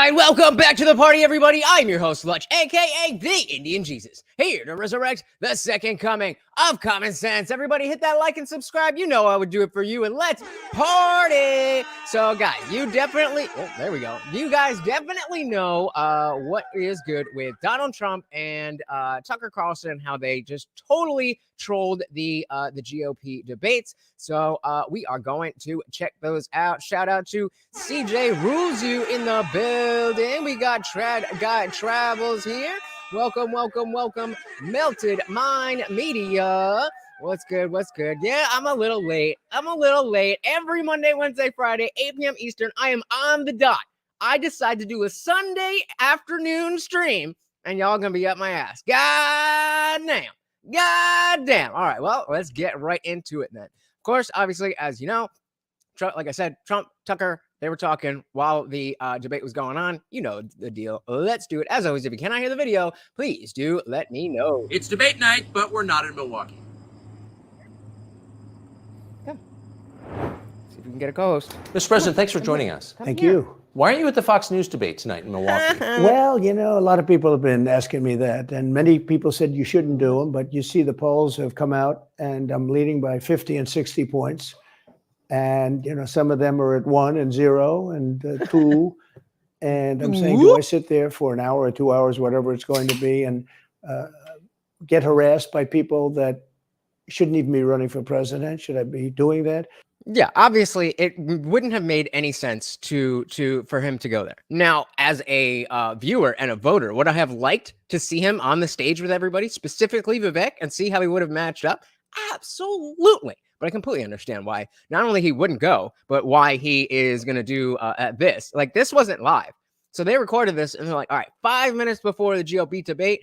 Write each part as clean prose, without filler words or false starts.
right, welcome back to the party, everybody. I'm your host, Lutch, aka the Indian Jesus, here to resurrect the second coming of common sense. Everybody, hit that like and subscribe. You know I would do it for you, and let's party. So, guys, you definitely, there we go. You guys definitely know what is good with Donald Trump and Tucker Carlson, how they just totally trolled the GOP debates. So we are going to check those out. Shout out to CJ Rules You in the building. We got Guy Travels here. Welcome, welcome, welcome. Melted Mind Media. What's good? What's good? Yeah, I'm a little late. Every Monday, Wednesday, Friday, 8 p.m. Eastern, I am on the dot. I decide to do a Sunday afternoon stream, and y'all gonna be up my ass. God damn. All right, well, let's get right into it then. Of course, obviously, as you know, Trump, like I said, Trump, Tucker, they were talking while the debate was going on. You know the deal. Let's do it. As always, if you cannot hear the video, please do let me know. It's debate night, but we're not in Milwaukee. Come. See if we can get a co-host. Mr. President, thanks for joining us. Thank you. Why aren't you at the Fox News debate tonight in Milwaukee? Well, you know, a lot of people have been asking me that, and many people said you shouldn't do them, but you see the polls have come out, and I'm leading by 50 and 60 points. And, you know, some of them are at 1 and 0 and 2. And I'm saying, do I sit there for an hour or 2 hours, whatever it's going to be, and get harassed by people that shouldn't even be running for president? Should I be doing that? Yeah, obviously, it wouldn't have made any sense for him to go there. Now, as a viewer and a voter, would I have liked to see him on the stage with everybody, specifically Vivek, and see how he would have matched up? Absolutely. But I completely understand why not only he wouldn't go, but why he is going to do this. Like, this wasn't live. So they recorded this, and they're like, all right, 5 minutes before the GOP debate,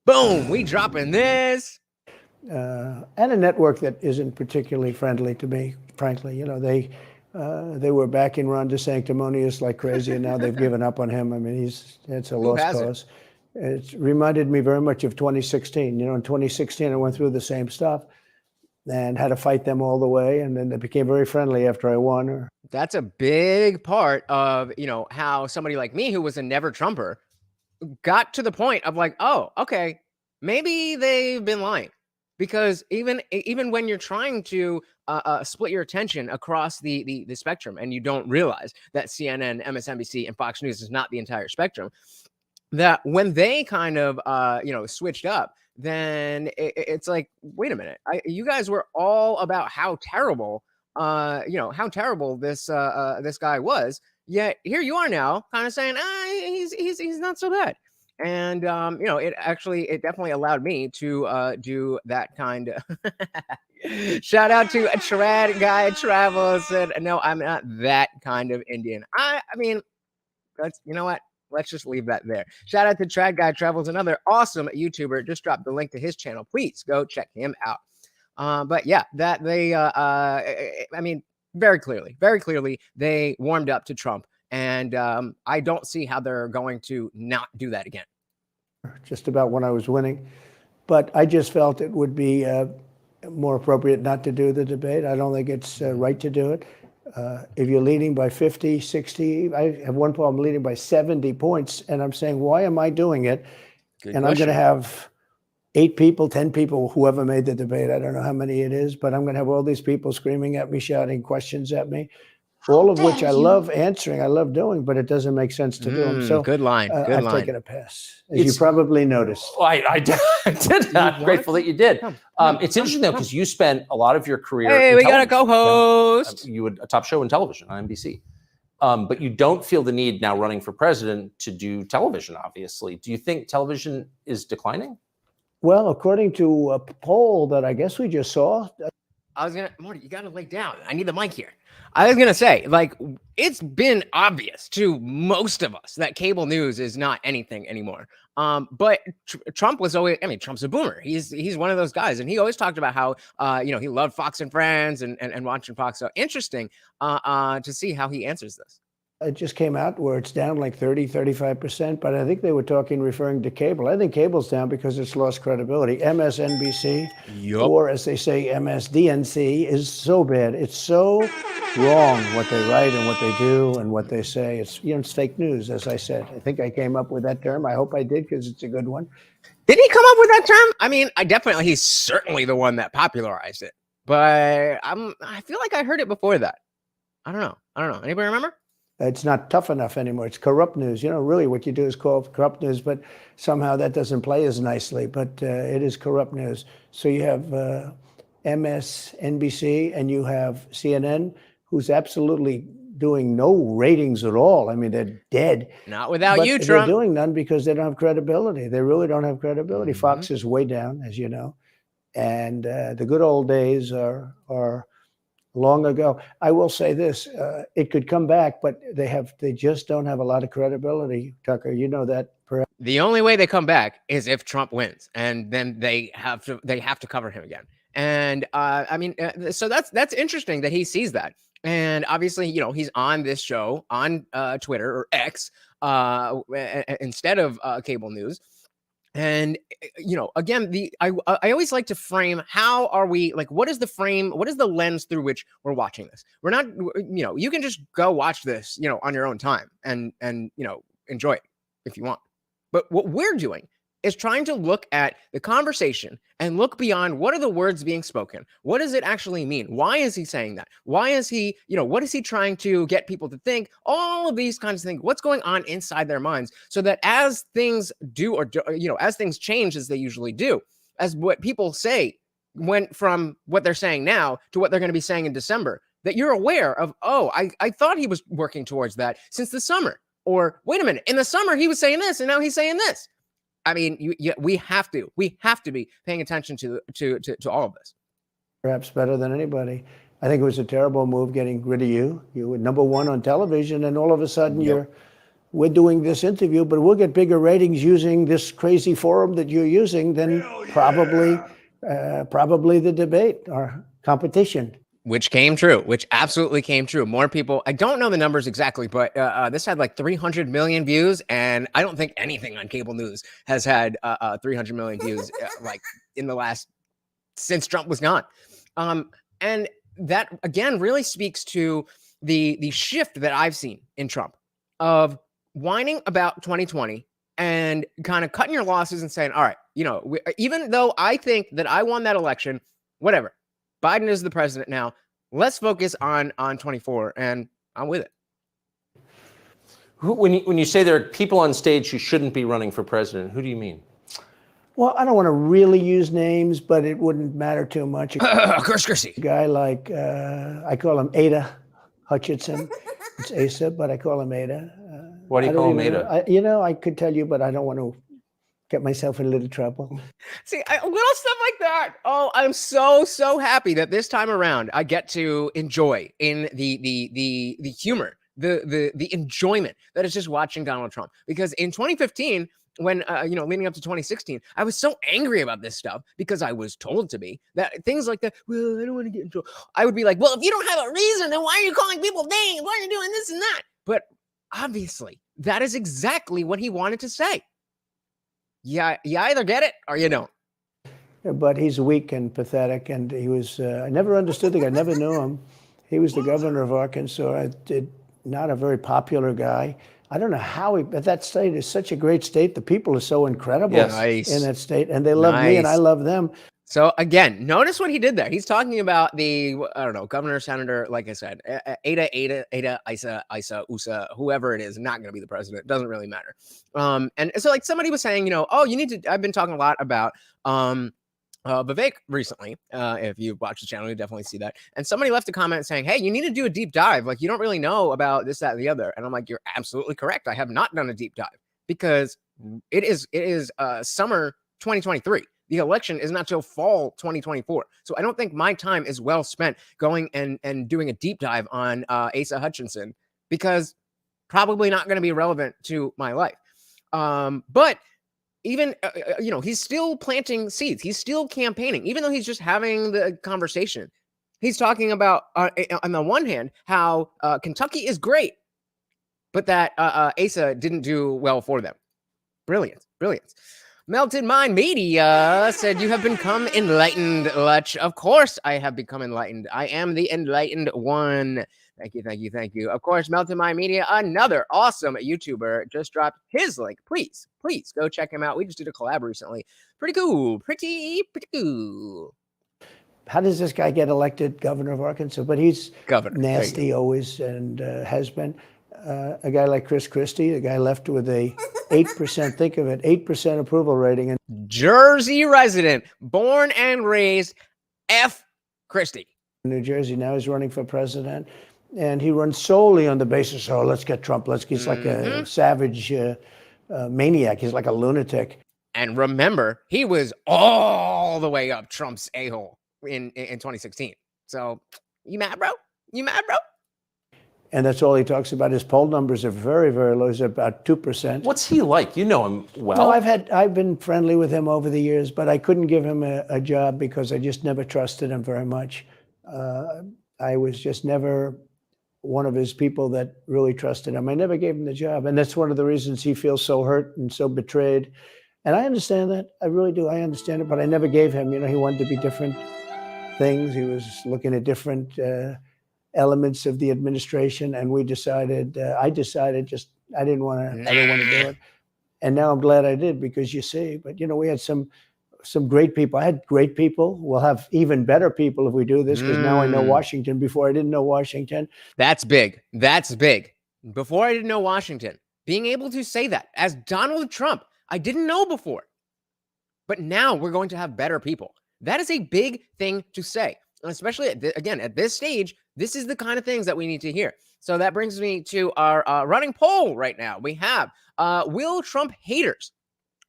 boom, we dropping this. And a network that isn't particularly friendly to me, frankly. You know, they were backing Ron DeSanctimonious like crazy, and now they've given up on him. I mean, it's a lost cause. It reminded me very much of 2016. You know, in 2016, I went through the same stuff and had to fight them all the way, and then they became very friendly after I won. That's a big part of, you know, how somebody like me, who was a never Trumper, got to the point of like, oh, okay, maybe they've been lying. Because even when you're trying to split your attention across the spectrum, and you don't realize that CNN, MSNBC, and Fox News is not the entire spectrum, that when they kind of switched up, then it's like, wait a minute, you guys were all about how terrible this guy was, yet here you are now, kind of saying, he's not so bad. And, it definitely allowed me to do that kind of shout out to a Trad Guy Travel said, no, I'm not that kind of Indian. I mean, you know what? Let's just leave that there. Shout out to Trad Guy Travels, another awesome YouTuber. Just dropped the link to his channel. Please go check him out. But yeah, that they, I mean, very clearly, they warmed up to Trump. And I don't see how they're going to not do that again. Just about when I was winning. But I just felt it would be more appropriate not to do the debate. I don't think it's right to do it. If you're leading by 50, 60, I have one poll, I'm leading by 70 points. And I'm saying, why am I doing it? Good and question. I'm going to have 8 people, 10 people, whoever made the debate. I don't know how many it is, but I'm going to have all these people screaming at me, shouting questions at me. All of which I love answering, I love doing, but it doesn't make sense to do them. So good line. I've taken a pass, as you probably noticed. Well, I did. I'm grateful that you did. It's interesting, though, because you spent a lot of your career. Hey, we got a co-host. You had a top show in television on NBC. But you don't feel the need now running for president to do television, obviously. Do you think television is declining? Well, according to a poll that I guess we just saw. Marty, you got to lay down. I need the mic here. I was going to say, like, it's been obvious to most of us that cable news is not anything anymore. But Trump was always, I mean, Trump's a boomer. He's one of those guys. And he always talked about how, he loved Fox and Friends and watching Fox. So interesting to see how he answers this. It just came out where it's down like 35%, but I think they were referring to cable. I think cable's down because it's lost credibility. MSNBC, or as they say, MSDNC, is so bad. It's so wrong what they write and what they do and what they say. It's, it's fake news, as I said. I think I came up with that term. I hope I did, because it's a good one. Did he come up with that term? I mean, he's certainly the one that popularized it, but I feel like I heard it before that. I don't know. Anybody remember? It's not tough enough anymore. It's corrupt news. Really what you do is call it corrupt news, but somehow that doesn't play as nicely, but it is corrupt news. So you have MSNBC and you have CNN, who's absolutely doing no ratings at all. I mean, they're dead. Not without but you, Trump. They're doing none because they don't have credibility. They really don't have credibility. Fox is way down, as you know. And the good old days are long ago. I will say this, it could come back, but they just don't have a lot of credibility, Tucker. You know that. Perhaps. The only way they come back is if Trump wins, and then they have to cover him again. And so that's interesting that he sees that. And obviously, he's on this show on Twitter or X instead of cable news. And again, I always like to frame, how are we, like, what is the frame, what is the lens through which we're watching this? We're not, you can just go watch this, on your own time and enjoy it if you want. But what we're doing is trying to look at the conversation and look beyond what are the words being spoken. What does it actually mean? Why is he saying that? Why is he, what is he trying to get people to think? All of these kinds of things. What's going on inside their minds, so that as things do, as things change, as they usually do, as what people say went from what they're saying now to what they're going to be saying in December, that you're aware of, I thought he was working towards that since the summer. Or wait a minute, in the summer he was saying this and now he's saying this. I mean, we have to be paying attention to all of this. Perhaps better than anybody. I think it was a terrible move getting rid of you. You were number one on television, and all of a sudden we're doing this interview, but we'll get bigger ratings using this crazy forum that you're using than probably the debate or competition. Which absolutely came true. More people, I don't know the numbers exactly, but this had like 300 million views, and I don't think anything on cable news has had 300 million views like in the last, since Trump was gone. And that, again, really speaks to the shift that I've seen in Trump of whining about 2020 and kind of cutting your losses and saying, all right, even though I think that I won that election, whatever. Biden is the president now. Let's focus on 24, and I'm with it. When you say there are people on stage who shouldn't be running for president, who do you mean? Well, I don't want to really use names, but it wouldn't matter too much. A guy like, I call him Ada Hutchinson. It's Asa, but I call him Ada. Why do you call him Ada? I could tell you, but I don't want to get myself in a little trouble. See, little stuff like that. Oh, I'm so happy that this time around I get to enjoy in the humor, the enjoyment that is just watching Donald Trump. Because in 2015, when leading up to 2016, I was so angry about this stuff because I was told to be, that things like that. Well, I don't want to get in trouble. I would be like, well, if you don't have a reason, then why are you calling people names? Why are you doing this and that? But obviously, that is exactly what he wanted to say. Yeah, you either get it or you don't. But he's weak and pathetic, and he was, I never understood the guy, I never knew him. He was the governor of Arkansas, not a very popular guy. I don't know how but that state is such a great state. The people are so incredible in that state, and they love me and I love them. So again, notice what he did there. He's talking about the, I don't know, governor, senator, like I said, Ada, Isa, USA, whoever it is, not going to be the president. It doesn't really matter. And so like somebody was saying, you need to, I've been talking a lot about Vivek recently. If you watch the channel, you definitely see that. And somebody left a comment saying, hey, you need to do a deep dive. Like, you don't really know about this, that, and the other. And I'm like, you're absolutely correct. I have not done a deep dive because it is summer 2023. The election is not till fall 2024. So I don't think my time is well spent going and doing a deep dive on Asa Hutchinson, because probably not going to be relevant to my life. But even, he's still planting seeds. He's still campaigning, even though he's just having the conversation. He's talking about, on the one hand, how Kentucky is great. but that Asa didn't do well for them. Brilliant. Melted Mind Media said, you have become enlightened, Lutch. Of course I have become enlightened. I am the enlightened one. Thank you. Of course, Melted Mind Media, another awesome YouTuber, just dropped his link. Please go check him out. We just did a collab recently. Pretty cool. Pretty cool. How does this guy get elected governor of Arkansas? But he's Governor. nasty always and has been. A guy like Chris Christie, the guy left with a 8%, think of it, 8% approval rating. And Jersey resident, born and raised, F. Christie. New Jersey, now he's running for president. And he runs solely on the basis, oh, let's get Trump. He's like a savage maniac. He's like a lunatic. And remember, he was all the way up Trump's a-hole in 2016. So, you mad, bro? And that's all he talks about. His poll numbers are very, very low. He's about 2%. What's he like? You know him well. No, I've been friendly with him over the years, but I couldn't give him a job because I just never trusted him very much. I was just never one of his people that really trusted him. I never gave him the job. And that's one of the reasons he feels so hurt and so betrayed. And I understand that. I really do. I understand it. But I never gave him. He wanted to be different things. He was looking at different elements of the administration. And I decided I didn't want to do it. And now I'm glad I did because you see, but we had some great people. I had great people. We'll have even better people if we do this because now I know Washington. Before I didn't know Washington. That's big. Before I didn't know Washington, being able to say that as Donald Trump, I didn't know before. But now we're going to have better people. That is a big thing to say. And especially, at this stage, this is the kind of things that we need to hear. So that brings me to our running poll right now. We have, will Trump haters,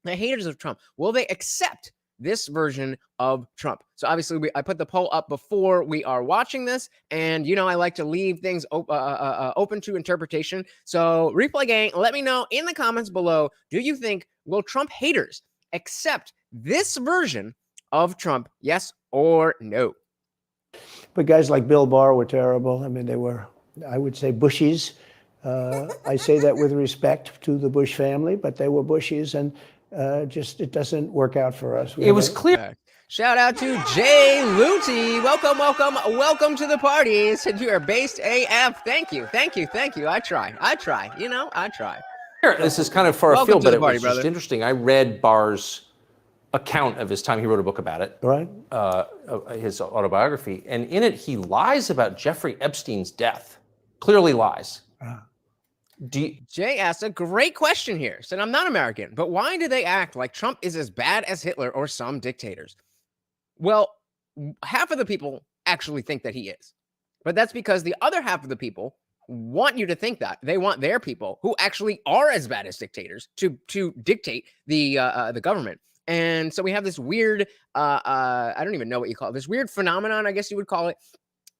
the haters of Trump, will they accept this version of Trump? So obviously, I put the poll up before we are watching this. And, I like to leave things open to interpretation. So replay gang, let me know in the comments below, do you think, will Trump haters accept this version of Trump, yes or no? But guys like Bill Barr were terrible. I mean, they were, I would say, Bushies. I say that with respect to the Bush family, but they were Bushies, and it doesn't work out for us. It was clear. Shout out to Jay Luty. Welcome to the party. Said you are based AF. Thank you. I try. This is kind of far Welcome afield, to but the it party, was brother. just interesting. I read Barr's account of his time. He wrote a book about it, right? His autobiography, and in it he lies about Jeffrey Epstein's death. Clearly lies. Jay asked a great question here. Said, I'm not American, but why do they act like Trump is as bad as Hitler or some dictators? Well, half of the people actually think that he is, but that's because the other half of the people want you to think that. They want their people who actually are as bad as dictators to dictate the government. And so we have this weird, I don't even know what you call it, this weird phenomenon, I guess you would call it,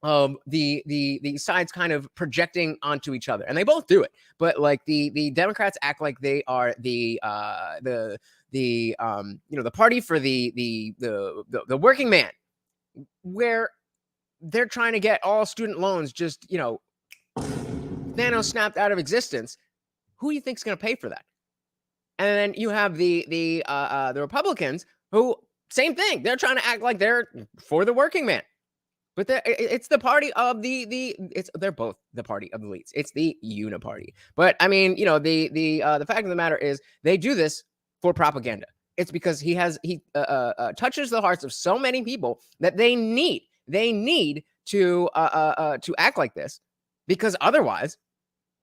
of the sides kind of projecting onto each other. And they both do it. But like the Democrats act like they are the party for the working man, where they're trying to get all student loans just, nano snapped out of existence. Who do you think is going to pay for that? And then you have the Republicans who, same thing. They're trying to act like they're for the working man, but it's the party of they're both the party of the elites. It's the uniparty. But I mean, the fact of the matter is they do this for propaganda. It's because he touches the hearts of so many people that they need to act like this, because otherwise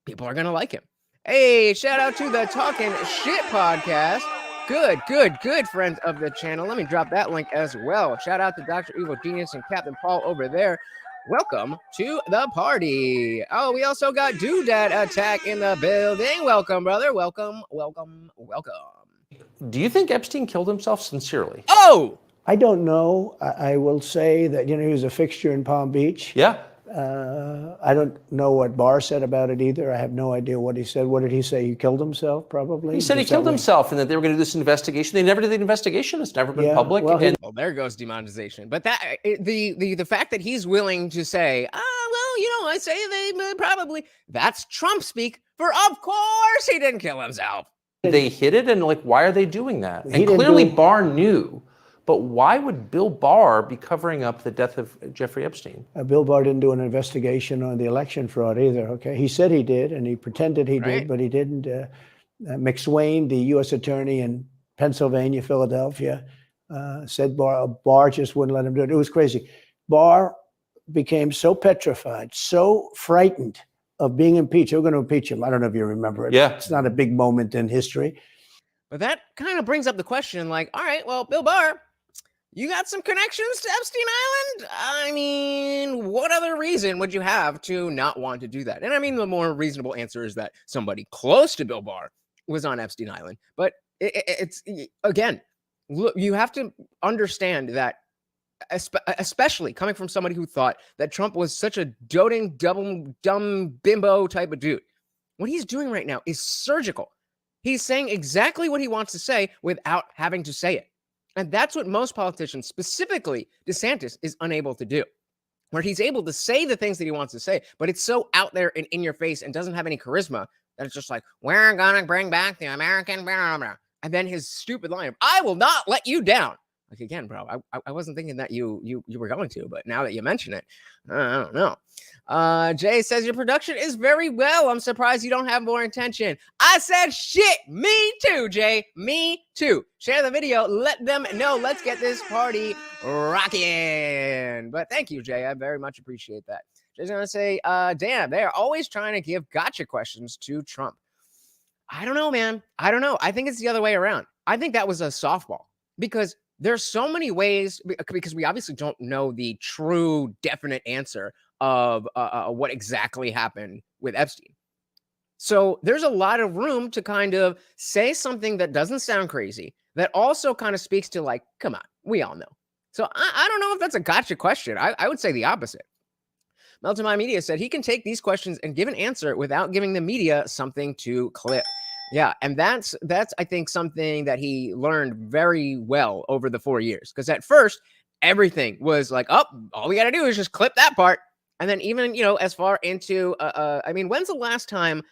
people are going to like him. Hey, shout out to the Talking Shit podcast. Good friends of the channel. Let me drop that link as well. Shout out to Dr. Evil Genius and Captain Paul over there. Welcome to the party. Oh, we also got Doodad Attack in the building. Welcome, brother. Welcome. Do you think Epstein killed himself sincerely? Oh! I don't know. I will say that, he was a fixture in Palm Beach. Yeah. I don't know what Barr said about it either. I have no idea what he said. What did he say? He killed himself, probably? He said he killed himself and that they were going to do this investigation. They never did the investigation. It's never been public. Well, there goes demonetization. But that the fact that he's willing to say, I say they probably, that's Trump speak for, of course, he didn't kill himself. They hid it, and like, why are they doing that? He And didn't clearly do it. Barr knew, but why would Bill Barr be covering up the death of Jeffrey Epstein? Bill Barr didn't do an investigation on the election fraud either. Okay, he said he did, and he pretended he Right. did, but he didn't. McSwain, the U.S. attorney in Pennsylvania, Philadelphia, said Barr just wouldn't let him do it. It was crazy. Barr became so petrified, so frightened of being impeached. We're going to impeach him. I don't know if you remember it. Yeah. It's not a big moment in history. But that kind of brings up the question, like, all right, well, Bill Barr, you got some connections to Epstein Island? I mean, what other reason would you have to not want to do that? And I mean, the more reasonable answer is that somebody close to Bill Barr was on Epstein Island. But it's, again, look, you have to understand that, especially coming from somebody who thought that Trump was such a doting, dumb bimbo type of dude. What he's doing right now is surgical. He's saying exactly what he wants to say without having to say it. And that's what most politicians, specifically DeSantis, is unable to do, where he's able to say the things that he wants to say, but it's so out there and in your face and doesn't have any charisma that it's just like, we're going to bring back the American, blah, blah. And then his stupid line of, I will not let you down. Like, again, bro, I wasn't thinking that you were going to, but now that you mention it, I don't know. Jay says, your production is very well. I'm surprised you don't have more attention. I said, shit, me too, Jay, me too. Share the video, let them know. Let's get this party rocking. But thank you, Jay. I very much appreciate that. Jay's going to say, damn, they are always trying to give gotcha questions to Trump. I don't know, man. I don't know. I think it's the other way around. I think that was a softball because there's so many ways, because we obviously don't know the true definite answer of what exactly happened with Epstein. So there's a lot of room to kind of say something that doesn't sound crazy, that also kind of speaks to like, come on, we all know. So I don't know if that's a gotcha question. I would say the opposite. Melton My Media said he can take these questions and give an answer without giving the media something to clip. Yeah, and that's I think something that he learned very well over the 4 years. Because at first, everything was like, oh, all we got to do is just clip that part. And then even, as far into, I mean, when's the last time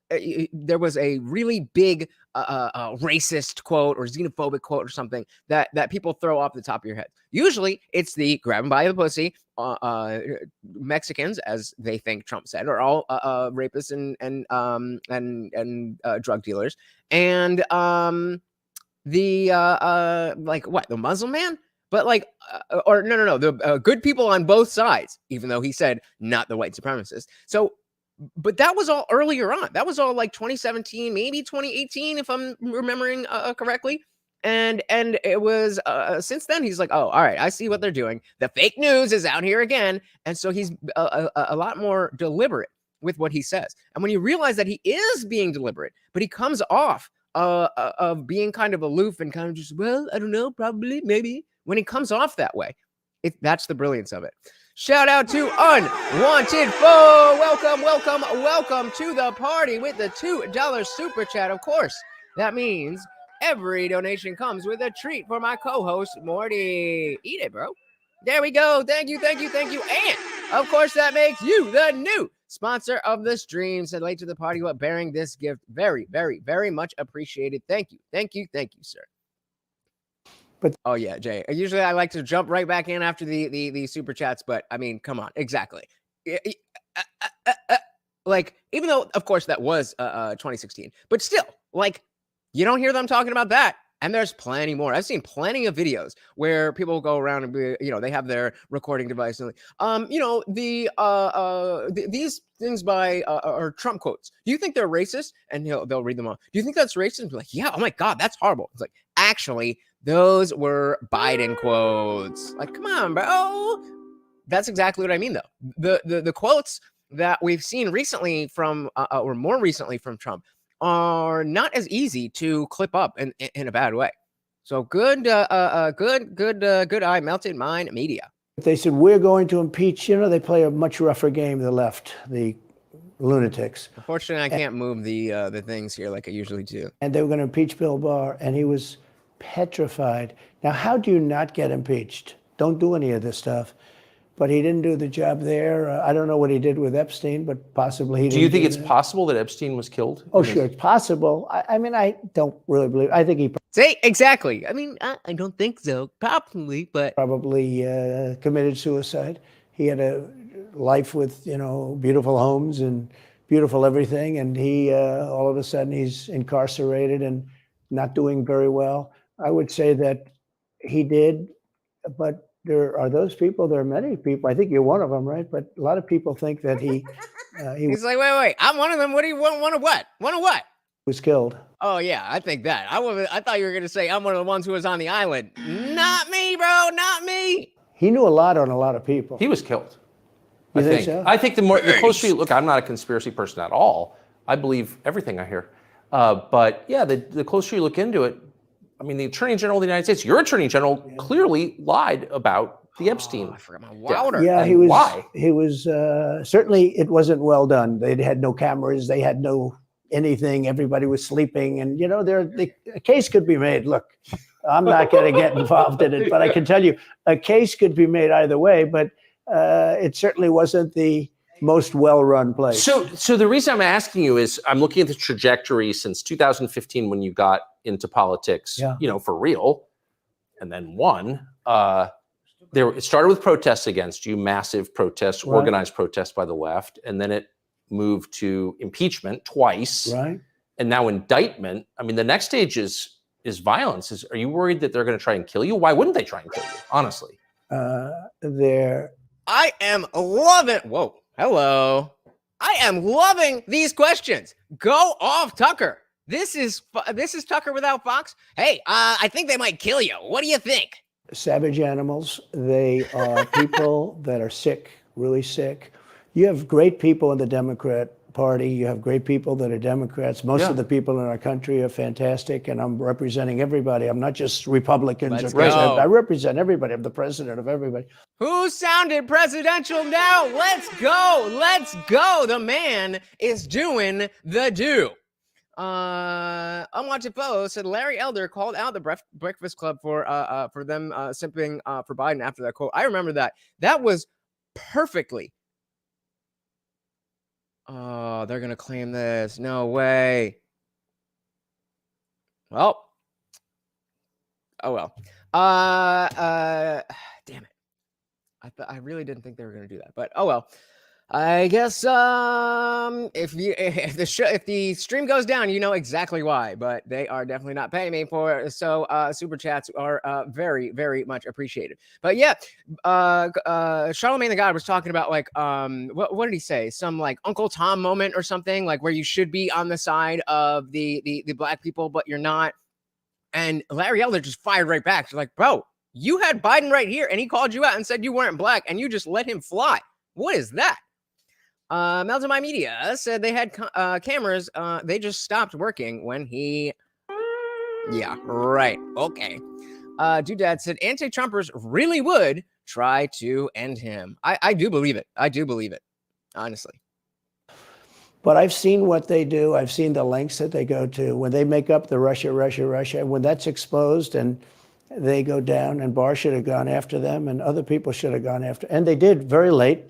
there was a really big racist quote or xenophobic quote or something that people throw off the top of your head? Usually it's the grab him by the pussy. Mexicans, as they think Trump said, are all rapists and drug dealers. And the Muslim man? But like, no, the good people on both sides, even though he said not the white supremacists. So, but that was all earlier on. That was all like 2017, maybe 2018, if I'm remembering correctly. And it was since then he's like, oh, all right, I see what they're doing. The fake news is out here again. And so he's a lot more deliberate with what he says. And when you realize that he is being deliberate, but he comes off of being kind of aloof and kind of just, well, I don't know, probably, maybe. When he comes off that way, that's the brilliance of it. Shout out to Unwanted Foe. Welcome to the party with the $2 super chat. Of course, that means every donation comes with a treat for my co-host, Morty. Eat it, bro. There we go. Thank you. And, of course, that makes you the new sponsor of the stream. Said late to the party, but bearing this gift. Very, very, very much appreciated. Thank you, sir. But oh yeah, Jay. Usually I like to jump right back in after the super chats, but I mean, come on, exactly. Like, even though, of course, that was 2016, but still, like, you don't hear them talking about that. And there's plenty more. I've seen plenty of videos where people go around and be, they have their recording device and these things by are Trump quotes. Do you think they're racist? And they'll read them all. Do you think that's racist? And be like, yeah. Oh my God, that's horrible. It's like, actually, those were Biden quotes. Like, come on, bro. That's exactly what I mean, though. The quotes that we've seen recently from, or more recently from Trump, are not as easy to clip up in a bad way. So good eye, Melted Mind Media. They said, we're going to impeach. They play a much rougher game, the left, the lunatics. Unfortunately, I can't move the things here like I usually do. And they were going to impeach Bill Barr, and he was petrified. Now, how do you not get impeached? Don't do any of this stuff. but he didn't do the job there. I don't know what he did with Epstein, but possibly he didn't. Do you think it's that. possible that Epstein was killed? Oh, sure, it's possible. I mean, I don't really believe. I think he See, exactly. I mean, I don't think so. Probably, but probably committed suicide. He had a life with, beautiful homes and beautiful everything, and he all of a sudden he's incarcerated and not doing very well. I would say that he did, but there are those people. There are many people. I think you're one of them, right? But a lot of people think that he he's like, wait, I'm one of them. What do you want? Want of what? Want of what? was killed. Oh yeah, I think that. I thought you were gonna say I'm one of the ones who was on the island. Not me, bro. Not me. He knew a lot on a lot of people. He was killed. You think so? I think the closer you look, I'm not a conspiracy person at all. I believe everything I hear. But yeah, the closer you look into it, I mean, the Attorney General of the United States, your Attorney General, clearly lied about the Epstein. I forgot my Wilder. Yeah, And he was. why? He was certainly. It wasn't well done. They had no cameras. They had no anything. Everybody was sleeping, and a case could be made. Look, I'm not going to get involved in it, but I can tell you a case could be made either way. But it certainly wasn't the most well-run place. So the reason I'm asking you is I'm looking at the trajectory since 2015 when you got into politics, for real, and then won. It started with protests against you, massive protests, Right. organized protests by the left, and then it moved to impeachment twice, Right. and now indictment. I mean, the next stage is violence. Are you worried that they're going to try and kill you? Why wouldn't they try and kill you? Honestly, I am loving. Whoa, hello. I am loving these questions. Go off, Tucker. This is Tucker without Fox. Hey, I think they might kill you. What do you think? savage animals. They are people that are sick, really sick. You have great people in the Democrat Party. You have great people that are Democrats. Most of the people in our country are fantastic, and I'm representing everybody. I'm not just Republicans. Let's or president. go. I represent everybody. I'm the president of everybody. Who sounded presidential now? Let's go. Let's go. The man is doing the do. Unwanted Fellow said Larry Elder called out the Breakfast Club for them simping for Biden after that quote. I remember that. That was perfectly. Oh, they're gonna claim this. No way. Well. Oh well. Damn it. I really didn't think they were gonna do that, but oh well. I guess if the stream goes down, you know exactly why, but they are definitely not paying me for it. So super chats are very, very much appreciated. But yeah, Charlemagne the God was talking about like what did he say? Some like Uncle Tom moment or something, like where you should be on the side of the black people, but you're not. And Larry Elder just fired right back. She's like, bro, you had Biden right here, and he called you out and said you weren't black, and you just let him fly. What is that? Melton My Media said they had cameras. They just stopped working when he. Yeah, right. Okay. Doodad said anti-Trumpers really would try to end him. I do believe it. I do believe it. Honestly. But I've seen what they do. I've seen the lengths that they go to when they make up the Russia. When that's exposed and they go down, and Barr should have gone after them, and other people should have gone after, and they did very late.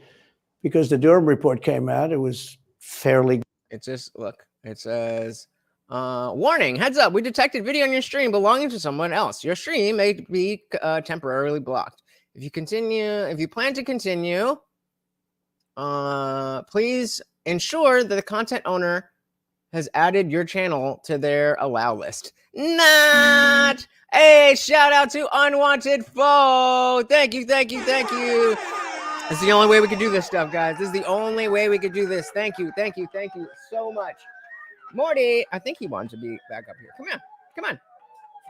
Because the Durham report came out, it was fairly. It just look. It says, "Warning! Heads up! We detected video on your stream belonging to someone else. Your stream may be temporarily blocked. If you plan to continue, please ensure that the content owner has added your channel to their allow list." Not. Hey, shout out to Unwanted Foe. Thank you. This is the only way we could do this stuff, guys. This is the only way we could do this. Thank you so much. Morty, I think he wanted to be back up here. Come on.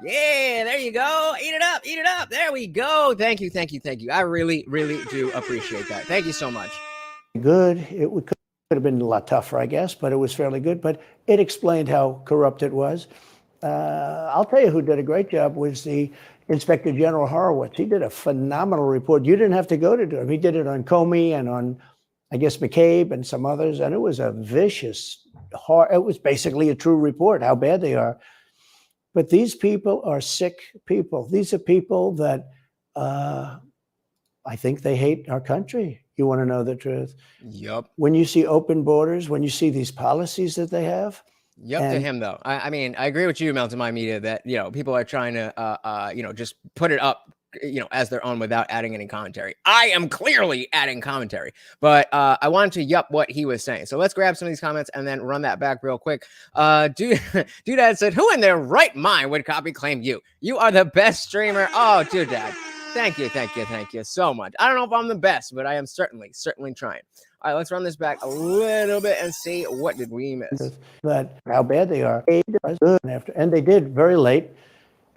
Yeah, there you go. Eat it up. There we go. Thank you. I really, really do appreciate that. Thank you so much. Good. It could have been a lot tougher, I guess, but it was fairly good. But it explained how corrupt it was. I'll tell you who did a great job was the Inspector General Horowitz. He did a phenomenal report. You didn't have to go to do it. He did it on Comey and on, I guess, McCabe and some others. And it was a vicious, it was basically a true report, how bad they are. But these people are sick people. These are people that are I think they hate our country. You want to know the truth? Yep. When you see open borders, when you see these policies that they have. Yep, to him though. I mean, I agree with you, Mountain My Media, that people are trying to just put it up, as their own without adding any commentary. I am clearly adding commentary, but I wanted to yup what he was saying. So let's grab some of these comments and then run that back real quick. Dad said, "Who in their right mind would copy claim you? You are the best streamer." Oh, Dad. Thank you so much. I don't know if I'm the best, but I am certainly trying. All right, let's run this back a little bit and see what did we miss. But how bad they are. And they did very late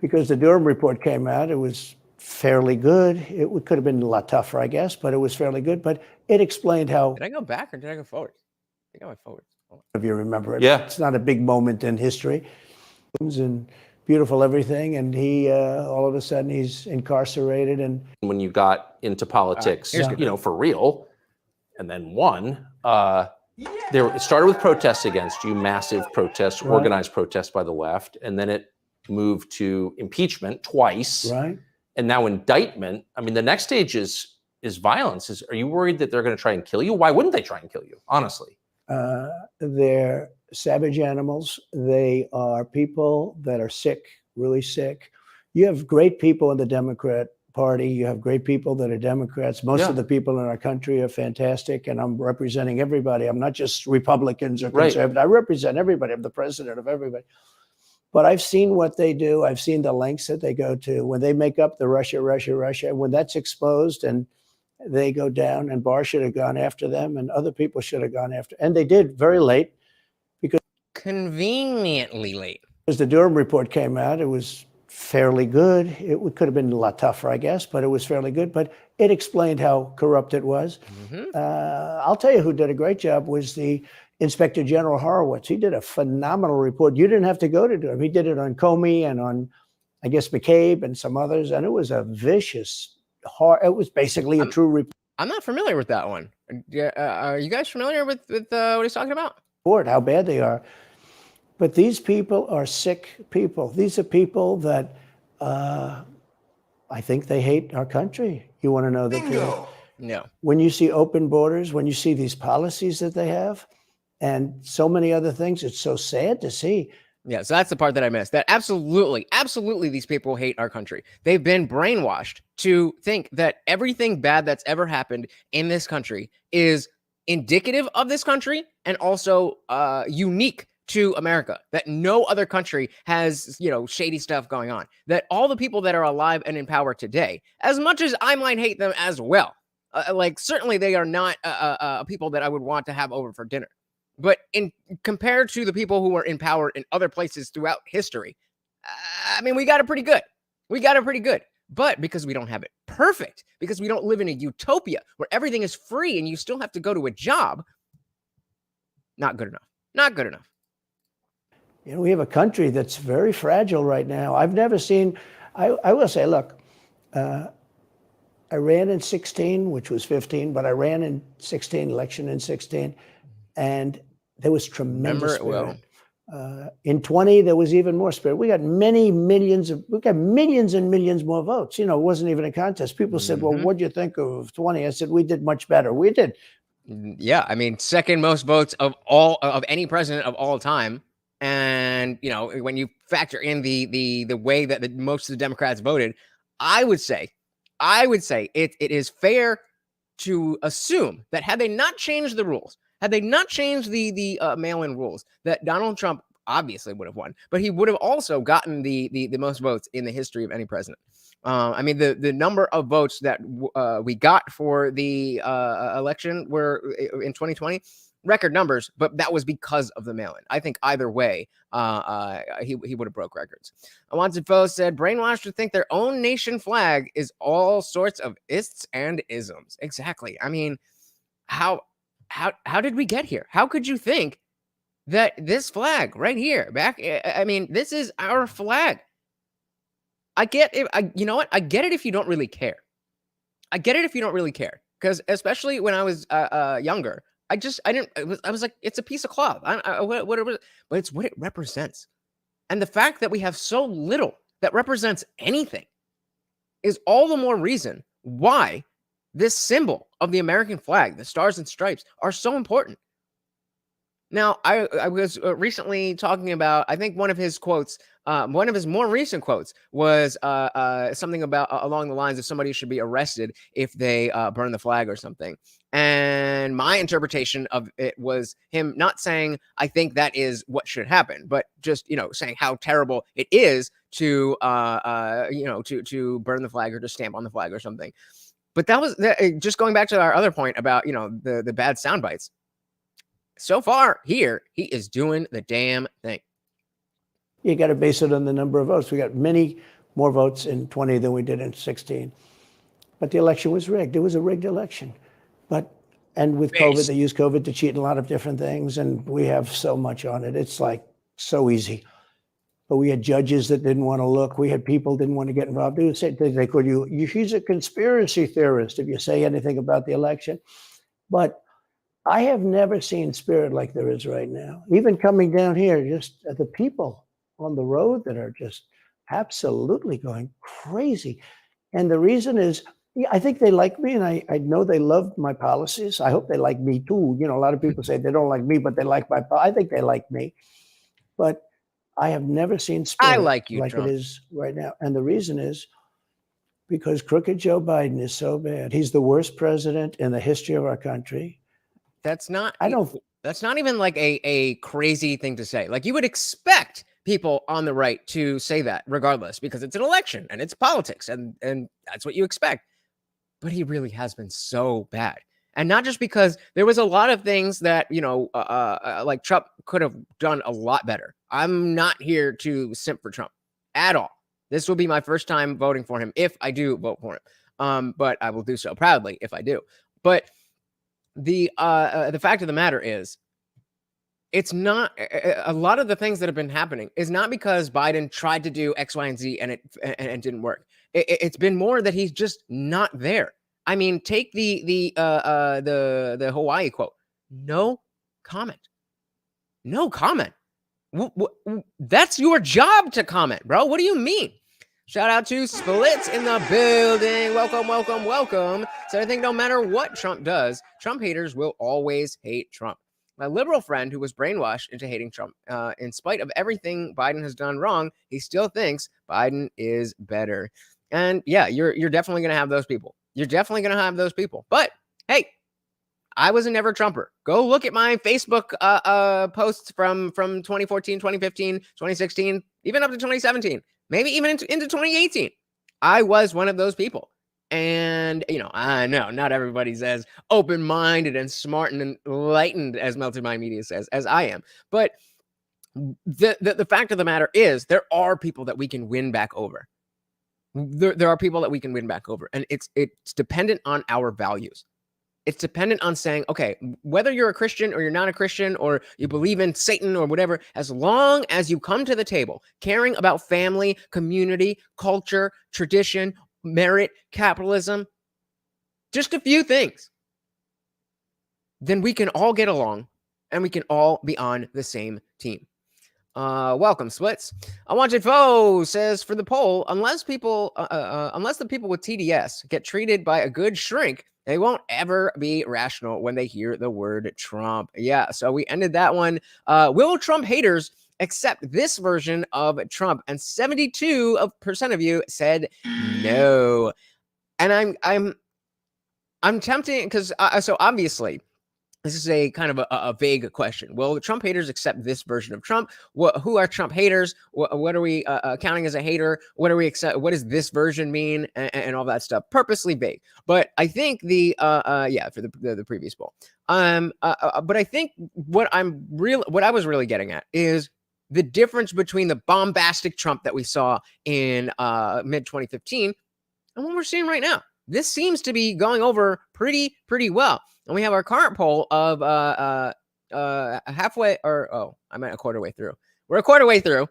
because the Durham report came out. It was fairly good. It could have been a lot tougher, I guess, but it was fairly good. But it explained how. Did I go back or did I go forward? I think I went forward. If you remember it. Yeah. It's not a big moment in history. And beautiful everything, and he all of a sudden he's incarcerated. And when you got into politics, for real, and then won, it started with protests against you, massive protests, organized protests by the left, and then it moved to impeachment twice, right? And now indictment. I mean, the next stage is violence. Are you worried that they're going to try and kill you? Why wouldn't they try and kill you? Honestly, they're savage animals. They are people that are sick, really sick. You have great people in the Democrat Party. You have great people that are Democrats. Most of the people in our country are fantastic, and I'm representing everybody. I'm not just Republicans or conservatives. I represent everybody. I'm the president of everybody. But I've seen what they do. I've seen the lengths that they go to when they make up the Russia. When that's exposed and they go down, and Barr should have gone after them, and other people should have gone after, and they did very late. Because conveniently late. As the Durham report came out, it was fairly good. It could have been a lot tougher, I guess, but it was fairly good. But it explained how corrupt it was. I'll tell you who did a great job was the Inspector General Horowitz. He did a phenomenal report. You didn't have to go to Durham. He did it on Comey and on, I guess, McCabe and some others. And it was a vicious, it was basically a true report. I'm not familiar with that one. Are you guys familiar with what he's talking about? How bad they are. But these people are sick people. These are people that I think they hate our country. You want to know the truth? No. When you see open borders, when you see these policies that they have, and so many other things, it's so sad to see. Yeah, so that's the part that I missed. That absolutely these people hate our country. They've been brainwashed to think that everything bad that's ever happened in this country is indicative of this country and also unique to America, that no other country has, shady stuff going on, that all the people that are alive and in power today, as much as I might hate them as well, certainly they are not people that I would want to have over for dinner. But compared to the people who were in power in other places throughout history, I mean, we got it pretty good. But because we don't have it perfect, because we don't live in a utopia where everything is free and you still have to go to a job, not good enough. We have a country that's very fragile right now. I've never seen, I will say, look, I ran in 16, which was 15, but I ran in 16, election in 16, and there was tremendous spirit. In 20, there was even more spirit. We got millions and millions more votes. It wasn't even a contest. People said, well, what do you think of 20? I said, we did much better. We did. Yeah, I mean, second most votes of any president of all time. And, when you factor in the way that most of the Democrats voted, I would say it is fair to assume that had they not changed the rules, had they not changed the mail-in rules, that Donald Trump obviously would have won, but he would have also gotten the most votes in the history of any president. I mean, the number of votes that we got for the election were in 2020, record numbers, but that was because of the mail-in. I think either way, he would have broke records. Wanted Foe said, brainwashed to think their own nation flag is all sorts of ists and isms. Exactly. I mean, how did we get here? How could you think that this flag right here, this is our flag? I get it. You know what? I get it if you don't really care. Because especially when I was younger, I was like, it's a piece of cloth. Whatever, but it's what it represents. And the fact that we have so little that represents anything is all the more reason why this symbol of the American flag, the stars and stripes, are so important. Now, I was recently talking about, I think one of his quotes, one of his more recent quotes was something about along the lines of somebody should be arrested if they burn the flag or something. And my interpretation of it was him not saying, I think that is what should happen, but just, saying how terrible it is to, to burn the flag or to stamp on the flag or something. But that was just going back to our other point about, the bad sound bites. So far here, he is doing the damn thing. You got to base it on the number of votes. We got many more votes in 20 than we did in 16. But the election was rigged. It was a rigged election. And with COVID, they used COVID to cheat in a lot of different things. And we have so much on it. It's like so easy. But we had judges that didn't want to look. We had people didn't want to get involved. They would say, they called you, he's a conspiracy theorist if you say anything about the election. But I have never seen spirit like there is right now. Even coming down here, just the people on the road that are just absolutely going crazy. And the reason is, I think they like me, and I know they love my policies. I hope they like me too. A lot of people say they don't like me, but they like my policies. I think they like me. But I have never seen spirit like you, like Trump. It is right now. And the reason is because crooked Joe Biden is so bad. He's the worst president in the history of our country. That's not even like a crazy thing to say. Like, you would expect people on the right to say that regardless, because it's an election and it's politics and that's what you expect. But he really has been so bad. And not just because there was a lot of things that, like Trump could have done a lot better. I'm not here to simp for Trump at all. This will be my first time voting for him if I do vote for him. But I will do so proudly if I do. But the fact of the matter is, it's not a lot of the things that have been happening is not because Biden tried to do X, Y, and Z and it didn't work. It's been more that he's just not there. I mean, take the Hawaii quote. No comment. No comment. That's your job to comment, bro. What do you mean? Shout out to Splits in the building. Welcome, welcome, welcome. So I think no matter what Trump does, Trump haters will always hate Trump. My liberal friend who was brainwashed into hating Trump, in spite of everything Biden has done wrong, he still thinks Biden is better. And yeah, you're definitely going to have those people. You're definitely going to have those people. But hey, I was a never Trumper. Go look at my Facebook posts from 2014, 2015, 2016, even up to 2017. Maybe even into 2018. I was one of those people. And, I know not everybody's as open-minded and smart and enlightened as Melted Mind Media says, as I am. But the fact of the matter is, there are people that we can win back over. There are people that we can win back over. And it's dependent on our values. It's dependent on saying, okay, whether you're a Christian or you're not a Christian or you believe in Satan or whatever, as long as you come to the table caring about family, community, culture, tradition, merit, capitalism, just a few things, then we can all get along and we can all be on the same team. Welcome, Splits. Unwanted Foe says, for the poll, unless the people with TDS get treated by a good shrink, they won't ever be rational when they hear the word Trump. Yeah, so we ended that one. Will Trump haters accept this version of Trump? And 72% of you said no. And I'm tempted because so obviously this is a kind of a vague question. Will the Trump haters accept this version of Trump? Who are Trump haters? What are we counting as a hater? What do we accept? What does this version mean? And all that stuff. Purposely vague. But I think for the previous poll. But I think what I was really getting at is the difference between the bombastic Trump that we saw in mid 2015 and what we're seeing right now. This seems to be going over pretty well. And we have our current poll of halfway, or I meant a quarter way through. We're a quarter way through.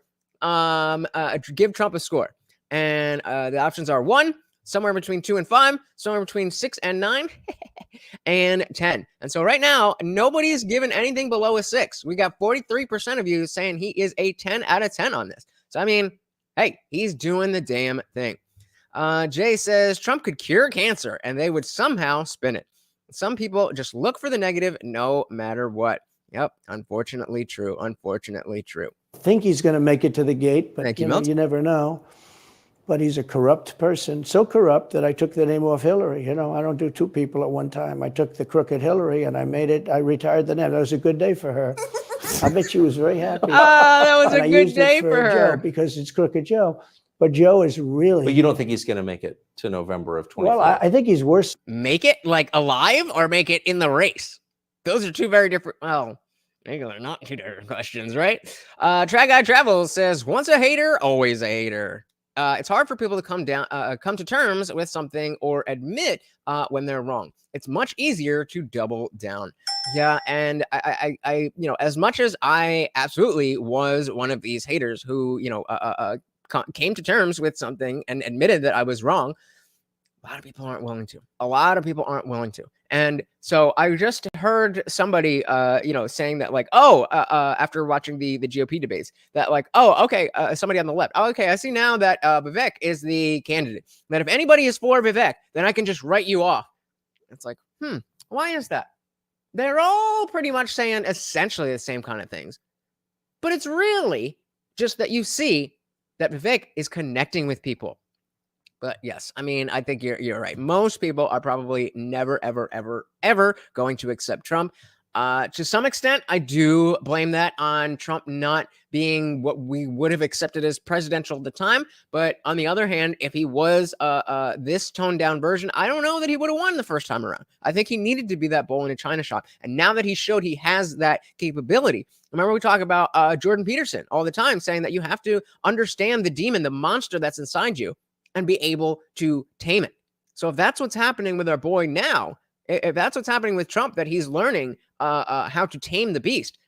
Give Trump a score. And the options are 1, somewhere between 2 and 5, somewhere between 6 and 9, and 10. And so right now, nobody is given anything below a 6. We got 43% of you saying he is a 10 out of 10 on this. So, I mean, hey, he's doing the damn thing. Jay says Trump could cure cancer and they would somehow spin it. Some people just look for the negative no matter what. Yep, unfortunately true. Unfortunately true. I think he's going to make it to the gate, but Thank you, you know, Milt. you never know. But he's a corrupt person, so corrupt that I took the name off Hillary. You know, I don't do two people at one time. I took the crooked Hillary and I retired the name. That was a good day for her. I bet she was very happy. That was And a I good used it day for her. Joe because it's Crooked Joe. But Joe is really. But you don't think he's going to make it to November of 24? Well, I think he's worse. Make it like alive or make it in the race? Those are two very different. Well, maybe they're not two different questions, right? Try Guy Travels says, once a hater, always a hater. It's hard for people to come to terms with something or admit when they're wrong. It's much easier to double down. Yeah, and I you know, as much as I absolutely was one of these haters who, you know, came to terms with something and admitted that I was wrong, a lot of people aren't willing to. A lot of people aren't willing to. And so I just heard somebody, you know, saying that like, oh, after watching the GOP debates, that like, oh, okay, somebody on the left. Oh, okay, I see now that Vivek is the candidate. That if anybody is for Vivek, then I can just write you off. It's like, why is that? They're all pretty much saying essentially the same kind of things. But it's really just that you see that Vivek is connecting with people. But yes, I mean, I think you're right. Most people are probably never, ever, ever, ever going to accept Trump. To some extent, I do blame that on Trump not being what we would have accepted as presidential at the time. But on the other hand, if he was this toned down version, I don't know that he would have won the first time around. I think he needed to be that bull in a china shop. And now that he showed he has that capability, remember we talk about Jordan Peterson all the time saying that you have to understand the demon, the monster that's inside you, and be able to tame it. So if that's what's happening with our boy now, if that's what's happening with Trump, that he's learning how to tame the beast,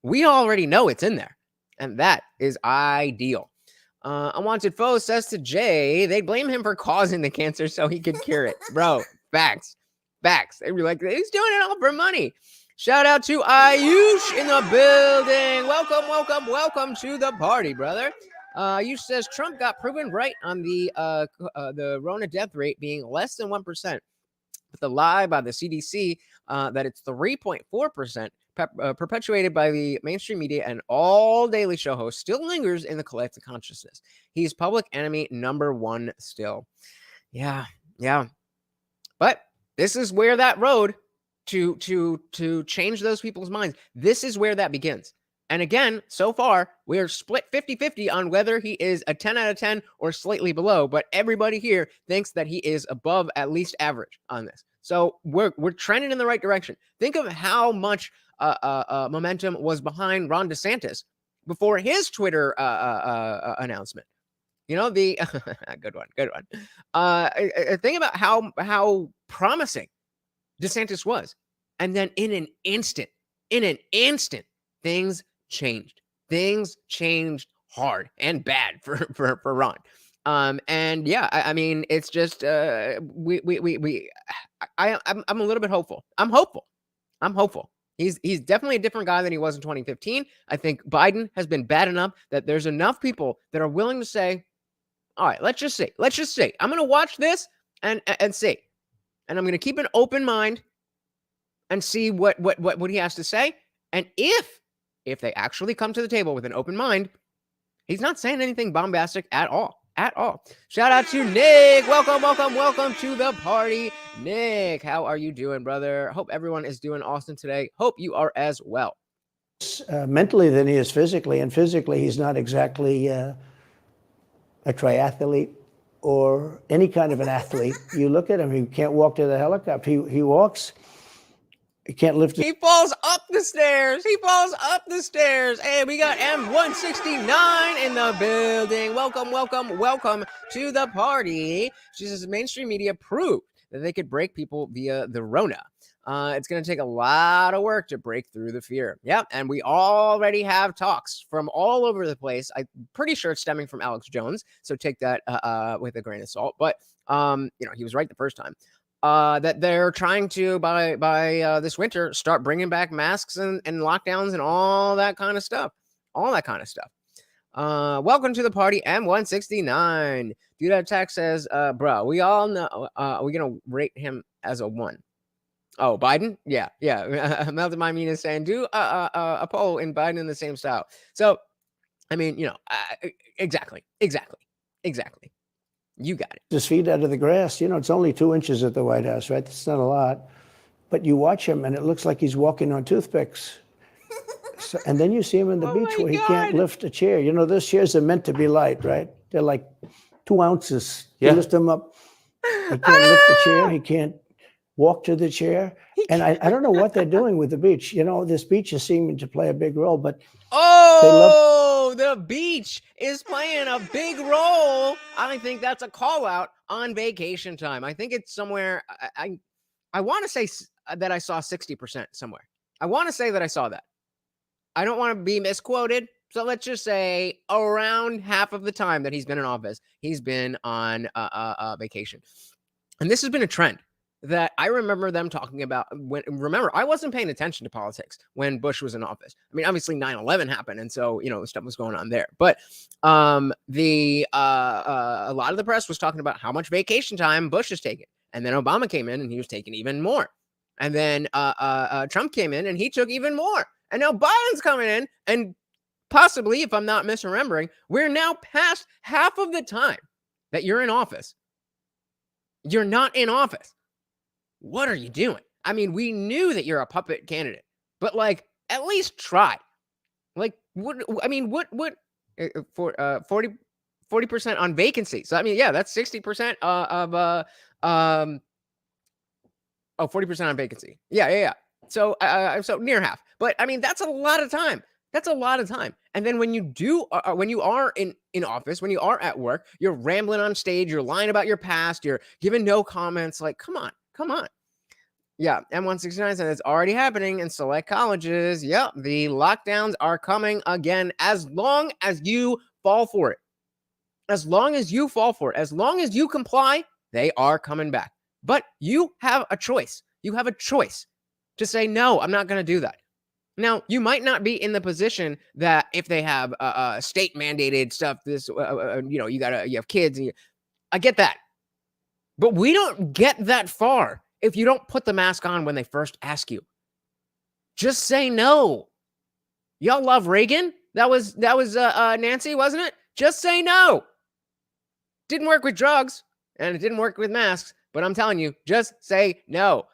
we already know it's in there. And that is ideal. Unwanted Foe says to Jay, they blame him for causing the cancer so he could cure it. Bro, facts. Facts. They were like, he's doing it all for money. Shout out to Ayush in the building. Welcome, welcome, welcome to the party, brother. Ayush says Trump got proven right on the Rona death rate being less than 1%. But the lie by the CDC that it's 3.4%, perpetuated by the mainstream media and all Daily Show hosts, still lingers in the collective consciousness. He's public enemy number one still. Yeah. But this is where that road to change those people's minds, this is where that begins. And again, so far, we are split 50-50 on whether he is a 10 out of 10 or slightly below. But everybody here thinks that he is above at least average on this. So we're trending in the right direction. Think of how much momentum was behind Ron DeSantis before his Twitter announcement. You know, the good one. Think about how promising DeSantis was. And then in an instant, things changed. Things changed hard and bad for Ron. And yeah, I mean, it's just I'm a little bit hopeful. I'm hopeful. He's definitely a different guy than he was in 2015. I think Biden has been bad enough that there's enough people that are willing to say, all right, let's just see. I'm going to watch this and see. And I'm going to keep an open mind and see what he has to say. And if they actually come to the table with an open mind, he's not saying anything bombastic at all. Shout out to Nick. Welcome to the party. Nick, how are you doing, brother? Hope everyone is doing awesome today. Hope you are as well. Mentally than he is physically. And physically, he's not exactly a triathlete or any kind of an athlete. You look at him, he can't walk to the helicopter. He walks. He can't lift it. He falls up the stairs. Hey, we got M169 in the building. Welcome to the party. She says mainstream media proved that they could break people via the Rona. It's going to take a lot of work to break through the fear. Yep, and we already have talks from all over the place. I'm pretty sure it's stemming from Alex Jones, so take that with a grain of salt. But he was right the first time. That they're trying to by this winter start bringing back masks and lockdowns and all that kind of stuff. Welcome to the party, M169. Dude at text says, bro, we all know, we're going to rate him as a 1. Oh, Biden? Yeah. Melted My Mean is saying, do a poll in Biden in the same style. So, I mean, exactly. You got it. His feet out of the grass. It's only 2 inches at the White House, right? That's not a lot. But you watch him, and it looks like he's walking on toothpicks. And then you see him on the beach where he can't lift a chair. Those chairs are meant to be light, right? They're like 2 ounces. You lift them up. He can't lift the chair. He can't walk to the chair. And I don't know what they're doing with the beach. This beach is seeming to play a big role, but the beach is playing a big role. I think that's a call out on vacation time. I think it's somewhere. I want to say that I saw 60% somewhere. I want to say that I saw that. I don't want to be misquoted. So let's just say around half of the time that he's been in office, he's been on vacation. And this has been a trend that I remember them talking about. Remember, I wasn't paying attention to politics when Bush was in office. I mean, obviously 9/11 happened, and so stuff was going on there. But a lot of the press was talking about how much vacation time Bush is taking, and then Obama came in and he was taking even more, and then Trump came in and he took even more, and now Biden's coming in, and possibly, if I'm not misremembering, we're now past half of the time that you're in office. You're not in office. What are you doing? I mean, we knew that you're a puppet candidate, but at least try. What 40% on vacancy. So I mean, yeah, that's 60% of 40% on vacancy. Yeah. So so near half. But I mean, that's a lot of time. And then when you are in office, when you are at work, you're rambling on stage, you're lying about your past, you're giving no comments. Come on. Yeah, M169 said it's already happening in select colleges. Yep, the lockdowns are coming again as long as you fall for it. As long as you comply, they are coming back. But you have a choice. You have a choice to say, no, I'm not going to do that. Now, you might not be in the position that if they have state mandated stuff, you have kids. I get that. But we don't get that far if you don't put the mask on when they first ask you. Just say no. Y'all love Reagan? That was Nancy, wasn't it? Just say no. Didn't work with drugs, and it didn't work with masks, but I'm telling you, just say no.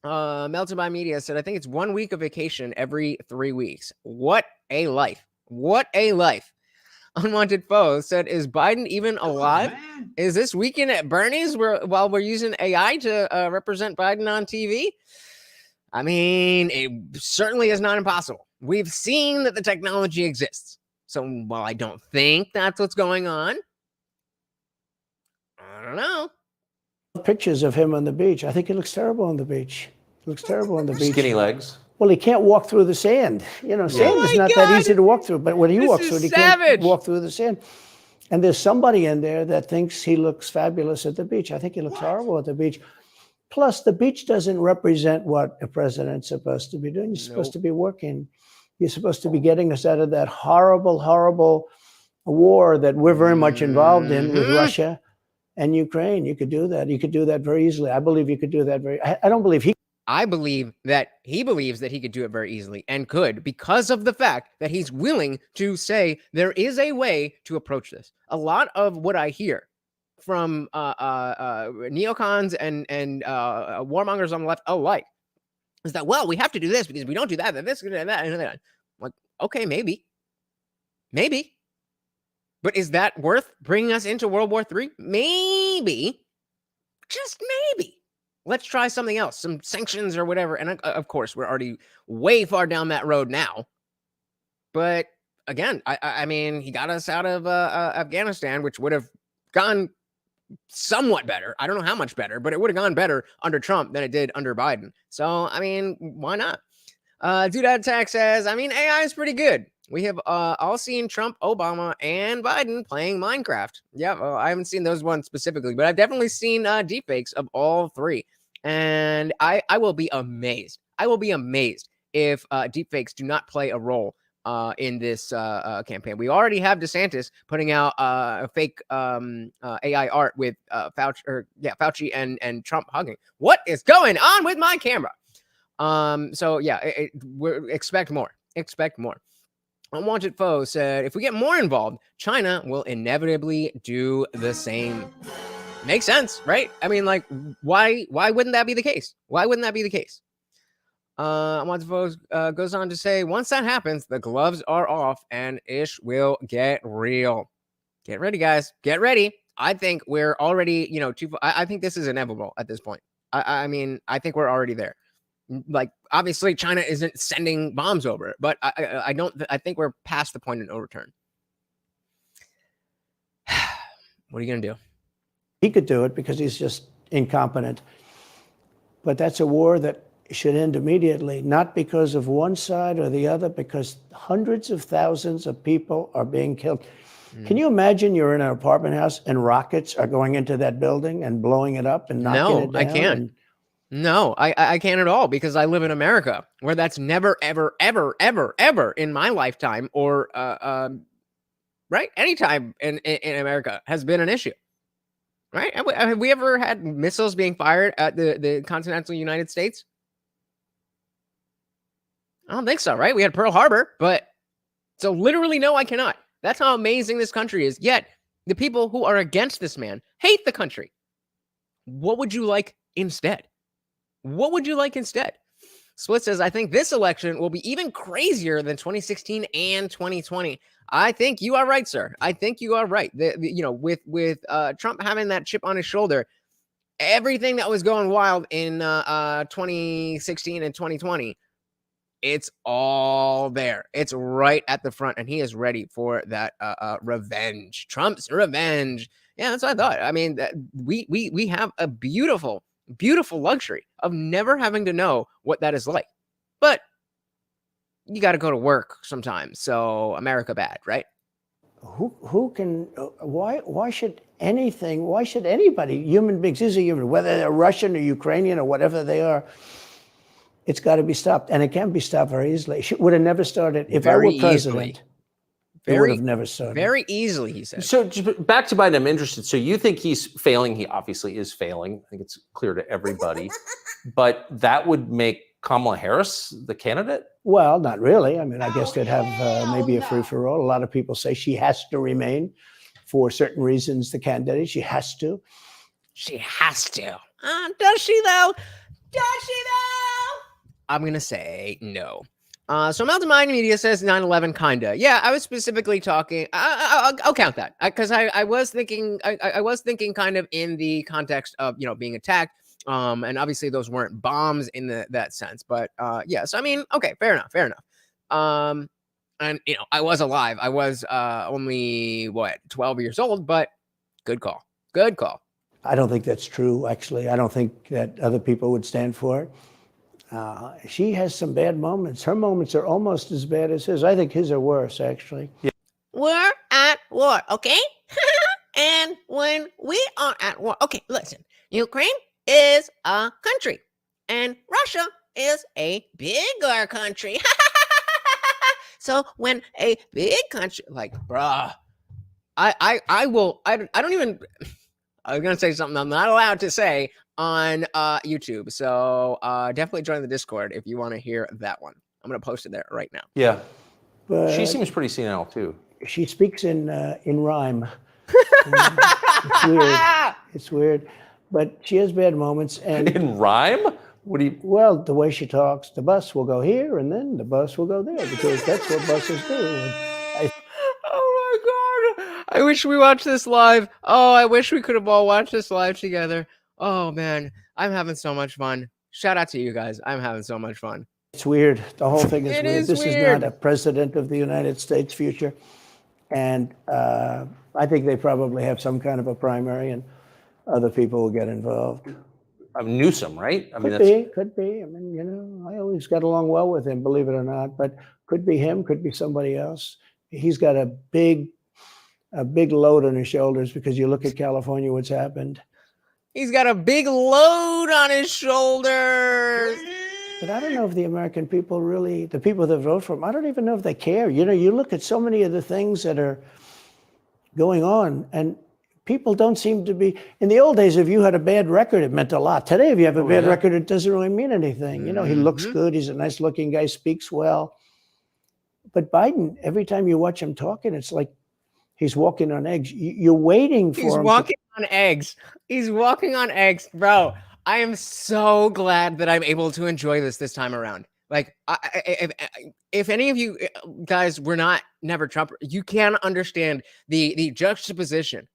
Melted by Media said, I think it's 1 week of vacation every 3 weeks. What a life. Unwanted Foe said, is Biden even alive? Is this weekend at Bernie's while we're using AI to represent Biden on TV? I mean, it certainly is not impossible. We've seen that the technology exists. So while I don't think that's what's going on, I don't know. Pictures of him on the beach. I think he looks terrible on the beach. Skinny legs. Well, he can't walk through the sand. Sand is not that easy to walk through. But when he walks through it, he can't walk through the sand. And there's somebody in there that thinks he looks fabulous at the beach. I think he looks horrible at the beach. Plus, the beach doesn't represent what a president's supposed to be doing. You're supposed to be working. You're supposed to be getting us out of that horrible, horrible war that we're very much involved in with Russia and Ukraine. You could do that. You could do that very easily. I believe you could do that I don't believe he. I believe that he believes that he could do it very easily and could, because of the fact that he's willing to say there is a way to approach this. A lot of what I hear from neocons and warmongers on the left alike is that, well, we have to do this because we don't do that, then this, and that, and that. Like, okay, maybe. But is that worth bringing us into World War III? Maybe. Just maybe. Let's try something else, some sanctions or whatever. And of course, we're already way far down that road now. But again, I mean, he got us out of Afghanistan, which would have gone somewhat better. I don't know how much better, but it would have gone better under Trump than it did under Biden. So, I mean, why not? Dude Attack says, I mean, AI is pretty good. We have all seen Trump, Obama, and Biden playing Minecraft. Yeah, well, I haven't seen those ones specifically, but I've definitely seen deepfakes of all three. And I will be amazed. If deepfakes do not play a role in this campaign. We already have DeSantis putting out a fake AI art with Fauci and Trump hugging. What is going on with my camera? So yeah, expect more. Expect more. Unwanted Foe said, if we get more involved, China will inevitably do the same. Makes sense, right? I mean, like, why wouldn't that be the case? Why wouldn't that be the case? Unwanted Foe goes on to say, once that happens, the gloves are off and ish will get real. Get ready, guys. Get ready. I think we're already, I think this is inevitable at this point. I mean, I think we're already there. Like, obviously China isn't sending bombs over it, but I think we're past the point of no return. What are you going to do? He could do it because he's just incompetent. But that's a war that should end immediately, not because of one side or the other, because hundreds of thousands of people are being killed. Can you imagine you're in an apartment house and rockets are going into that building and blowing it up and knocking it down? No, I can't. No, I can't at all, because I live in America, where that's never, ever, ever, ever, ever in my lifetime or right, anytime in America has been an issue. Right? Have we ever had missiles being fired at the continental United States? I don't think so, right? We had Pearl Harbor, but so literally no, I cannot. That's how amazing this country is. Yet the people who are against this man hate the country. What would you like instead? What would you like instead? Split says, I think this election will be even crazier than 2016 and 2020. I think you are right, sir. I think you are right. With Trump having that chip on his shoulder, everything that was going wild in 2016 and 2020, it's all there. It's right at the front, and he is ready for that revenge. Trump's revenge. Yeah, that's what I thought. I mean, we have a beautiful luxury of never having to know what that is like. But you got to go to work sometimes. So America bad, right? Who can, why should anybody, human beings, these are human, whether they're Russian or Ukrainian or whatever they are, it's got to be stopped. And it can be stopped very easily. It would have never started if I were president. It would have never started. Very easily, he said. So back to Biden, I'm interested. So you think he's failing? He obviously is failing. I think it's clear to everybody. But that would make Kamala Harris the candidate? Well, not really. I mean, I guess they'd have maybe a free-for-all. A lot of people say she has to remain for certain reasons, the candidate. She has to. She has to. Does she, though? Does she, though? I'm going to say no. So Mountain Mind Media says 9/11 kinda. Yeah, I was specifically talking. I'll count that because I was thinking. I was thinking kind of in the context of being attacked. And obviously those weren't bombs in that sense. But yes, I mean, okay, fair enough. And I was alive. I was only 12 years old. But good call. Good call. I don't think that's true. Actually, I don't think that other people would stand for it. She has some bad moments. Her moments are almost as bad as his. I think his are worse, actually. Yeah. We're at war, okay? And when we are at war, okay, listen. Ukraine is a country, and Russia is a bigger country. So when a big country, like, bruh, I don't even. I was gonna say something I'm not allowed to say on YouTube. So definitely join the Discord if you want to hear that one. I'm gonna post it there right now. Yeah, but she seems pretty senile too. She speaks in rhyme. It's weird. It's weird, but she has bad moments. And in rhyme? What do you? Well, the way she talks, the bus will go here, and then the bus will go there because that's what buses do. Oh my God! I wish we watched this live. Oh, I wish we could have all watched this live together. Oh man, I'm having so much fun. Shout out to you guys. I'm having so much fun. It's weird. The whole thing is weird. This weird. Is not a president of the United States future. And I think they probably have some kind of a primary and other people will get involved. Newsom, right? I mean, could be. I mean, I always got along well with him, believe it or not, but could be him, could be somebody else. He's got a big load on his shoulders because you look at California, what's happened. He's got a big load on his shoulders. But I don't know if the American people really, the people that vote for him, I don't even know if they care. You know, you look at so many of the things that are going on, and people don't seem to be. In the old days, if you had a bad record, it meant a lot. Today, if you have a bad record, it doesn't really mean anything. You know, he looks good. He's a nice looking guy, speaks well. But Biden, every time you watch him talking, it's like he's walking on eggs. You're waiting for him. He's walking on eggs. He's walking on eggs, bro. I am so glad that I'm able to enjoy this time around. Like, if any of you guys were never Trump, you can understand the juxtaposition.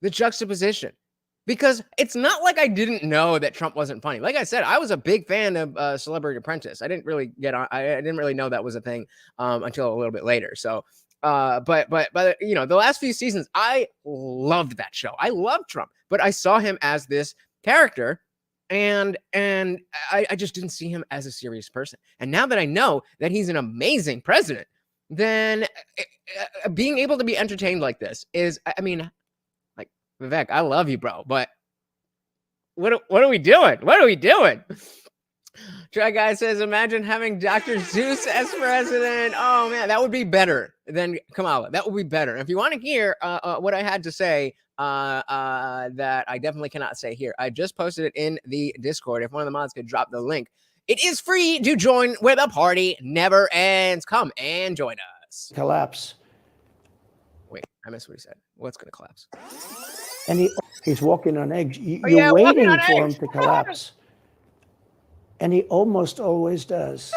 The juxtaposition. Because it's not like I didn't know that Trump wasn't funny. Like I said, I was a big fan of Celebrity Apprentice. I didn't really get on. I didn't really know that was a thing until a little bit later. So, but you know, the last few seasons, I loved that show. I loved Trump, but I saw him as this character, and I just didn't see him as a serious person. And now that I know that he's an amazing president, then being able to be entertained like this is, I mean. Vivek, I love you, bro, but what are we doing? What are we doing? Try Guy says, imagine having Dr. Zeus as president. Oh, man, that would be better than Kamala. That would be better. If you want to hear what I had to say that I definitely cannot say here, I just posted it in the Discord. If one of the mods could drop the link. It is free to join where the party never ends. Come and join us. Collapse. Wait, I missed what he said. What's going to collapse? And he's walking on eggs. You're waiting for him to collapse. And he almost always does.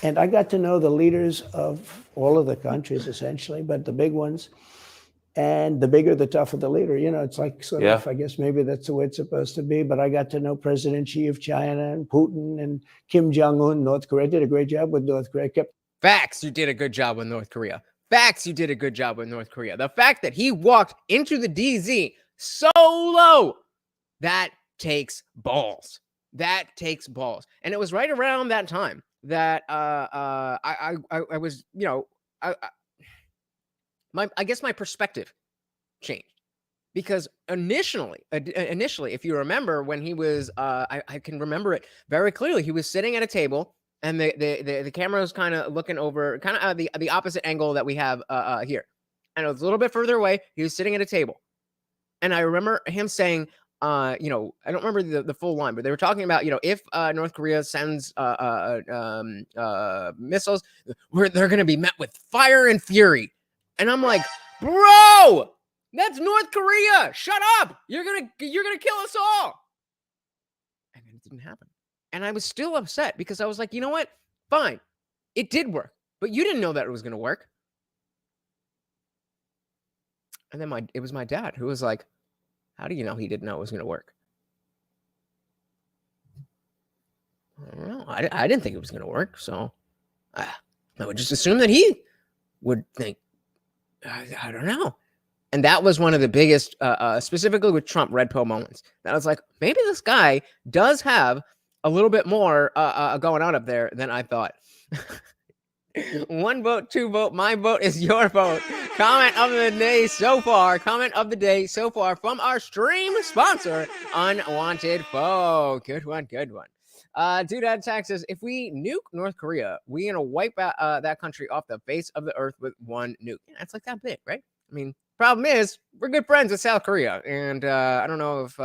And I got to know the leaders of all of the countries, essentially, but the big ones. And the bigger, the tougher the leader. You know, it's like sort of, I guess maybe that's the way it's supposed to be. But I got to know President Xi of China and Putin and Kim Jong-un, North Korea. Did a great job with North Korea. Facts, you did a good job with North Korea. Facts, you did a good job with North Korea. The fact that he walked into the DZ solo, that takes balls. That takes balls. And it was right around that time that I was, you know, I guess my perspective changed. Because initially, if you remember when he was, I can remember it very clearly. He was sitting at a table. And the camera was kind of looking over, kind of the opposite angle that we have here. And it was a little bit further away. He was sitting at a table. And I remember him saying, you know, I don't remember the full line, but they were talking about, you know, if North Korea sends missiles, they're going to be met with fire and fury. And I'm like, bro, that's North Korea. Shut up. You're going to kill us all. And it didn't happen. And I was still upset because I was like, you know what? Fine. It did work. But you didn't know that it was going to work. And then it was my dad who was like, how do you know he didn't know it was going to work? I don't know. I didn't think it was going to work. So I would just assume that he would think, I don't know. And that was one of the biggest, specifically with Trump, red pill moments. That I was like, maybe this guy does have a little bit more going on up there than I thought. 1 vote, 2 vote. My vote is your vote. Comment of the day so far. Comment of the day so far from our stream sponsor, Unwanted Foe. Good one, good one. Dude at Texas, if we nuke North Korea, we're gonna wipe out that country off the face of the earth with one nuke. Yeah, it's like that big, right? I mean, problem is we're good friends with South Korea, and I don't know if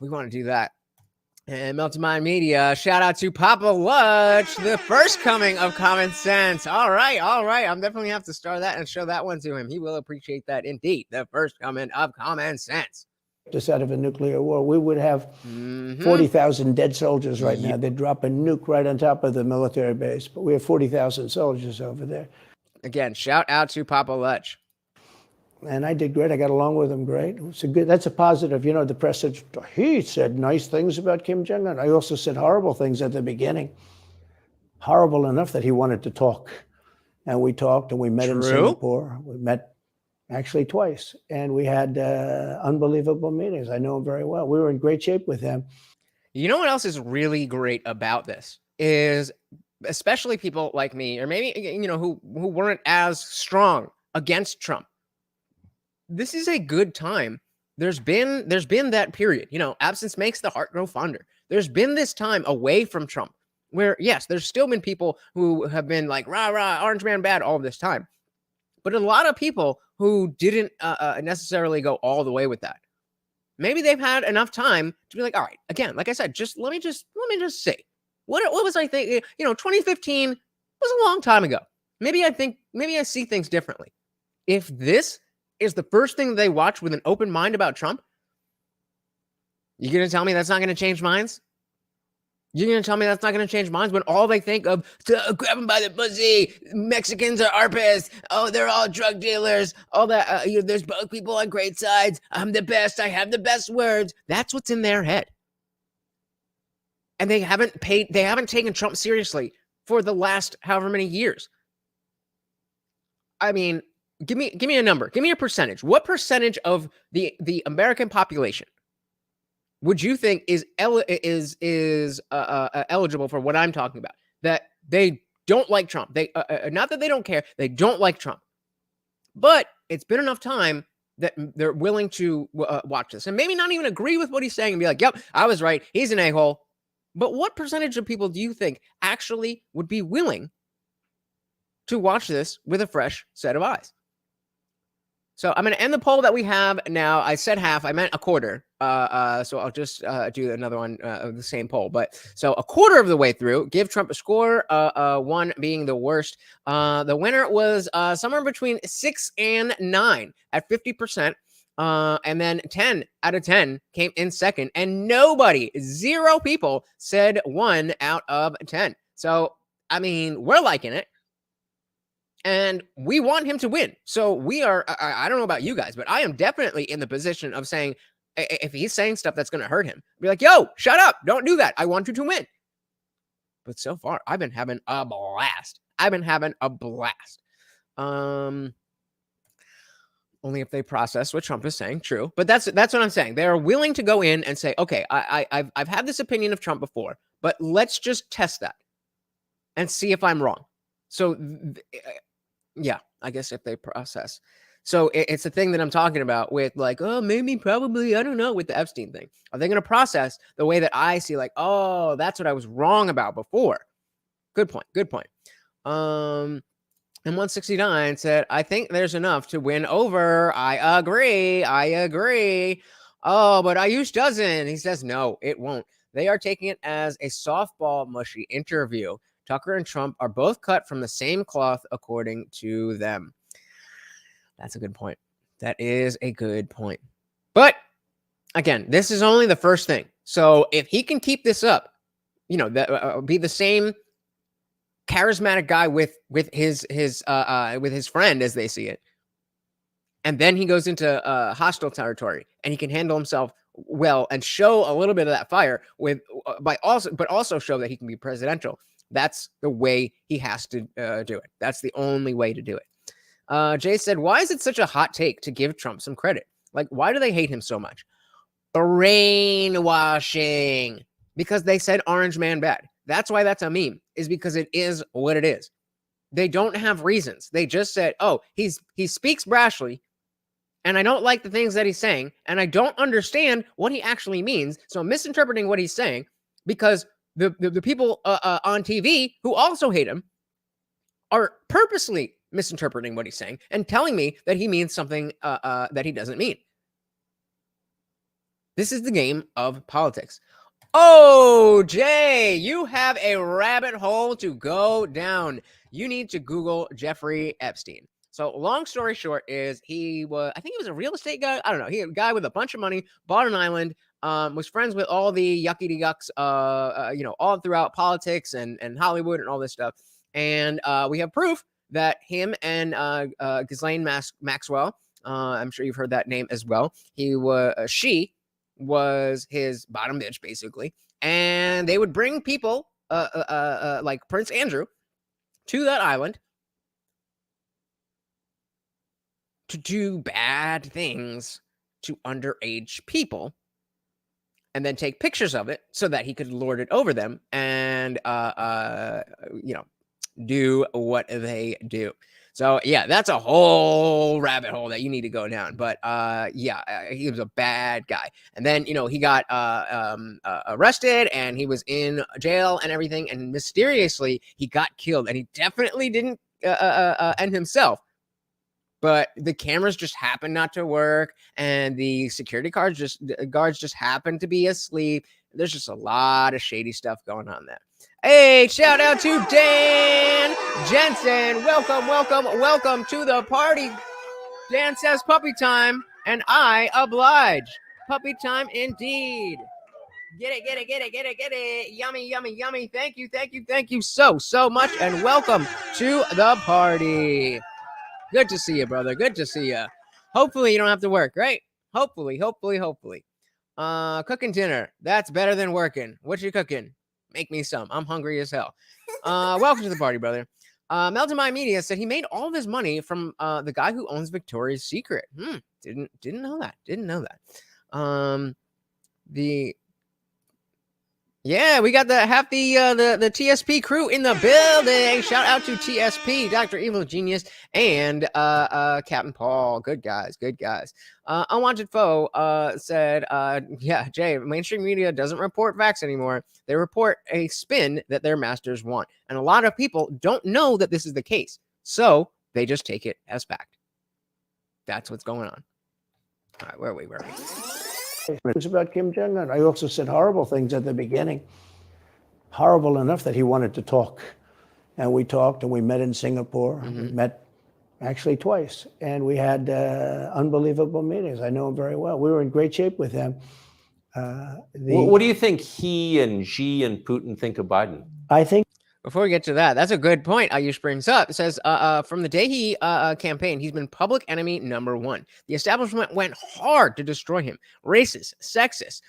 we want to do that. And Melted Mind Media, shout out to Papa Lutch, the first coming of common sense. All right. I'm definitely have to start that and show that one to him. He will appreciate that indeed. The first coming of common sense. Just out of a nuclear war, we would have 40,000 dead soldiers right now. They'd drop a nuke right on top of the military base, but we have 40,000 soldiers over there. Again, shout out to Papa Lutch. And I did great. I got along with him great. That's a positive. You know, the press said, he said nice things about Kim Jong-un. I also said horrible things at the beginning. Horrible enough that he wanted to talk. And we talked and we met in Singapore. We met actually twice. And we had unbelievable meetings. I know him very well. We were in great shape with him. You know what else is really great about this is especially people like me, or maybe, you know, who weren't as strong against Trump. This is a good time. There's been that period, you know, absence makes the heart grow fonder. There's been this time away from Trump where, yes, there's still been people who have been like, rah, rah, orange man bad all this time. But a lot of people who didn't necessarily go all the way with that. Maybe they've had enough time to be like, all right, again, like I said, let me just say, what was I thinking? 2015 was a long time ago. Maybe I see things differently. If this is the first thing they watch with an open mind about Trump, you're going to tell me that's not going to change minds? You're going to tell me that's not going to change minds when all they think of, grab them by the pussy, Mexicans are arpists, oh, they're all drug dealers, all that, there's both people on great sides, I'm the best, I have the best words. That's what's in their head. And they haven't taken Trump seriously for the last however many years. I mean, give me a number, give me a percentage. What percentage of the American population would you think is eligible for what I'm talking about? That they don't like Trump. They not that they don't care. They don't like Trump. But it's been enough time that they're willing to watch this and maybe not even agree with what he's saying and be like, "Yep, I was right. He's an a-hole." But what percentage of people do you think actually would be willing to watch this with a fresh set of eyes? So I'm going to end the poll that we have now. I said half. I meant a quarter. So I'll just do another one of the same poll. But so a quarter of the way through, give Trump a score, 1 being the worst. The winner was somewhere between 6 and 9 at 50%. And then 10 out of 10 came in second. And nobody, 0 people said 1 out of 10. So, I mean, we're liking it. And we want him to win. So we are, I don't know about you guys, but I am definitely in the position of saying, if he's saying stuff that's going to hurt him, be like, yo, shut up. Don't do that. I want you to win. But so far, I've been having a blast. Only if they process what Trump is saying, true. But that's what I'm saying. They're willing to go in and say, okay, I've had this opinion of Trump before, but let's just test that and see if I'm wrong. So, yeah, I guess if they process. So it's the thing that I'm talking about with like, oh, maybe, probably, I don't know, with the Epstein thing. Are they going to process the way that I see like, oh, that's what I was wrong about before? Good point. And 169 said, I think there's enough to win over. I agree. Oh, but Ayush doesn't. He says, no, it won't. They are taking it as a softball mushy interview. Tucker and Trump are both cut from the same cloth, according to them. That's a good point. That is a good point. But again, this is only the first thing. So if he can keep this up, be the same charismatic guy with his friend as they see it, and then he goes into hostile territory and he can handle himself well and show a little bit of that fire but also show that he can be presidential. That's the way he has to do it. That's the only way to do it. Jay said, why is it such a hot take to give Trump some credit? Like, why do they hate him so much? Brainwashing. Because they said orange man bad. That's why that's a meme, is because it is what it is. They don't have reasons. They just said, oh, he speaks brashly, and I don't like the things that he's saying, and I don't understand what he actually means, so I'm misinterpreting what he's saying, because the people on TV who also hate him are purposely misinterpreting what he's saying and telling me that he means something that he doesn't mean. This is the game of politics. Oh, Jay, you have a rabbit hole to go down. You need to Google Jeffrey Epstein. So long story short is I think he was a real estate guy. I don't know. He a guy with a bunch of money, bought an island, was friends with all the yuckity-yucks, all throughout politics and Hollywood and all this stuff. And we have proof that him and Ghislaine Maxwell, I'm sure you've heard that name as well. She was his bottom bitch, basically. And they would bring people like Prince Andrew to that island to do bad things to underage people and then take pictures of it so that he could lord it over them and, do what they do. So yeah, that's a whole rabbit hole that you need to go down. But he was a bad guy. And then, he got arrested and he was in jail and everything. And mysteriously, he got killed. And he definitely didn't end himself. But the cameras just happened not to work, and the security guards just happened to be asleep. There's just a lot of shady stuff going on there. Hey, shout out to Dan Jensen. Welcome to the party. Dan says puppy time, and I oblige. Puppy time indeed. Get it. Yummy. Thank you so much, and welcome to the party. Good to see you, brother. Good to see you. Hopefully you don't have to work, right? Hopefully. Cooking dinner. That's better than working. What you cooking? Make me some. I'm hungry as hell. Welcome to the party, brother. Melton My Media said he made all of his money from the guy who owns Victoria's Secret. Didn't know that. We got the TSP crew in the building. Shout out to TSP, Dr. Evil Genius, and Captain Paul. Good guys. Unwanted Foe said, Jay, mainstream media doesn't report facts anymore. They report a spin that their masters want. And a lot of people don't know that this is the case. So they just take it as fact. That's what's going on. All right, where are we? It was about Kim Jong-un. I also said horrible things at the beginning. Horrible enough that he wanted to talk. And we talked, and we met in Singapore. Mm-hmm. We met actually twice. And we had unbelievable meetings. I know him very well. We were in great shape with him. What do you think he and Xi and Putin think of Biden? I think... Before we get to that, that's a good point Ayush brings up. It says, from the day he campaigned, he's been public enemy number one. The establishment went hard to destroy him. Racist, sexist,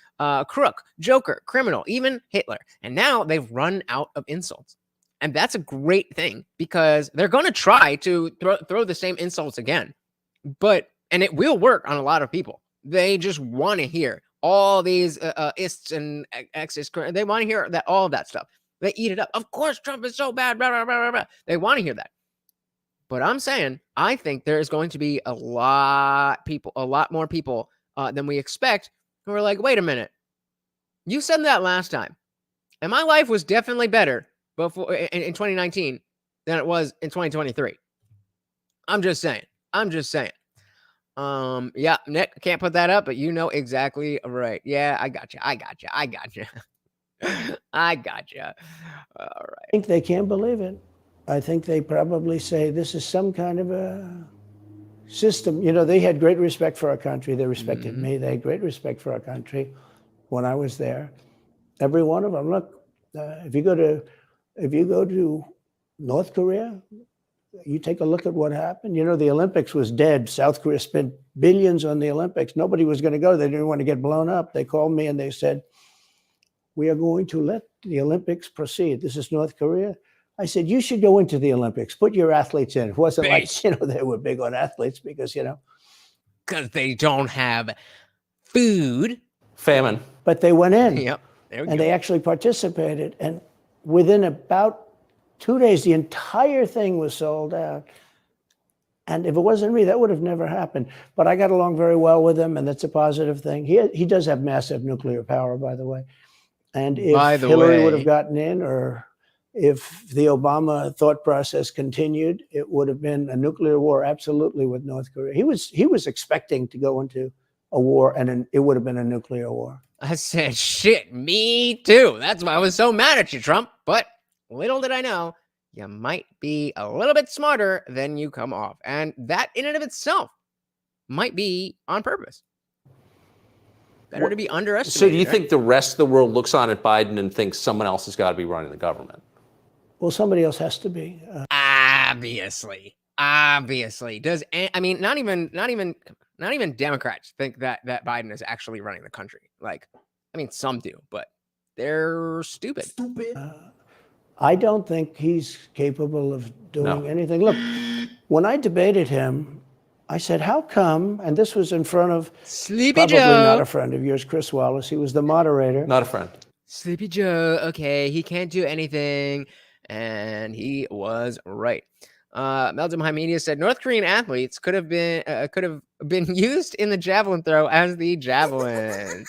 crook, joker, criminal, even Hitler. And now they've run out of insults. And that's a great thing because they're going to try to throw the same insults again. And it will work on a lot of people. They just want to hear all these ists and exists. They want to hear all of that stuff. They eat it up. Of course, Trump is so bad. Blah, blah, blah, blah. They want to hear that. But I'm saying, I think there is going to be a lot more people than we expect who are like, wait a minute. You said that last time. And my life was definitely better before in 2019 than it was in 2023. I'm just saying. Nick, can't put that up, but you know exactly right. Yeah, I got you. I gotcha. All right. I think they can't believe it. I think they probably say this is some kind of a system. They had great respect for our country. They respected me. They had great respect for our country when I was there. Every one of them. Look, if you go to North Korea, you take a look at what happened. The Olympics was dead. South Korea spent billions on the Olympics. Nobody was going to go. They didn't want to get blown up. They called me and they said, we are going to let the Olympics proceed. This is North Korea. I said, you should go into the Olympics. Put your athletes in. It wasn't like, they were big on athletes because, because they don't have food. Famine. But they went in. Yep. There we go. They actually participated. And within about 2 days, the entire thing was sold out. And if it wasn't me, that would have never happened. But I got along very well with him, and that's a positive thing. He does have massive nuclear power, by the way. And if Hillary would have gotten in, or if the Obama thought process continued, it would have been a nuclear war, absolutely, with North Korea. He was expecting to go into a war, and it would have been a nuclear war. I said, shit, me too. That's why I was so mad at you, Trump. But little did I know, you might be a little bit smarter than you come off. And that in and of itself might be on purpose. Better to be underestimated. So do you think the rest of the world looks on at Biden and thinks someone else has got to be running the government? Well, somebody else has to be. Obviously. Not even Democrats think that Biden is actually running the country. Some do, but they're stupid. I don't think he's capable of doing anything. Look, when I debated him, I said, how come, and this was in front of Sleepy probably Joe. Not a friend of yours, Chris Wallace. He was the moderator. Not a friend. Sleepy Joe. Okay, he can't do anything. And he was right. Meldum High Media said North Korean athletes could have been used in the javelin throw as the javelin.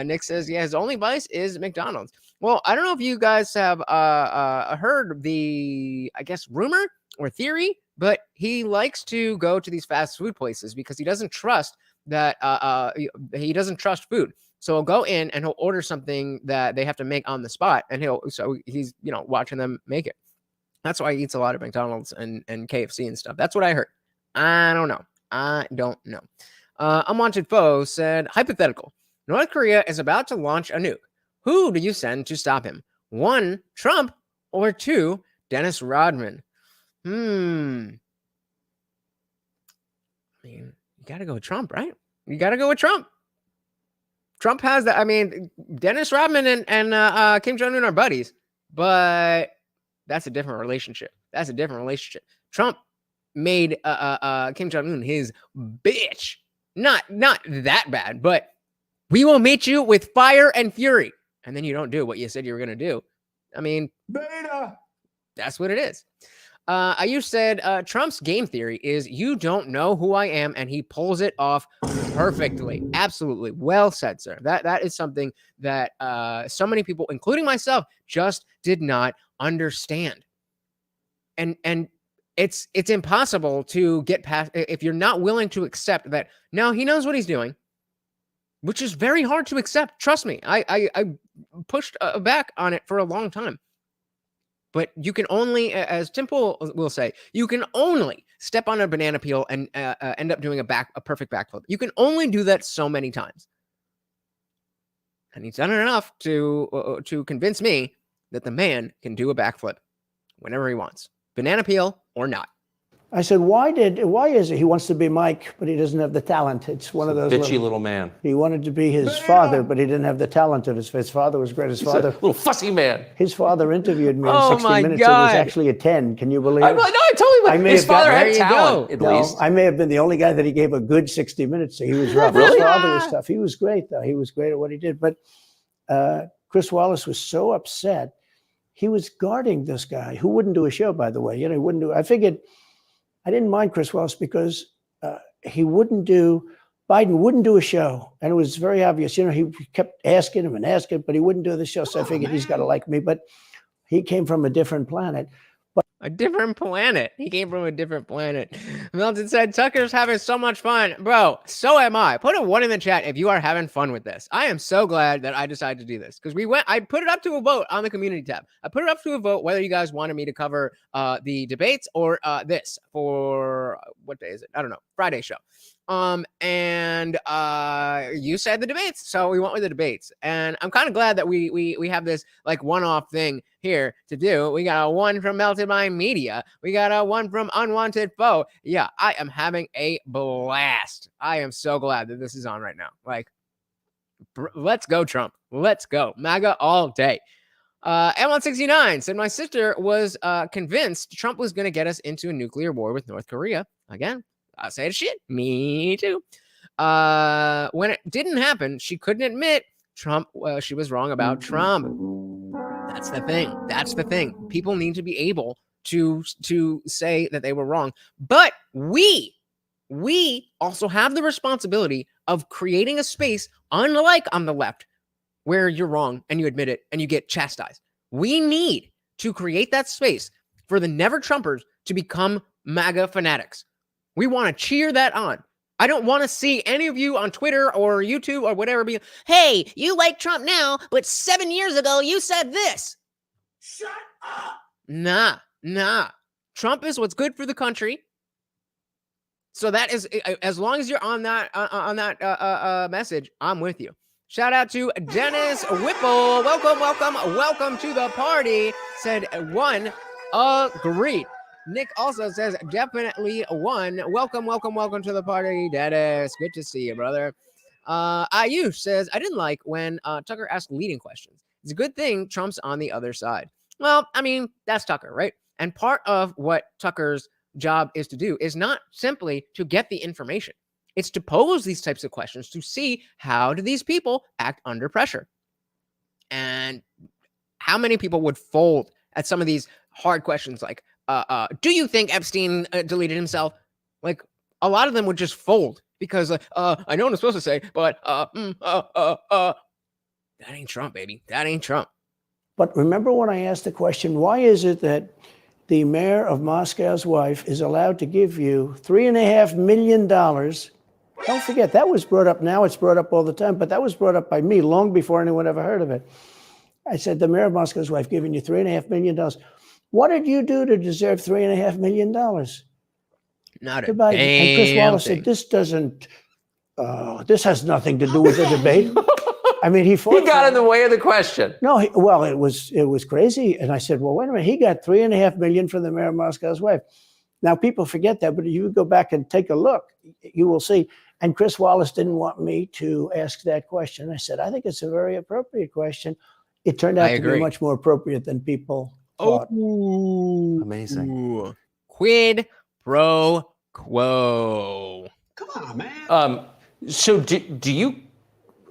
Nick says, yeah, his only vice is McDonald's. Well, I don't know if you guys have heard the, I guess, rumor or theory, but he likes to go to these fast food places because he doesn't trust that he doesn't trust food. So he'll go in and he'll order something that they have to make on the spot, and he's watching them make it. That's why he eats a lot of McDonald's and KFC and stuff. That's what I heard. I don't know. Unwanted Foe said, hypothetical. North Korea is about to launch a nuke. Who do you send to stop him? 1, Trump, or 2, Dennis Rodman? I mean, you got to go with Trump, right? You got to go with Trump. Trump has that. I mean, Dennis Rodman and Kim Jong-un are buddies, but that's a different relationship. Trump made Kim Jong-un his bitch. Not that bad, but we will meet you with fire and fury. And then you don't do what you said you were going to do. I mean, beta. That's what it is. You said Trump's game theory is you don't know who I am, and he pulls it off perfectly. Absolutely. Well said, sir. That is something that so many people, including myself, just did not understand. And it's impossible to get past if you're not willing to accept that. No, he knows what he's doing, which is very hard to accept. Trust me. I pushed back on it for a long time. But you can only, as Temple will say, you can only step on a banana peel and end up doing a perfect backflip. You can only do that so many times. And he's done it enough to convince me that the man can do a backflip whenever he wants, banana peel or not. I said, why is it he wants to be Mike, but he doesn't have the talent? It's one of those bitchy little man. He wanted to be his father, but he didn't have the talent of his father was great. His father, a little fussy man. His father interviewed me in 60 minutes. God. It was actually a 10. Can you believe it? I totally. His father had talent, at least. I may have been the only guy that he gave a good 60 minutes to. He was rough. Really? His father was tough. He was great, though. He was great at what he did. But Chris Wallace was so upset. He was guarding this guy who wouldn't do a show, by the way. He wouldn't do. I figured. I didn't mind Chris Wallace because Biden wouldn't do a show. And it was very obvious. He kept asking him, but he wouldn't do the show. So I figured he's got to like me. But he came from a different planet. A different planet. He came from a different planet. Milton said, Tucker's having so much fun. Bro, so am I. Put a 1 in the chat if you are having fun with this. I am so glad that I decided to do this because I put it up to a vote on the community tab. I put it up to a vote whether you guys wanted me to cover the debates or this for, what day is it? I don't know. Friday show. And you said the debates, so we went with the debates. And I'm kind of glad that we have this like one-off thing here to do. We got a 1 from Melted Mind Media. We got a 1 from Unwanted Foe. Yeah, I am having a blast. I am so glad that this is on right now. Like, let's go, Trump. Let's go. MAGA all day. M169 said, my sister was convinced Trump was going to get us into a nuclear war with North Korea. Again, I said shit. Me too. When it didn't happen, she couldn't admit Trump. She was wrong about Trump. That's the thing. People need to be able to say that they were wrong. But we also have the responsibility of creating a space, unlike on the left, where you're wrong and you admit it and you get chastised. We need to create that space for the never Trumpers to become MAGA fanatics. We want to cheer that on. I don't want to see any of you on Twitter or YouTube or whatever be, hey, you like Trump now, but 7 years ago you said this. Shut up. Nah. Trump is what's good for the country. So that is, as long as you're on that message, I'm with you. Shout out to Dennis Whipple. Welcome to the party. Said 1, agreed. Nick also says, definitely 1. Welcome to the party, Dennis. Good to see you, brother. Ayush says, I didn't like when Tucker asked leading questions. It's a good thing Trump's on the other side. Well, I mean, that's Tucker, right? And part of what Tucker's job is to do is not simply to get the information. It's to pose these types of questions to see how do these people act under pressure. And how many people would fold at some of these hard questions like, do you think Epstein deleted himself? Like, a lot of them would just fold because I know what I'm supposed to say, but that ain't Trump, baby. That ain't Trump. But remember when I asked the question, why is it that the mayor of Moscow's wife is allowed to give you $3.5 million? Don't forget, that was brought up. Now it's brought up all the time, but that was brought up by me long before anyone ever heard of it. I said, the mayor of Moscow's wife giving you $3.5 million. What did you do to deserve $3.5 million? Not a Goodbye. And Chris Wallace thing. said, this has nothing to do with the debate. I mean, he got in the way of the question. No, well, it was crazy. And I said, well, wait a minute. He got $3.5 million from the mayor of Moscow's wife. Now, people forget that, but if you go back and take a look, you will see. And Chris Wallace didn't want me to ask that question. I said, I think it's a very appropriate question. It turned out to be much more appropriate than people thought. Oh, amazing. Quid pro quo. Come on, man. So do you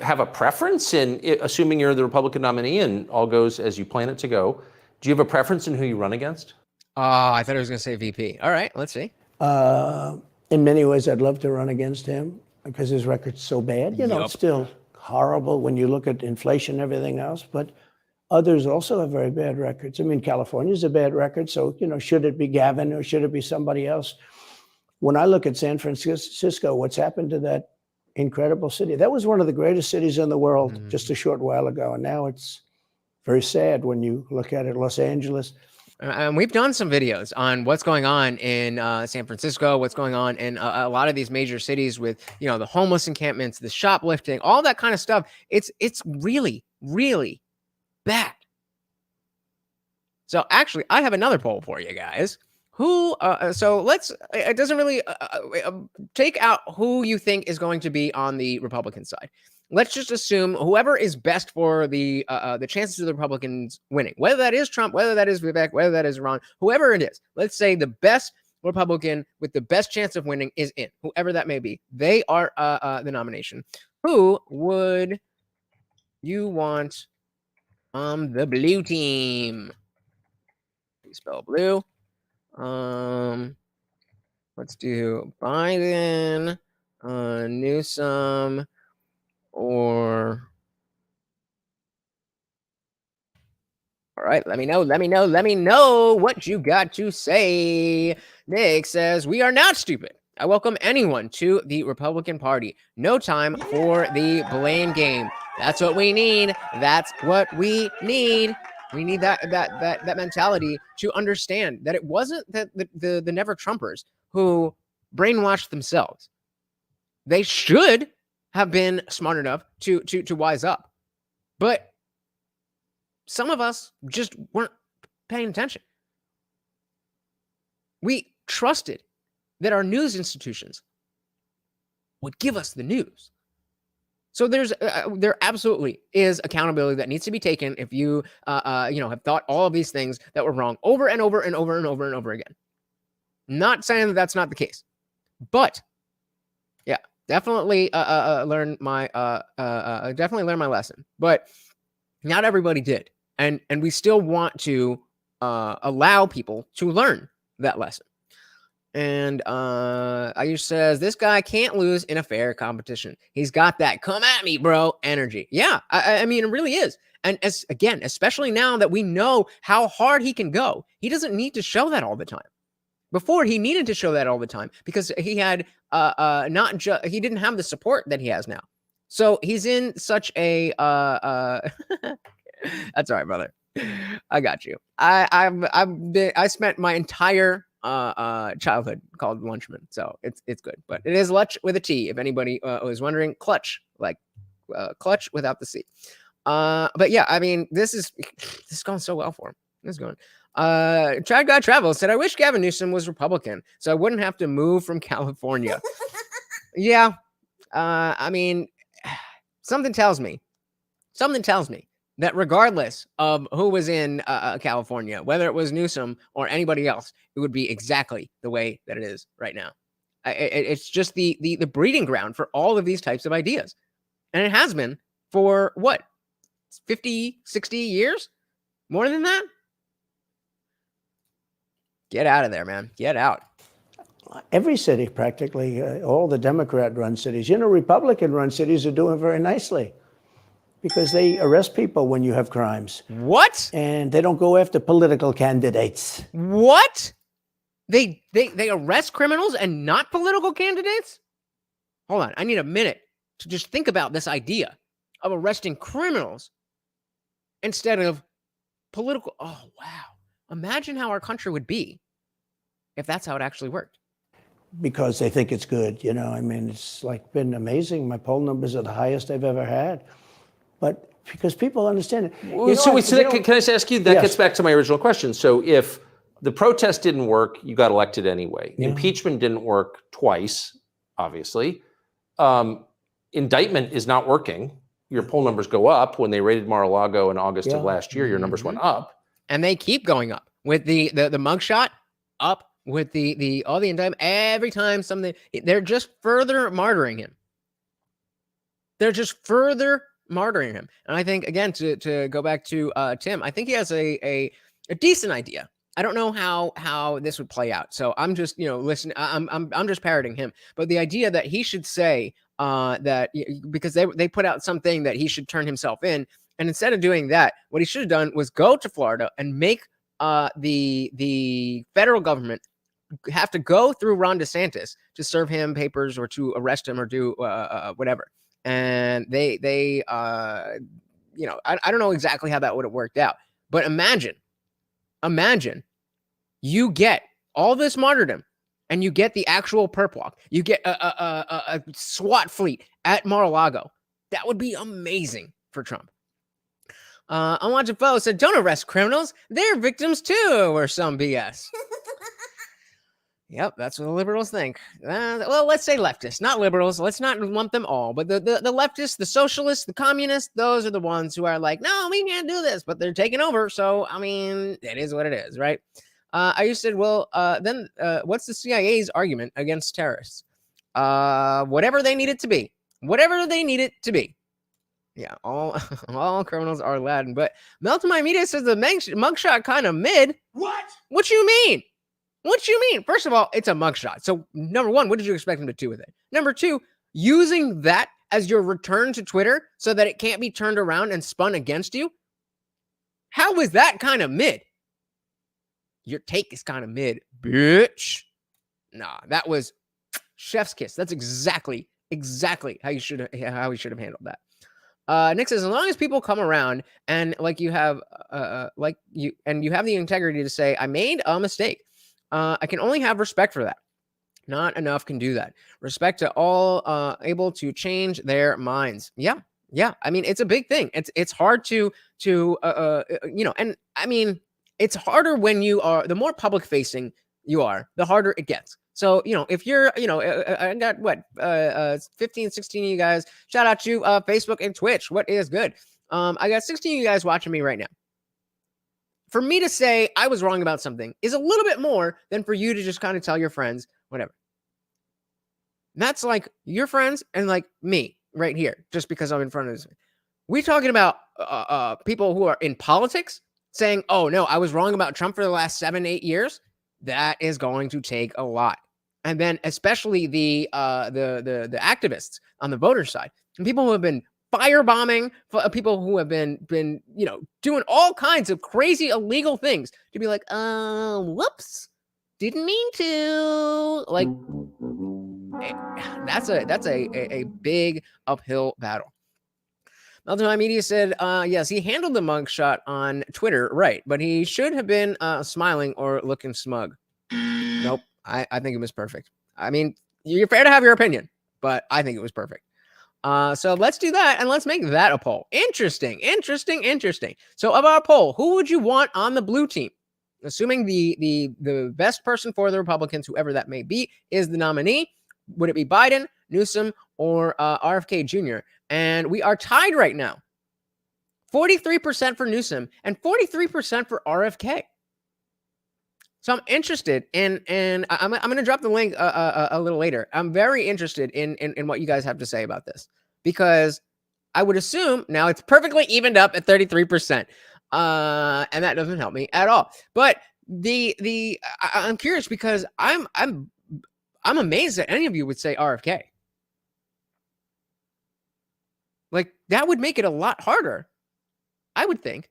have a preference in, assuming you're the Republican nominee and all goes as you plan it to go, do you have a preference in who you run against? I thought I was going to say VP. All right, let's see. In many ways, I'd love to run against him because his record's so bad. You know, it's still horrible when you look at inflation and everything else, but others also have very bad records. I mean, California's a bad record, so, you know, should it be Gavin or should it be somebody else? When I look at San Francisco, what's happened to that incredible city? That was one of the greatest cities in the world just a short while ago, and now it's very sad when you look at it. Los Angeles. And we've done some videos on what's going on in San Francisco, what's going on in a lot of these major cities with, you know, the homeless encampments, the shoplifting, all that kind of stuff. It's really, really bad. So actually, I have another poll for you guys. Who? So let's. It doesn't really take out who you think is going to be on the Republican side. Let's just assume whoever is best for the chances of the Republicans winning, whether that is Trump, whether that is Vivek, whether that is Ron, whoever it is. Let's say the best Republican with the best chance of winning is in, whoever that may be. They are the nomination. Who would you want on the blue team? You spell blue. Let's do Biden, Newsom, or all right, let me know what you got to say. Nick says, we are not stupid. I welcome anyone to the Republican Party. No time for the blame game. That's what we need. That's what we need. We need that mentality to understand that it wasn't that the never Trumpers who brainwashed themselves. They should have been smart enough to wise up. But some of us just weren't paying attention. We trusted that our news institutions would give us the news. So there absolutely is accountability that needs to be taken if you have thought all of these things that were wrong over and over and over and over and over again. Not saying that that's not the case, but yeah, definitely learn my lesson. But not everybody did, and we still want to allow people to learn that lesson. And Ayush says, this guy can't lose in a fair competition. He's got that come at me, bro energy. Yeah, I mean, it really is. And especially now that we know how hard he can go, he doesn't need to show that all the time. Before, he needed to show that all the time because he had he didn't have the support that he has now. So he's in such a that's all right, brother. I got you. I spent my entire childhood called Lunchman, so it's good, but it is Lunch with a T if anybody was wondering. Clutch, like clutch without the C. But yeah, I mean, this is going so well for him. This is going. Trad Guy Travel said, I wish Gavin Newsom was Republican so I wouldn't have to move from California. Yeah, I mean, something tells me that regardless of who was in California, whether it was Newsom or anybody else, it would be exactly the way that it is right now. It's just the breeding ground for all of these types of ideas. And it has been for, what, 50, 60 years? More than that? Get out of there, man. Get out. Every city, practically, all the Democrat-run cities. Republican-run cities are doing very nicely because they arrest people when you have crimes. What? And they don't go after political candidates. What? They arrest criminals and not political candidates? Hold on. I need a minute to just think about this idea of arresting criminals instead of political. Oh, wow. Imagine how our country would be if that's how it actually worked. Because they think it's good, you know. I mean, it's like been amazing. My poll numbers are the highest I've ever had. But because people understand it. Can I just ask you, that gets back to my original question. So if the protest didn't work, you got elected anyway. Yeah. Impeachment didn't work twice, obviously. Indictment is not working. Your poll numbers go up. When they raided Mar-a-Lago in August of last year, your numbers went up. And they keep going up. With the mugshot, up. With all the indictment, every time something, they're just further martyring him. They're just further martyring him. And I think, again, to go back to Tim, I think he has a decent idea. I don't know how this would play out. So I'm just, listening. I'm just parroting him. But the idea that he should say that, because they put out something that he should turn himself in, and instead of doing that, what he should have done was go to Florida and make the federal government have to go through Ron DeSantis to serve him papers or to arrest him or do whatever. And they I don't know exactly how that would have worked out, but imagine you get all this martyrdom and you get the actual perp walk. You get a SWAT fleet at Mar-a-Lago. That would be amazing for Trump. Unwatched Fellow said, don't arrest criminals. They're victims too, or some BS. Yep, that's what the liberals think. Well, let's say leftists, not liberals. Let's not lump them all. But the leftists, the socialists, the communists, those are the ones who are like, no, we can't do this. But they're taking over. So, I mean, it is what it is, right? I said, well, then what's the CIA's argument against terrorists? Whatever they need it to be. Whatever they need it to be. Yeah, all criminals are Latin. But Melton Media says the mugshot kind of mid. What? What you mean? What you mean? First of all, it's a mugshot. So number one, what did you expect him to do with it? Number two, using that as your return to Twitter so that it can't be turned around and spun against you. How is that kind of mid? Your take is kind of mid, bitch. Nah, that was chef's kiss. That's exactly how he should have handled that. Nick says, as long as people come around and you have you have the integrity to say, I made a mistake. I can only have respect for that. Not enough can do that. Respect to all able to change their minds. Yeah. I mean, it's a big thing. It's hard to and I mean, it's harder when you are, the more public facing you are, the harder it gets. So, if you're, I got 15, 16 of you guys, shout out to Facebook and Twitch. What is good? I got 16 of you guys watching me right now. For me to say I was wrong about something is a little bit more than for you to just kind of tell your friends, whatever. And that's like your friends and like me right here, just because I'm in front of this. We're talking about people who are in politics saying, oh, no, I was wrong about Trump for the last 7-8 years. That is going to take a lot. And then especially the activists on the voter side and people who have been firebombing, people who have been doing all kinds of crazy illegal things to be like, whoops, didn't mean to. Like, that's a big uphill battle. Melton Media said, yes, he handled the mugshot on Twitter, right, but he should have been smiling or looking smug. Nope, I think it was perfect. I mean, you're fair to have your opinion, but I think it was perfect. So let's do that, and let's make that a poll. Interesting. So of our poll, who would you want on the blue team? Assuming the best person for the Republicans, whoever that may be, is the nominee. Would it be Biden, Newsom, or RFK Jr.? And we are tied right now. 43% for Newsom and 43% for RFK. So I'm interested in, and I'm going to drop the link a little later. I'm very interested in what you guys have to say about this, because I would assume now it's perfectly evened up at 33%. And that doesn't help me at all. But I'm curious because I'm amazed that any of you would say RFK. Like, that would make it a lot harder, I would think,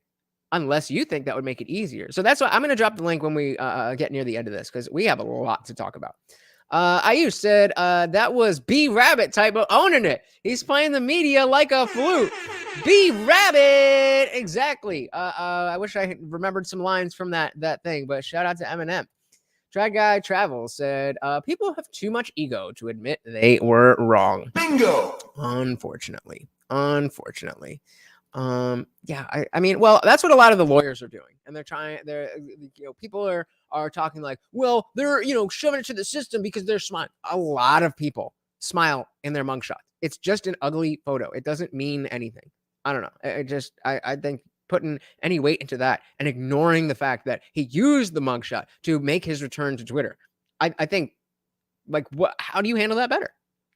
unless you think that would make it easier. So that's why I'm going to drop the link when we get near the end of this, because we have a lot to talk about. Ayush said that was B Rabbit type of owning it. He's playing the media like a flute. B Rabbit, exactly. I wish I had remembered some lines from that thing, but shout out to Eminem. Try Guy Travel said people have too much ego to admit they were wrong. Bingo. Unfortunately. Yeah, I mean, well, that's what a lot of the lawyers are doing, and people are talking like, well, they're shoving it to the system because they're smart. A lot of people smile in their mugshot. It's just an ugly photo. It doesn't mean anything. I don't know. I think putting any weight into that and ignoring the fact that he used the mugshot to make his return to Twitter, I think, like, how do you handle that better?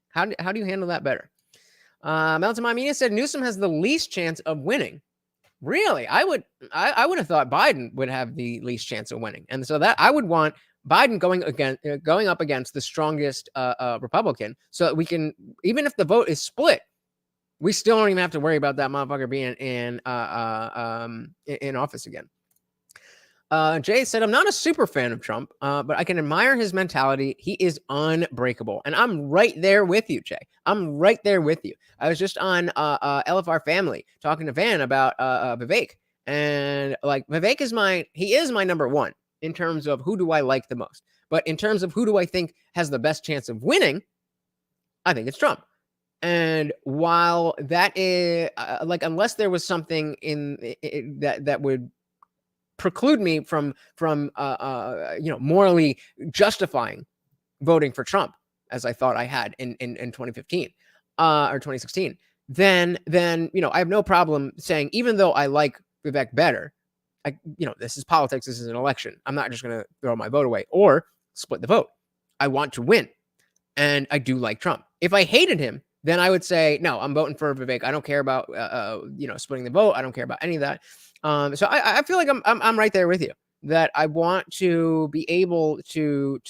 How do you handle that better? Melton Media said Newsom has the least chance of winning. Really? I would have thought Biden would have the least chance of winning. And so that I would want Biden going up against the strongest Republican, so that we can, even if the vote is split, we still don't even have to worry about that motherfucker being in office again. Jay said, I'm not a super fan of Trump, but I can admire his mentality. He is unbreakable. And I'm right there with you, Jay. I'm right there with you. I was just on LFR Family talking to Van about Vivek. And like, Vivek is my number one in terms of who do I like the most. But in terms of who do I think has the best chance of winning, I think it's Trump. And while that is unless there was something in that would preclude me from morally justifying voting for Trump, as I thought I had in 2015 or 2016, then I have no problem saying, even though I like Vivek better, this is politics, this is an election, I'm not just going to throw my vote away or split the vote. I want to win, and I do like Trump. If I hated him, then I would say, no, I'm voting for Vivek. I don't care about splitting the vote. I don't care about any of that. So I feel like I'm right there with you, that I want to be able to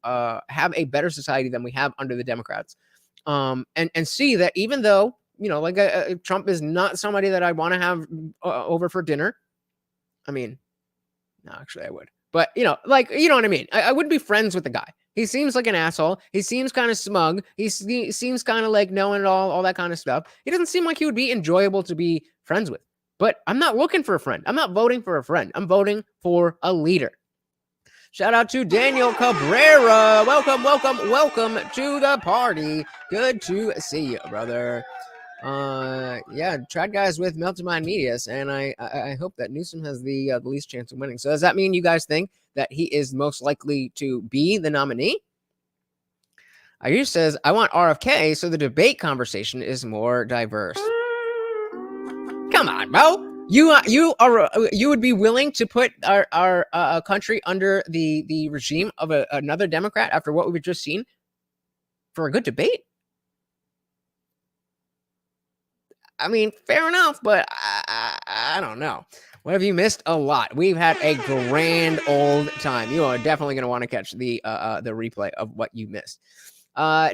have a better society than we have under the Democrats, and see that even though Trump is not somebody that I want to have over for dinner. I mean, no, actually I would, but you know what I mean. I wouldn't be friends with the guy. He seems like an asshole. He seems kind of smug. He seems kind of like knowing it all that kind of stuff. He doesn't seem like he would be enjoyable to be friends with. But I'm not looking for a friend. I'm not voting for a friend. I'm voting for a leader. Shout out to Daniel Cabrera. Welcome to the party. Good to see you, brother. Trad guys with Melted Mind Medias, and I hope that Newsom has the least chance of winning. So does that mean you guys think that he is most likely to be the nominee? Ayush says, I want RFK so the debate conversation is more diverse. Come on, bro. You would be willing to put our country under the regime of another Democrat after what we've just seen for a good debate? I mean, fair enough, but I don't know. What have you missed? A lot. We've had a grand old time. You are definitely going to want to catch the replay of what you missed.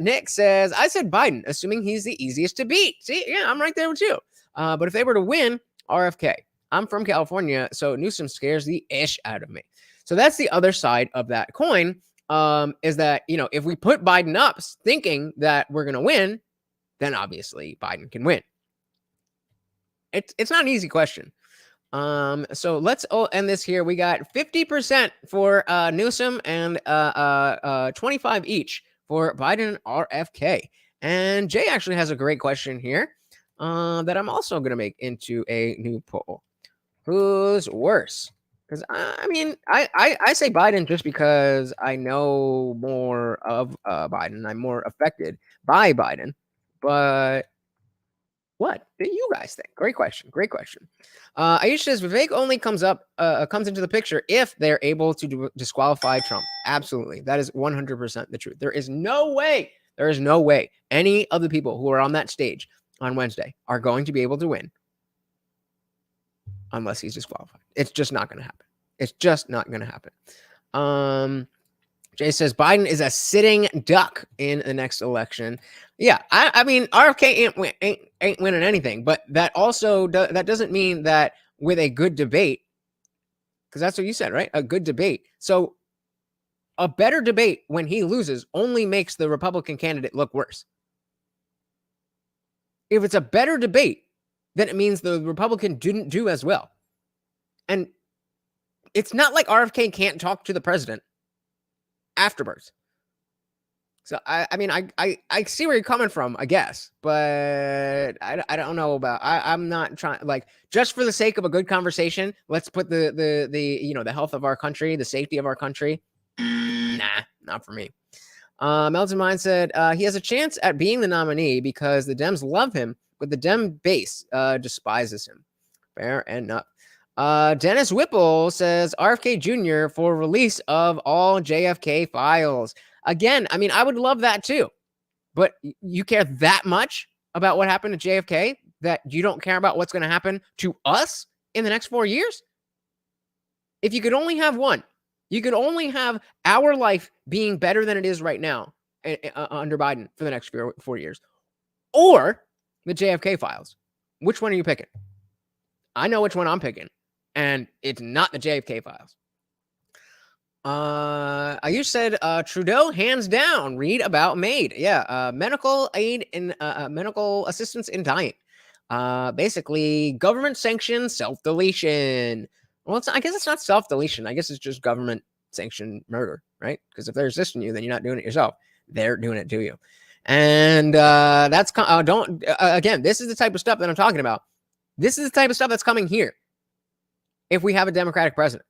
Nick says, I said Biden, assuming he's the easiest to beat. See, yeah, I'm right there with you. But if they were to win, RFK. I'm from California, so Newsom scares the ish out of me. So that's the other side of that coin, is that, if we put Biden up thinking that we're going to win, then obviously Biden can win. It's not an easy question. So let's end this here. We got 50% for Newsom and 25 each for Biden and RFK. And Jay actually has a great question here that I'm also going to make into a new poll. Who's worse? Because I say Biden just because I know more of Biden. I'm more affected by Biden. But what do you guys think? Great question. Ayush says Vivek only comes into the picture if they're able to disqualify Trump. Absolutely. That is 100% the truth. There is no way any of the people who are on that stage on Wednesday are going to be able to win unless he's disqualified. It's just not going to happen. It's just not going to happen. Jay says Biden is a sitting duck in the next election. Yeah, I mean RFK ain't winning anything, but that also that doesn't mean that with a good debate, because that's what you said, right? A good debate. So a better debate when he loses only makes the Republican candidate look worse. If it's a better debate, then it means the Republican didn't do as well. And it's not like RFK can't talk to the president afterwards. So I mean I see where you're coming from, I guess, but I don't know about I'm not trying, like, just for the sake of a good conversation, let's put the the health of our country, the safety of our country. Nah, not for me. Melton Mind said he has a chance at being the nominee because the Dems love him, but the Dem base despises him. Fair enough. Dennis Whipple says RFK Jr. for release of all JFK files. Again, I mean, I would love that too, but you care that much about what happened to JFK that you don't care about what's going to happen to us in the next 4 years? If you could only have one, you could only have our life being better than it is right now under Biden for the next 4 years, or the JFK files. Which one are you picking? I know which one I'm picking, and it's not the JFK files. You said Trudeau hands down. Read about MAID. Yeah, medical aid in medical assistance in dying. Basically government sanctioned self-deletion. Well, I guess it's not self-deletion. I guess it's just government sanctioned murder, right? Because if they're assisting you, then you're not doing it yourself. They're doing it to you. And that's again, this is the type of stuff that I'm talking about. This is the type of stuff that's coming here if we have a Democratic president.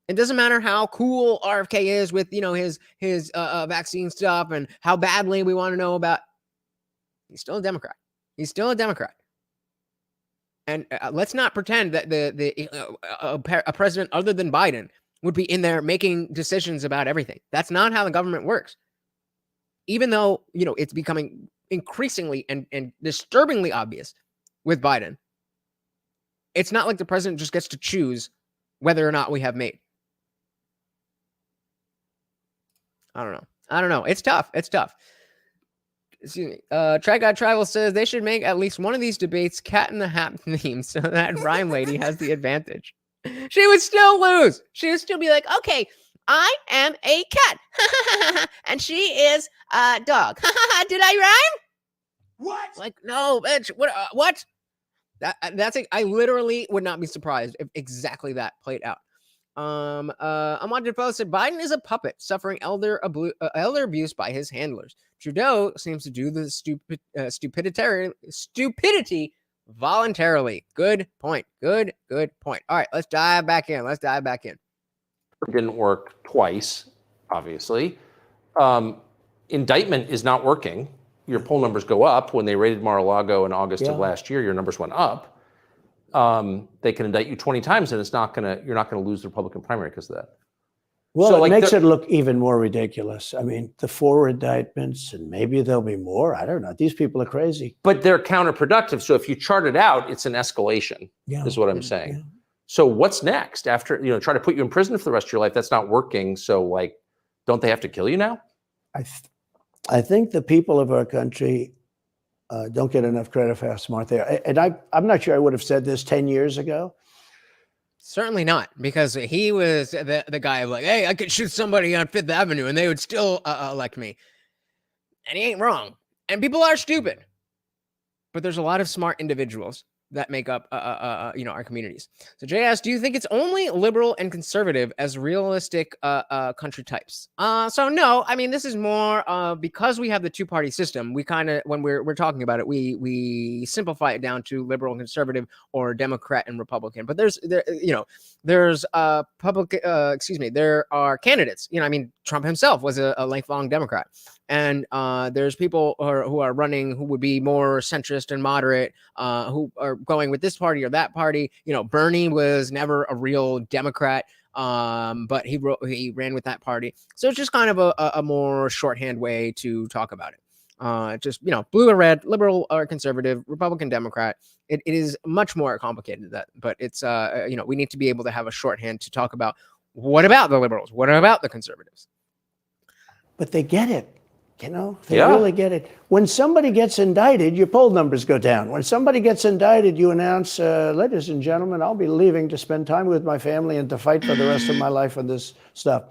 It doesn't matter how cool RFK is with, his vaccine stuff and how badly we want to know about. He's still a Democrat. He's still a Democrat. And let's not pretend that a president other than Biden would be in there making decisions about everything. That's not how the government works. Even though, it's becoming increasingly and disturbingly obvious with Biden. It's not like the president just gets to choose whether or not we have MAID. I don't know. It's tough. Excuse me. Try Guy Travel says they should make at least one of these debates Cat in the Hat theme so that Rhyme Lady has the advantage. She would still lose. She would still be like, okay, I am a cat. And she is a dog. Did I rhyme? What? Like, no, bitch. What? That's I literally would not be surprised if exactly that played out. Unwanted Post said Biden is a puppet suffering elder abuse by his handlers. Trudeau seems to do the stupidity voluntarily. Good point. Good point. All right, let's dive back in. It didn't work twice, obviously. Indictment is not working. Your poll numbers go up. When they raided Mar-a-Lago in August of last year, your numbers went up. They can indict you 20 times and you're not gonna lose the Republican primary because of that. Well, so it makes it look even more ridiculous. I mean, the 4 indictments, and maybe there'll be more. I don't know. These people are crazy. But they're counterproductive. So if you chart it out, it's an escalation, is what I'm saying. Yeah. So what's next after, try to put you in prison for the rest of your life? That's not working. So don't they have to kill you now? I think the people of our country don't get enough credit for how smart they are. And I'm not sure I would have said this 10 years ago. Certainly not, because he was the guy like, hey, I could shoot somebody on Fifth Avenue and they would still elect me. And he ain't wrong. And people are stupid. But there's a lot of smart individuals that make up, our communities. So Jay asks, do you think it's only liberal and conservative as realistic country types? So no, I mean, this is more because we have the 2-party system. We kind of, when we're talking about it, we simplify it down to liberal and conservative or Democrat and Republican. But there's there are candidates. Trump himself was a lifelong Democrat. And there's people who are running who would be more centrist and moderate, who are going with this party or that party. Bernie was never a real Democrat, but he ran with that party. So it's just kind of a more shorthand way to talk about it. just, blue or red, liberal or conservative, Republican, Democrat. It is much more complicated than that, but it's, we need to be able to have a shorthand to talk about what about the liberals? What about the conservatives? But they get it. They really get it. When somebody gets indicted, your poll numbers go down. When somebody gets indicted, you announce, ladies and gentlemen, I'll be leaving to spend time with my family and to fight for the rest of my life on this stuff.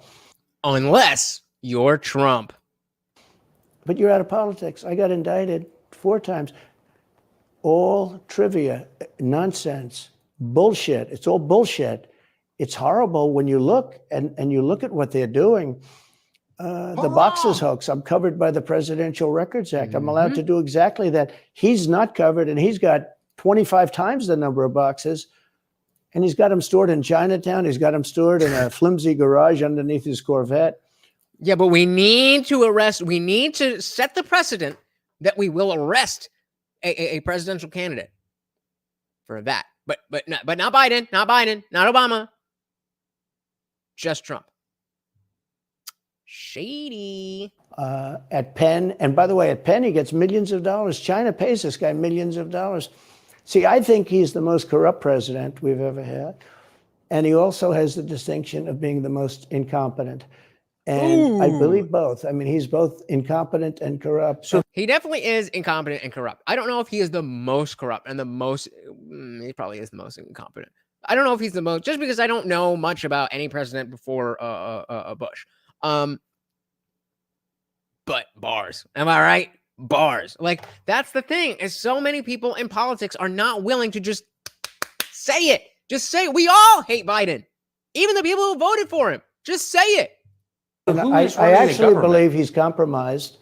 Unless you're Trump. But you're out of politics. I got indicted 4 times. All trivia, nonsense, bullshit. It's all bullshit. It's horrible when you look and you look at what they're doing. The boxes hoax. I'm covered by the Presidential Records Act. I'm allowed to do exactly that. He's not covered, and he's got 25 times the number of boxes, and he's got them stored in Chinatown. He's got them stored in a flimsy garage underneath his Corvette. Yeah, but we need to set the precedent that we will arrest a presidential candidate for that. But not Biden, not Obama, just Trump. Shady. At Penn, and by the way, at Penn, he gets millions of dollars. China pays this guy millions of dollars. See, I think he's the most corrupt president we've ever had. And he also has the distinction of being the most incompetent. And I believe both. I mean, he's both incompetent and corrupt. So he definitely is incompetent and corrupt. I don't know if he is the most corrupt and he probably is the most incompetent. I don't know if he's the most, just because I don't know much about any president before Bush. But bars, am I right? Bars. Like, that's the thing, is so many people in politics are not willing to just say it. Just say it. We all hate Biden. Even the people who voted for him. Just say it. I actually believe he's compromised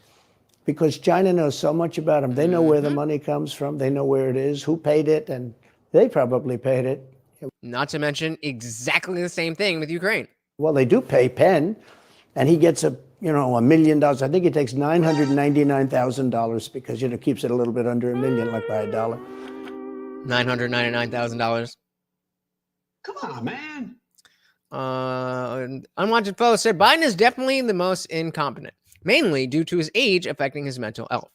because China knows so much about him. They know where the money comes from. They know where it is, who paid it, and they probably paid it. Not to mention exactly the same thing with Ukraine. Well, they do pay Penn, and he gets $1 million. I think it takes $999,000 because, keeps it a little bit under $1 million, like by $1. $999,000. Come on, man. Unwanted Fellow said Biden is definitely the most incompetent, mainly due to his age affecting his mental health.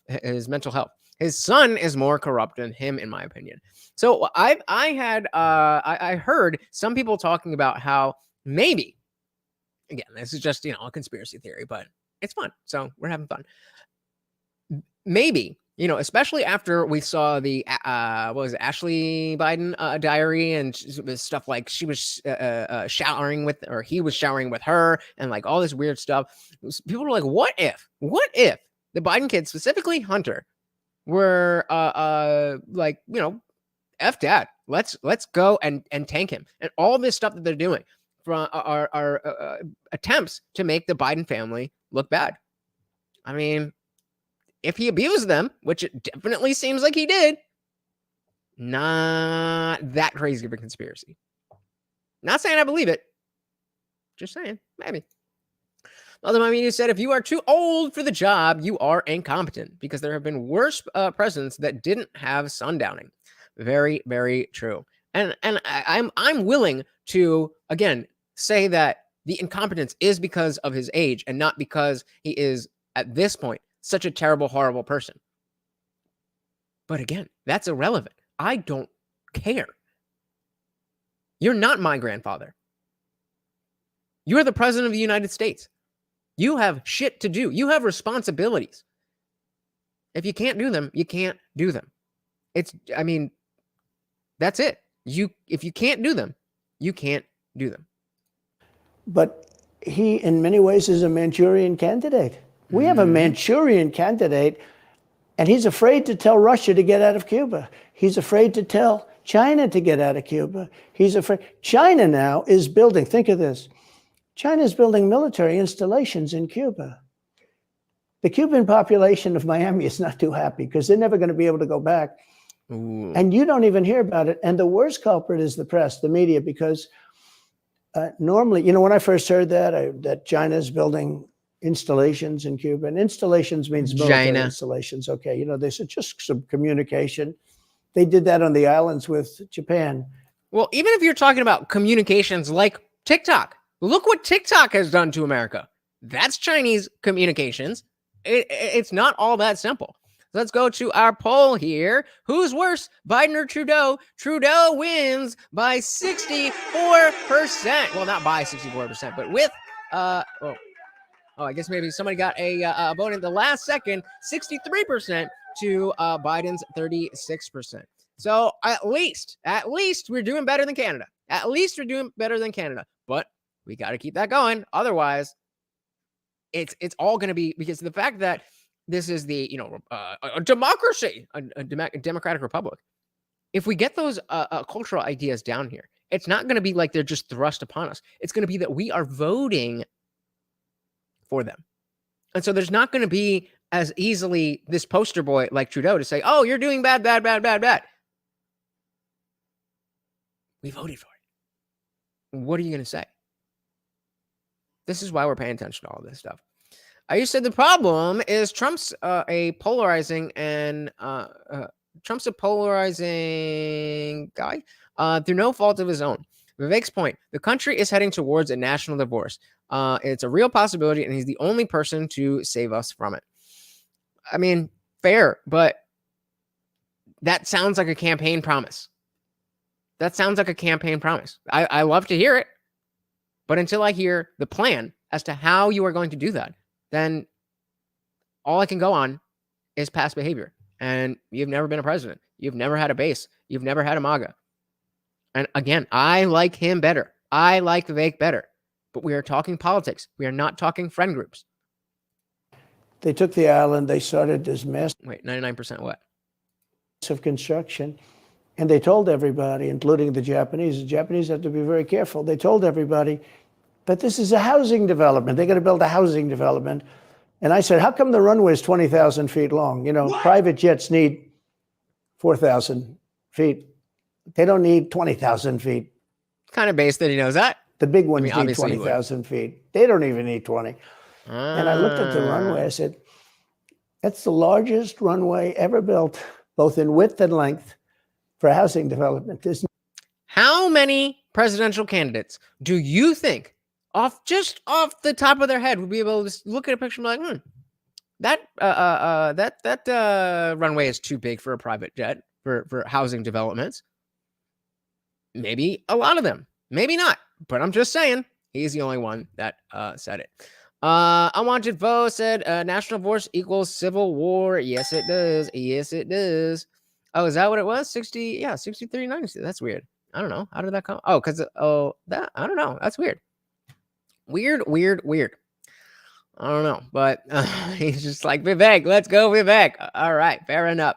His son is more corrupt than him, in my opinion. So I heard some people talking about how maybe, again, this is just a conspiracy theory, but it's fun, so we're having fun. Maybe, especially after we saw the Ashley Biden diary and stuff, like she was showering with, or he was showering with her, and like all this weird stuff. People were like, what if the Biden kids, specifically Hunter, were F dad, let's go and tank him, and all this stuff that they're doing from our attempts to make the Biden family look bad. I mean, if he abused them, which it definitely seems like he did, not that crazy of a conspiracy. Not saying I believe it, just saying maybe. Mother My Media said, if you are too old for the job, you are incompetent, because there have been worse presidents that didn't have sundowning. Very, very true. And I'm willing to, again, say that the incompetence is because of his age and not because he is, at this point, such a terrible, horrible person. But again, that's irrelevant. I don't care. You're not my grandfather. You're the president of the United States. You have shit to do. You have responsibilities. If you can't do them, you can't do them. That's it. If you can't do them, you can't do them. But he, in many ways, is a Manchurian candidate. We have a Manchurian candidate, and he's afraid to tell Russia to get out of Cuba. He's afraid to tell China to get out of Cuba. He's afraid. China now is building, think of this, China is building military installations in Cuba. The Cuban population of Miami is not too happy because they're never going to be able to go back. Ooh. And you don't even hear about it. And the worst culprit is the press, the media, because normally, when I first heard that China's building installations in Cuba, and installations means military installations. Okay, they said just some communication. They did that on the islands with Japan. Well, even if you're talking about communications like TikTok, look what TikTok has done to America. That's Chinese communications. It's not all that simple. Let's go to our poll here. Who's worse, Biden or Trudeau? Trudeau wins by 64%. Well, not by 64%, but with I guess maybe somebody got a vote in the last second. 63% to Biden's 36%. So at least we're doing better than Canada. At least we're doing better than Canada. But we got to keep that going. Otherwise, it's all going to be, because of the fact that this is the, a democracy, a democratic republic. If we get those cultural ideas down here, it's not going to be like they're just thrust upon us. It's going to be that we are voting for them. And so there's not going to be as easily this poster boy like Trudeau to say, oh, you're doing bad. We voted for it. What are you going to say? This is why we're paying attention to all this stuff. I said the problem is Trump's a polarizing guy through no fault of his own. Vivek's point, the country is heading towards a national divorce. It's a real possibility, and he's the only person to save us from it. I mean, fair, but that sounds like a campaign promise. I love to hear it, but until I hear the plan as to how you are going to do that, then all I can go on is past behavior. And you've never been a president. You've never had a base. You've never had a MAGA. And again, I like him better. I like Vivek better. But we are talking politics. We are not talking friend groups. They took the island. They started this massive 99% what? Of construction. And they told everybody, including the Japanese have to be very careful. They told everybody, but this is a housing development. They're going to build a housing development. And I said, how come the runway is 20,000 feet long? Private jets need 4,000 feet. They don't need 20,000 feet. Kind of based that he knows that. The big ones need 20,000 feet. They don't even need 20. And I looked at the runway. I said, that's the largest runway ever built, both in width and length, for housing development. How many presidential candidates do you think, off the top of their head, would be able to just look at a picture and be like, that runway is too big for a private jet for housing developments? Maybe a lot of them, maybe not. But I'm just saying, he's the only one that said it. Unwanted Vote said national divorce equals civil war. Yes, it does. Yes, it does. Oh, is that what it was? 63-90. That's weird. I don't know. How did that come? Oh, because I don't know. That's weird. Weird. I don't know. But he's just like, Vivek, let's go, Vivek. All right. Fair enough.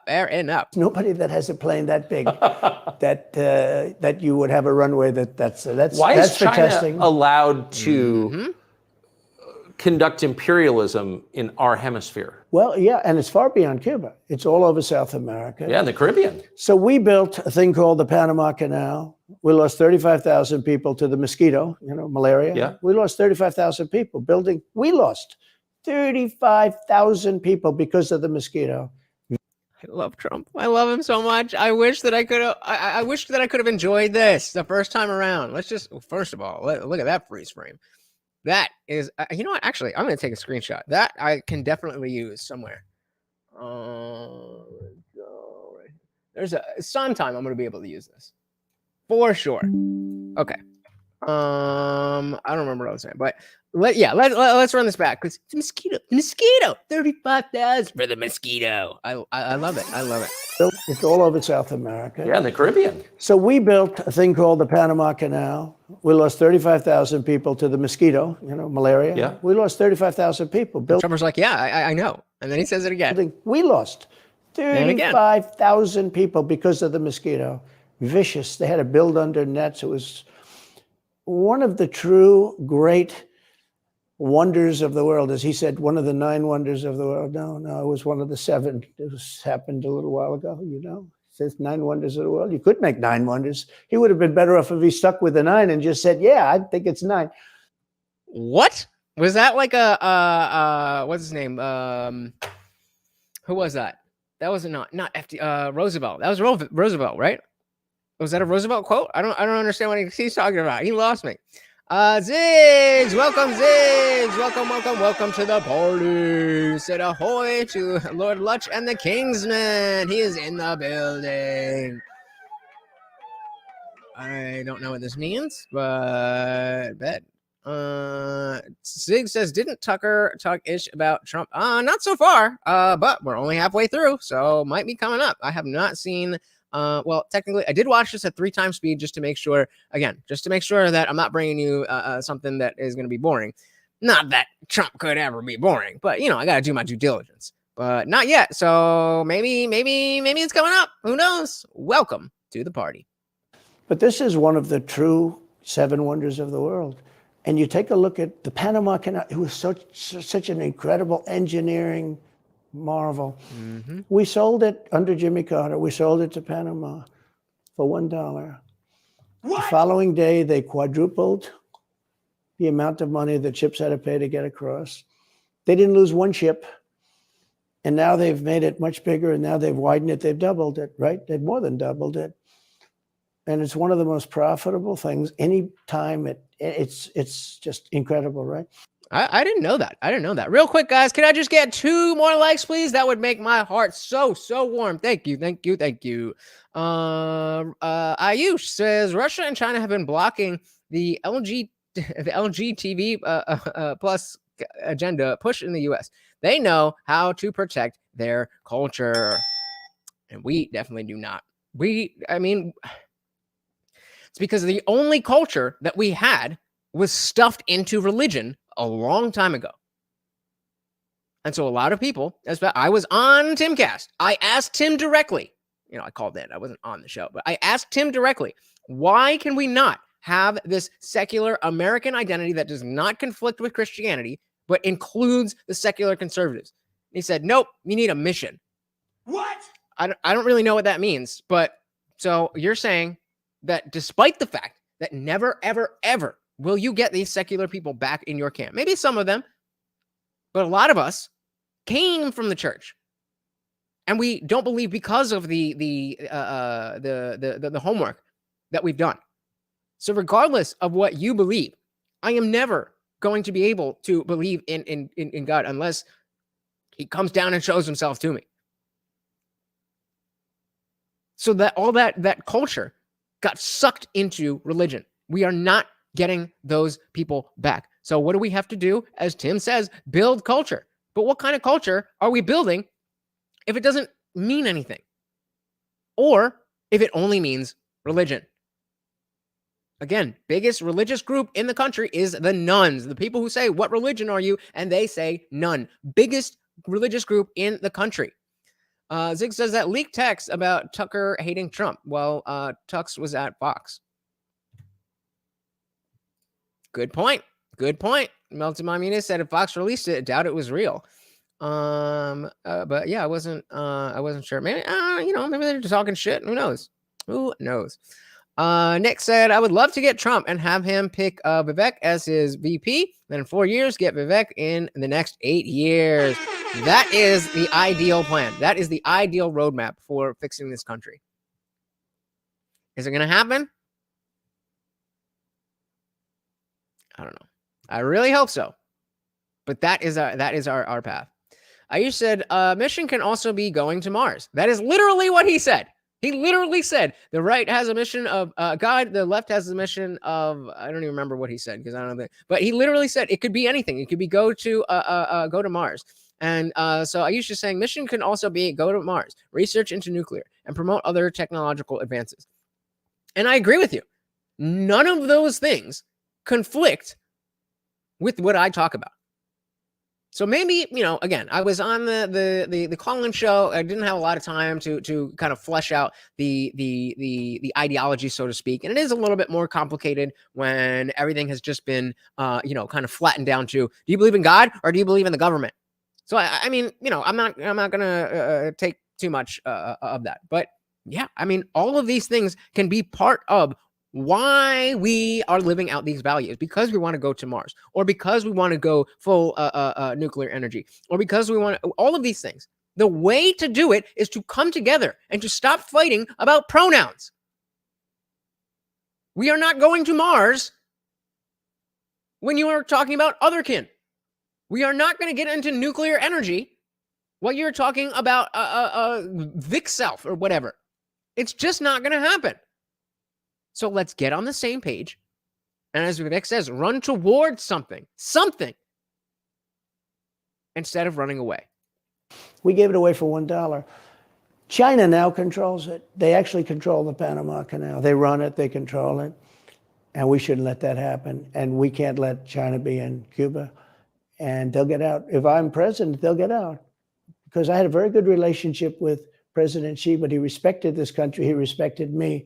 Nobody that has a plane that big that you would have a runway that's why that's is for China testing. allowed to conduct imperialism in our hemisphere? Well, yeah, and it's far beyond Cuba. It's all over South America. Yeah, in the Caribbean. So we built a thing called the Panama Canal. We lost 35,000 people to the mosquito, malaria. Yeah. We lost 35,000 people building. We lost 35,000 people because of the mosquito. I love Trump. I love him so much. I wish that I could have. I wish that I could have enjoyed this the first time around. First of all, look at that freeze frame. That is, you know what? Actually, I'm going to take a screenshot. That I can definitely use somewhere. There's sometime I'm going to be able to use this for sure. Okay. I don't remember what I was saying, but let's run this back because the mosquito, 35,000 for the mosquito. I love it. It's all over South America. Yeah, in the Caribbean. So we built a thing called the Panama Canal. We lost 35,000 people to the mosquito, malaria. Yeah. We lost 35,000 people. Trump's like, yeah, I know. And then he says it again. We lost 35,000 people because of the mosquito. Vicious. They had to build under nets. It was one of the true great wonders of the world. As he said, one of the 9 wonders of the world. No, it was one of the 7. It happened a little while ago, It says 9 wonders of the world. You could make 9 wonders. He would have been better off if he stuck with the 9 and just said, yeah, I think it's 9. What? Was that like what's his name? Who was that? That was not Roosevelt. That was Roosevelt, right? Was that a Roosevelt quote? I don't understand what he's talking about. He lost me. Ziggs, welcome, Ziggs, welcome to the party. Said ahoy to Lord Lutch and the Kingsman. He is in the building. I don't know what this means, but bet. Zig says, didn't Tucker talk ish about Trump? Not so far. But we're only halfway through, so might be coming up. I have not seen. Well, technically, I did watch this at 3 times speed just to make sure. Again, just to make sure that I'm not bringing you something that is going to be boring. Not that Trump could ever be boring, but I got to do my due diligence. But not yet. So maybe it's coming up. Who knows? Welcome to the party. But this is one of the true 7 wonders of the world. And you take a look at the Panama Canal. It was such an incredible engineering marvel. Mm-hmm. We sold it under Jimmy Carter. We sold it to Panama for $1. What? The following day, they quadrupled the amount of money the ships had to pay to get across. They didn't lose one ship. And now they've made it much bigger, and now they've widened it. They've doubled it, right? They've more than doubled it. And it's one of the most profitable things. Anytime it's just incredible, right? I didn't know that. Real quick, guys, can I just get 2 more likes, please? That would make my heart so warm. Thank you. Ayush says Russia and China have been blocking the LG TV plus agenda push in the U.S. They know how to protect their culture, and we definitely do not. It's because the only culture that we had was stuffed into religion a long time ago. And so a lot of people, I was on Timcast. I asked Tim directly. I called in. I wasn't on the show, but I asked Tim directly, why can we not have this secular American identity that does not conflict with Christianity, but includes the secular conservatives? And he said, nope, you need a mission. What? I don't really know what that means, but so you're saying that despite the fact that never, ever, ever will you get these secular people back in your camp, maybe some of them, but a lot of us came from the church, and we don't believe because of the homework that we've done. So regardless of what you believe, I am never going to be able to believe in God unless he comes down and shows himself to me. So that all that culture got sucked into religion. We are not getting those people back. So what do we have to do? As Tim says, build culture. But what kind of culture are we building if it doesn't mean anything? Or if it only means religion? Again, biggest religious group in the country is the nuns. The people who say, what religion are you? And they say none. Biggest religious group in the country. Zig says that leaked text about Tucker hating Trump. Well, Tux was at Fox. Good point. Melted Mamina said if Fox released it, I doubt it was real. But yeah, I wasn't sure. Maybe, maybe they're just talking shit. Who knows? Nick said, I would love to get Trump and have him pick Vivek as his VP. Then in 4 years, get Vivek in the next 8 years. That is the ideal plan. That is the ideal roadmap for fixing this country. Is it going to happen? I don't know. I really hope so. But that is our path. Ayush said, mission can also be going to Mars. That is literally what he said. He literally said the right has a mission of God. The left has a mission of, I don't even remember what he said because I don't know. But he literally said it could be anything. It could be go to Mars. And so Ayush is saying mission can also be go to Mars, research into nuclear, and promote other technological advances. And I agree with you. None of those things conflict with what I talk about. So maybe, again, I was on the call-in show. I didn't have a lot of time to kind of flesh out the ideology, so to speak. And it is a little bit more complicated when everything has just been, kind of flattened down to, do you believe in God or do you believe in the government? So, I mean, I'm not going to take too much of that. But yeah, I mean, all of these things can be part of why we are living out these values, because we want to go to Mars, or because we want to go full nuclear energy, or because we want all of these things. The way to do it is to come together and to stop fighting about pronouns. We are not going to Mars when you are talking about otherkin. We are not going to get into nuclear energy while you're talking about Vic Self or whatever. It's just not going to happen. So let's get on the same page. And as Vic says, run towards something, instead of running away. We gave it away for $1. China now controls it. They actually control the Panama Canal. They run it, they control it. And we shouldn't let that happen. And we can't let China be in Cuba. And they'll get out. If I'm president, they'll get out. Because I had a very good relationship with President Xi, but he respected this country. He respected me.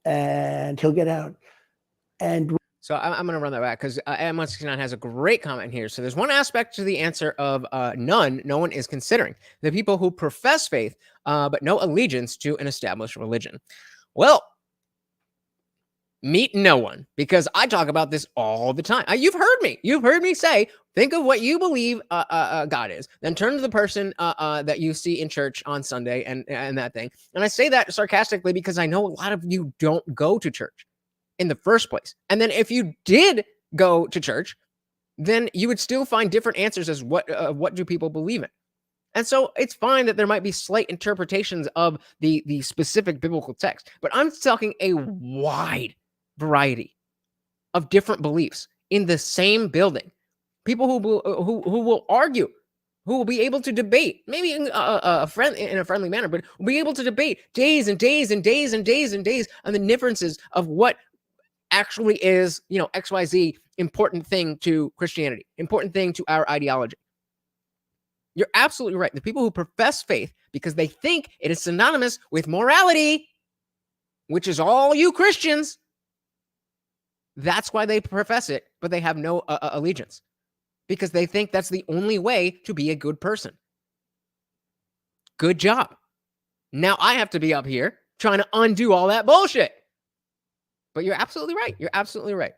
And he'll get out. And so I'm going to run that back because M169 has a great comment here. So there's one aspect to the answer of none. No one is considering the people who profess faith, but no allegiance to an established religion. Well, meet no one, because I talk about this all the time. You've heard me. You've heard me say, think of what you believe God is. Then turn to the person that you see in church on Sunday and that thing. And I say that sarcastically because I know a lot of you don't go to church in the first place. And then if you did go to church, then you would still find different answers as what do people believe in. And so it's fine that there might be slight interpretations of the specific biblical text, but I'm talking a wide variety of different beliefs in the same building. People who will argue, who will be able to debate, maybe in a friendly manner, but will be able to debate days and days and days and days and days on the differences of what actually is, XYZ important thing to Christianity, important thing to our ideology. You're absolutely right. The people who profess faith because they think it is synonymous with morality, which is all you Christians, that's why they profess it, but they have no allegiance, because they think that's the only way to be a good person. Good job. Now I have to be up here trying to undo all that bullshit. But you're absolutely right. You're absolutely right.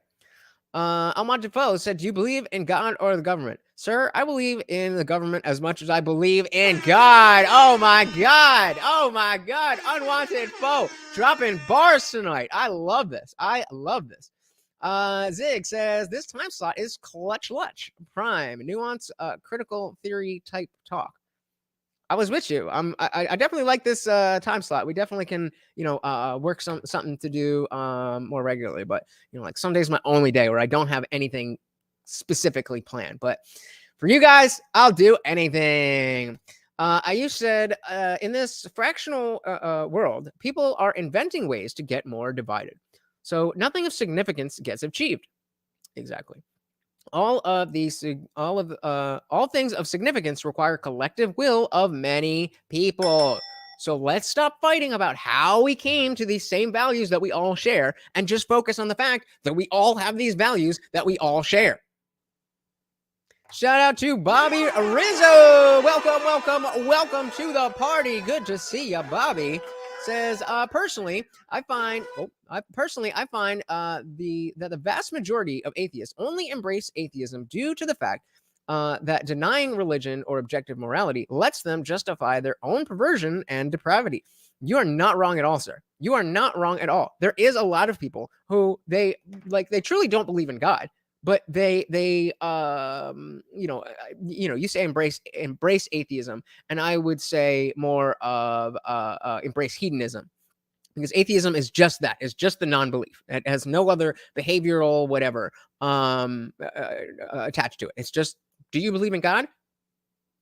Almond Defoe said, do you believe in God or the government? Sir, I believe in the government as much as I believe in God. Oh my God. Oh my God. Unwanted foe. Dropping bars tonight. I love this. I love this. Zig says, this time slot is clutch prime. Nuance, critical theory type talk. I was with you. I definitely like this time slot. We definitely can, work something to do more regularly. But like Sunday's my only day where I don't have anything specifically planned. But for you guys, I'll do anything. You said in this fractional world, people are inventing ways to get more divided, so nothing of significance gets achieved. Exactly. All things of significance require collective will of many people. So let's stop fighting about how we came to these same values that we all share and just focus on the fact that we all have these values that we all share. Shout out to Bobby Rizzo. Welcome to the party. Good to see you, Bobby. Says, personally, I find that the vast majority of atheists only embrace atheism due to the fact that denying religion or objective morality lets them justify their own perversion and depravity. You are not wrong at all, sir. You are not wrong at all. There is a lot of people who they truly don't believe in God, but they you say embrace atheism, and I would say more of embrace hedonism, because atheism is just that. It's just the non-belief. It has no other behavioral whatever attached to it. It's just, do you believe in God?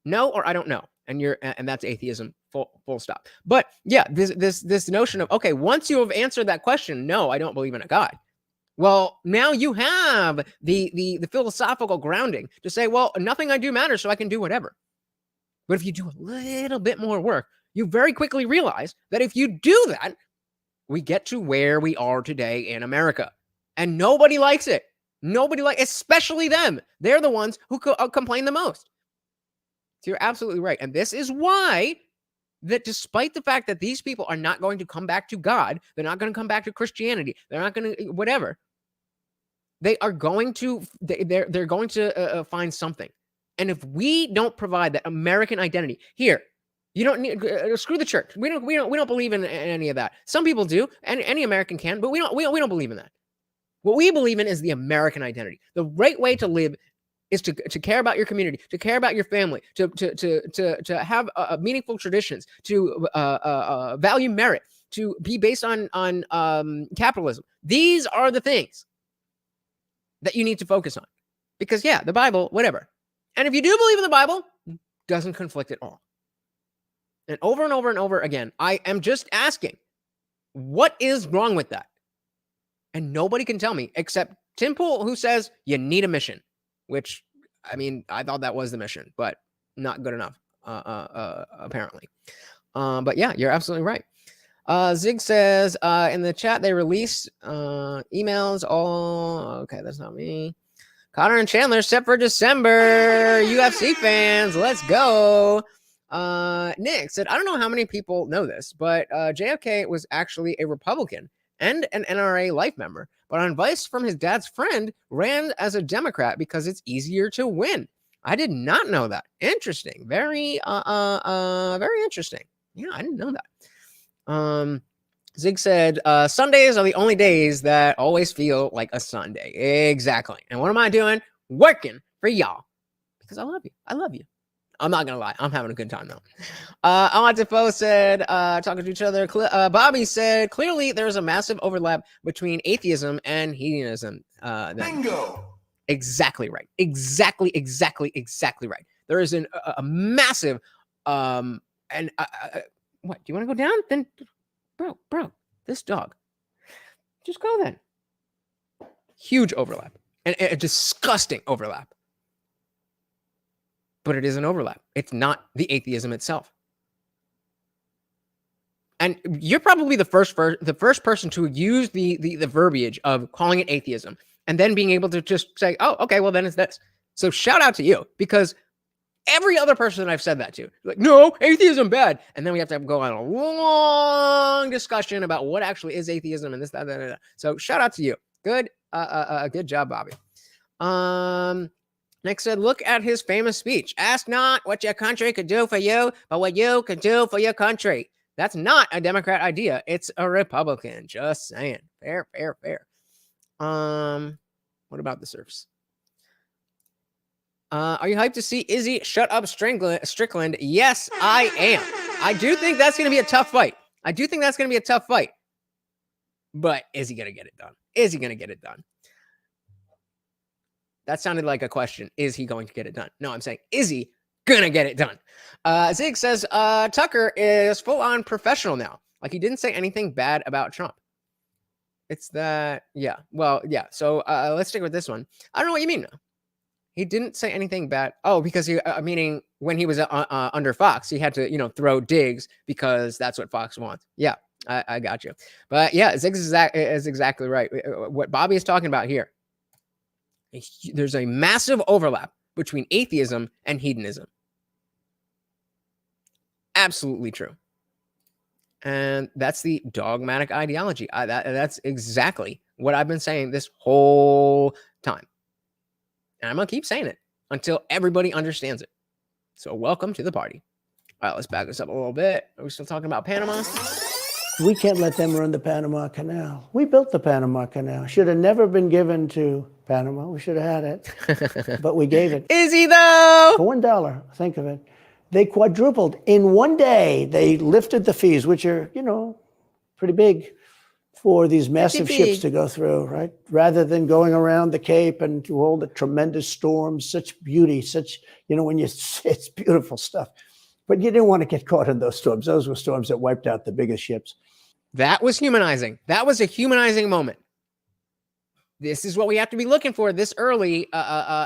No, or I don't know. And that's atheism, full stop. But yeah, this notion of, okay, once you have answered that question, no, I don't believe in a God. Well, now you have the philosophical grounding to say, well, nothing I do matters, so I can do whatever. But if you do a little bit more work, you very quickly realize that if you do that, we get to where we are today in America. And nobody likes it. Especially them. They're the ones who complain the most. So you're absolutely right. And this is why that despite the fact that these people are not going to come back to God, they're not going to come back to Christianity, they're not going to whatever, they are going to they're going to find something. And if we don't provide that American identity here, you don't need screw the church. We don't believe in any of that. Some people do, and any American can, but we don't believe in that. What we believe in is the American identity. The right way to live is to care about your community, to care about your family, to have meaningful traditions, to value merit, to be based on capitalism. These are the things that you need to focus on. Because, yeah, the Bible, whatever. And if you do believe in the Bible, it doesn't conflict at all. And over again, I am just asking, what is wrong with that? And nobody can tell me except Tim Pool, who says you need a mission, which, I mean, I thought that was the mission, but not good enough, apparently. But yeah, you're absolutely right. Zig says in the chat, they released emails all. Okay, that's not me. Connor and Chandler set for December. UFC fans, let's go. Nick said, I don't know how many people know this, but JFK was actually a Republican and an NRA life member, but on advice from his dad's friend, ran as a Democrat because it's easier to win. I did not know that. Interesting. Very interesting. Yeah, I didn't know that. Zig said, Sundays are the only days that always feel like a Sunday. Exactly. And what am I doing? Working for y'all. Because I love you. I love you. I'm not going to lie. I'm having a good time, though. Ahmad Defoe said, talking to each other. Bobby said, clearly there's a massive overlap between atheism and hedonism. Bingo. Exactly right. Exactly right. There is a massive, what, do you want to go down? Then, bro, this dog. Just go then. Huge overlap. And a disgusting overlap. But it is an overlap. It's not the atheism itself. And you're probably the first person to use the verbiage of calling it atheism and then being able to just say, oh, okay, well, then it's this. So shout out to you, because every other person that I've said that to, like, no, atheism bad. And then we have to go on a long discussion about what actually is atheism and this, that. So shout out to you. Good job, Bobby. Nick said, look at his famous speech. Ask not what your country could do for you, but what you could do for your country. That's not a Democrat idea. It's a Republican. Just saying. Fair. What about the surfs? Are you hyped to see Izzy shut up Strickland? Yes, I am. I do think that's going to be a tough fight. But is he going to get it done? That sounded like a question. Is he going to get it done? No, I'm saying, is he going to get it done? Zig says, Tucker is full on professional now. Like, he didn't say anything bad about Trump. It's that, yeah. Well, yeah. So let's stick with this one. I don't know what you mean now. He didn't say anything bad. Oh, because he, meaning when he was under Fox, he had to, throw digs because that's what Fox wants. Yeah, I got you. But yeah, Zig is exactly right. What Bobby is talking about here. There's a massive overlap between atheism and hedonism. Absolutely true. And that's the dogmatic ideology. That's exactly what I've been saying this whole time. And I'm going to keep saying it until everybody understands it. So welcome to the party. All right, let's back this up a little bit. Are we still talking about Panama? We can't let them run the Panama Canal. We built the Panama Canal. Should have never been given to Panama. We should have had it, but we gave it. Is he though? For $1, think of it. They quadrupled. In one day, they lifted the fees, which are, pretty big for these massive ships to go through, right? Rather than going around the Cape and to all the tremendous storms, such beauty, it's beautiful stuff. But you didn't want to get caught in those storms. Those were storms that wiped out the biggest ships. That was humanizing. That was a humanizing moment. This is what we have to be looking for this early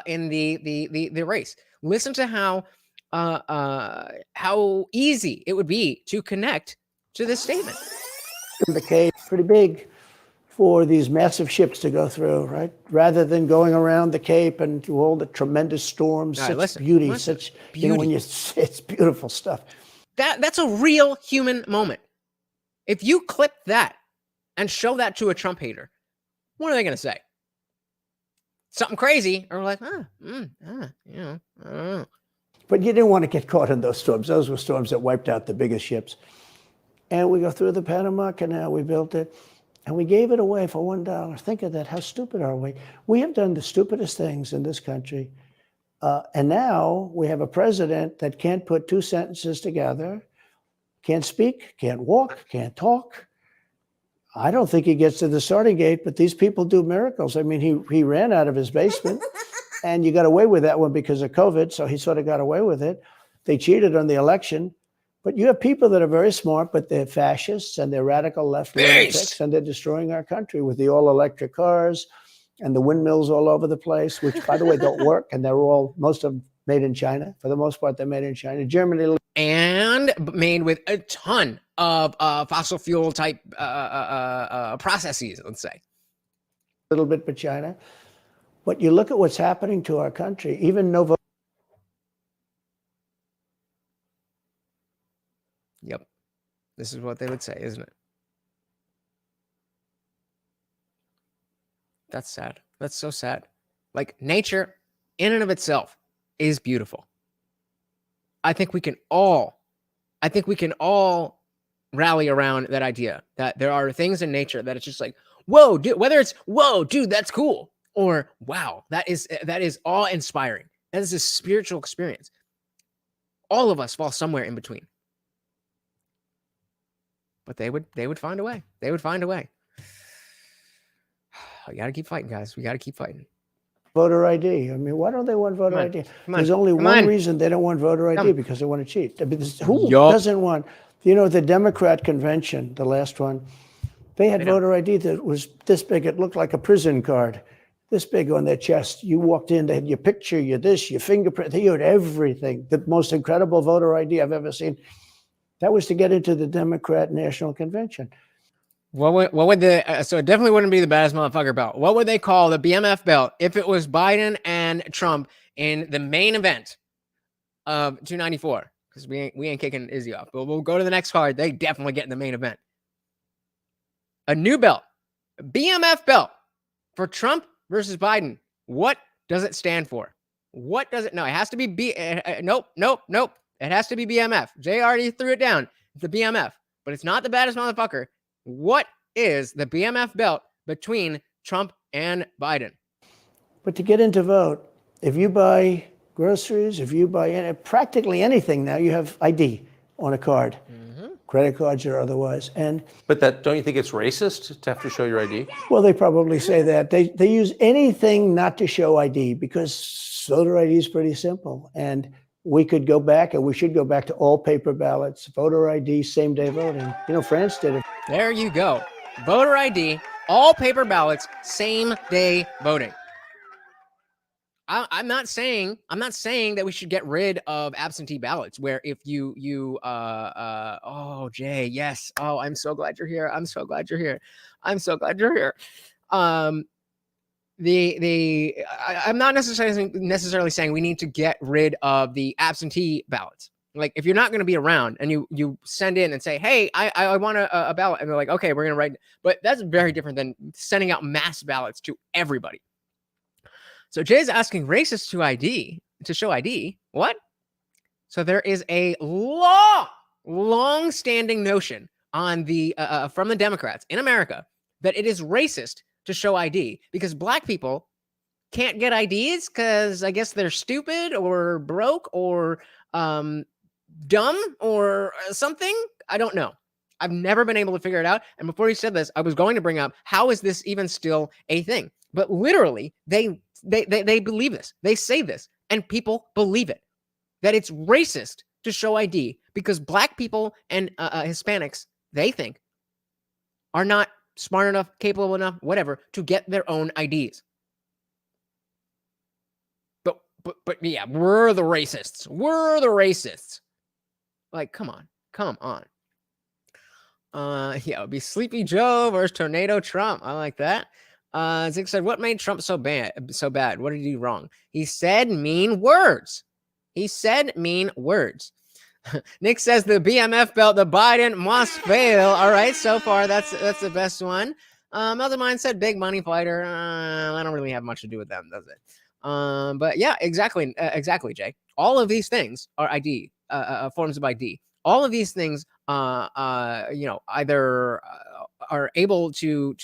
in the race. Listen to how easy it would be to connect to this statement. The Cape, pretty big for these massive ships to go through, right? Rather than going around the Cape and to all the tremendous storms, such beauty, it's beautiful stuff. That's a real human moment. If you clip that and show that to a Trump hater, what are they going to say? Something crazy, or like, I don't know. But you didn't want to get caught in those storms. Those were storms that wiped out the biggest ships. And we go through the Panama Canal. We built it. And we gave it away for $1. Think of that. How stupid are we? We have done the stupidest things in this country. And now we have a president that can't put two sentences together, can't speak, can't walk, can't talk. I don't think he gets to the starting gate, but these people do miracles. I mean, he ran out of his basement, and you got away with that one because of COVID, so he sort of got away with it. They cheated on the election. But you have people that are very smart, but they're fascists and they're radical left lunatics, and they're destroying our country with the all-electric cars and the windmills all over the place, which, by the way, don't work. And they're most of them made in China. For the most part, they're made in China. Germany. And made with a ton of fossil fuel type processes, let's say. A little bit for China. But you look at what's happening to our country, even Novo. Yep. This is what they would say, isn't it? That's sad. That's so sad. Like, nature in and of itself is beautiful. I think we can all rally around that idea that there are things in nature that it's just like, whoa, dude, whether it's, whoa, dude, that's cool, or wow, that is awe-inspiring. That is a spiritual experience. All of us fall somewhere in between. But they would find a way. They would find a way. We got to keep fighting, guys. We got to keep fighting. Voter ID. I mean, why don't they want voter ID? There's only one reason they don't want voter ID, because they want to cheat. I mean, who doesn't want, the Democrat convention, the last one, they had voter ID that was this big. It looked like a prison card, this big on their chest. You walked in, they had your picture, your this, your fingerprint. They had everything. The most incredible voter ID I've ever seen. That was to get into the Democrat National Convention. What would so it definitely wouldn't be the baddest motherfucker belt. What would they call the BMF belt if it was Biden and Trump in the main event of 294? Because we ain't kicking Izzy off. But we'll go to the next card. They definitely get in the main event. A new belt, a BMF belt for Trump versus Biden. What does it stand for? What does it? No, it has to be nope. It has to be BMF. Jay already threw it down. It's the BMF, but it's not the baddest motherfucker. What is the BMF belt between Trump and Biden? But to get in to vote, if you buy groceries, if you buy practically anything now, you have ID on a card, credit cards or otherwise. But don't you think it's racist to have to show your ID? Well, they probably say that. They use anything not to show ID because voter ID is pretty simple. And we could go back, and we should go back to all paper ballots, voter ID, same day voting. France did it. There you go. Voter ID, all paper ballots, same day voting. I'm not saying that we should get rid of absentee ballots, where if oh, Jay, yes. Oh, I'm so glad you're here. I'm so glad you're here. I'm not necessarily saying we need to get rid of the absentee ballots. Like, if you're not going to be around and you send in and say, hey, I want a ballot, and they're like, okay, we're going to write, but that's very different than sending out mass ballots to everybody. So Jay's asking racists to show ID. What? So there is a long-standing notion on the from the Democrats in America that it is racist to show ID because black people can't get IDs because I guess they're stupid or broke or dumb or something. I don't know. I've never been able to figure it out. And before he said this, I was going to bring up, how is this even still a thing? But literally, they believe this. They say this, and people believe it, that it's racist to show ID because black people and Hispanics, they think, are not smart enough, capable enough, whatever, to get their own IDs. But yeah, we're the racists. Like, come on. Yeah, it would be Sleepy Joe versus Tornado Trump. I like that. Zig said, what made Trump so bad? What did he do wrong? He said mean words. Nick says the BMF belt, the Biden must fail. All right, so far that's the best one. Melted Mind said big money fighter. I don't really have much to do with them, does it? But yeah, exactly, Jay. All of these things are ID, forms of ID. All of these things, either are able to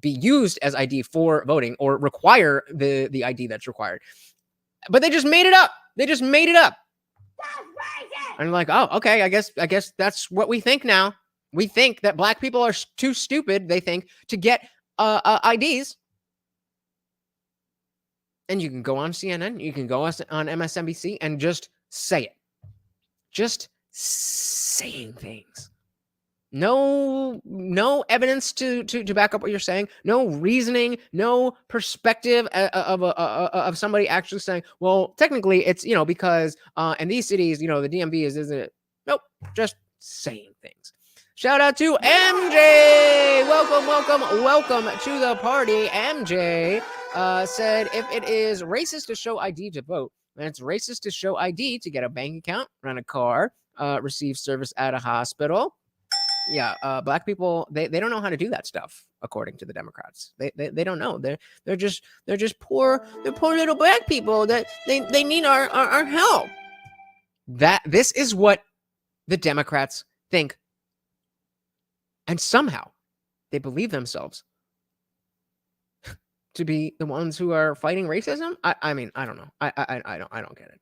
be used as ID for voting or require the ID that's required. But they just made it up. They just made it up. And like, oh, okay, I guess that's what we think now. We think that black people are too stupid, they think, to get IDs. And you can go on CNN, you can go on MSNBC and just say it. Just saying things. No evidence to back up what you're saying. No reasoning. No perspective of somebody actually saying, well, technically it's, because in these cities, the DMV isn't it? Nope. Just saying things. Shout out to MJ. Welcome to the party. MJ said, if it is racist to show ID to vote, then it's racist to show ID to get a bank account, rent a car, receive service at a hospital. Yeah, black people, they don't know how to do that stuff, according to the Democrats. They don't know. They're just poor. They're poor little black people that they need our help. This is what the Democrats think. And somehow they believe themselves to be the ones who are fighting racism. I mean, I don't know. I don't get it.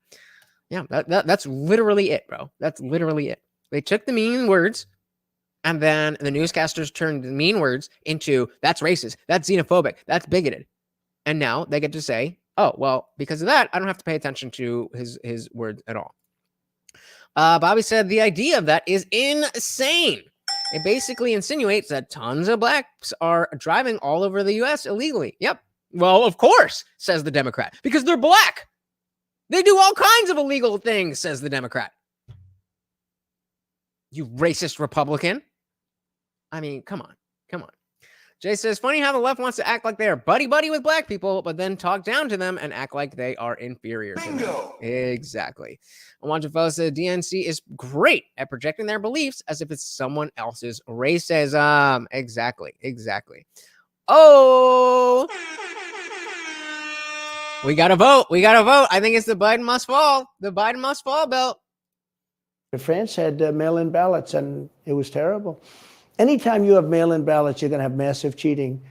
Yeah, that's literally it, bro. That's literally it. They took the mean words, and then the newscasters turned the mean words into that's racist, that's xenophobic, that's bigoted. And now they get to say, oh, well, because of that, I don't have to pay attention to his words at all. Bobby said the idea of that is insane. It basically insinuates that tons of blacks are driving all over the U.S. illegally. Yep. Well, of course, says the Democrat, because they're black. They do all kinds of illegal things, says the Democrat. You racist Republican. I mean, come on. Jay says, funny how the left wants to act like they are buddy-buddy with black people, but then talk down to them and act like they are inferior to them. Exactly. Wanjafo said, DNC is great at projecting their beliefs as if it's someone else's racism. Exactly. Oh, we got to vote. I think it's the Biden must fall. The Biden must fall belt. France had mail-in ballots, and it was terrible. Anytime you have mail-in ballots, you're going to have massive cheating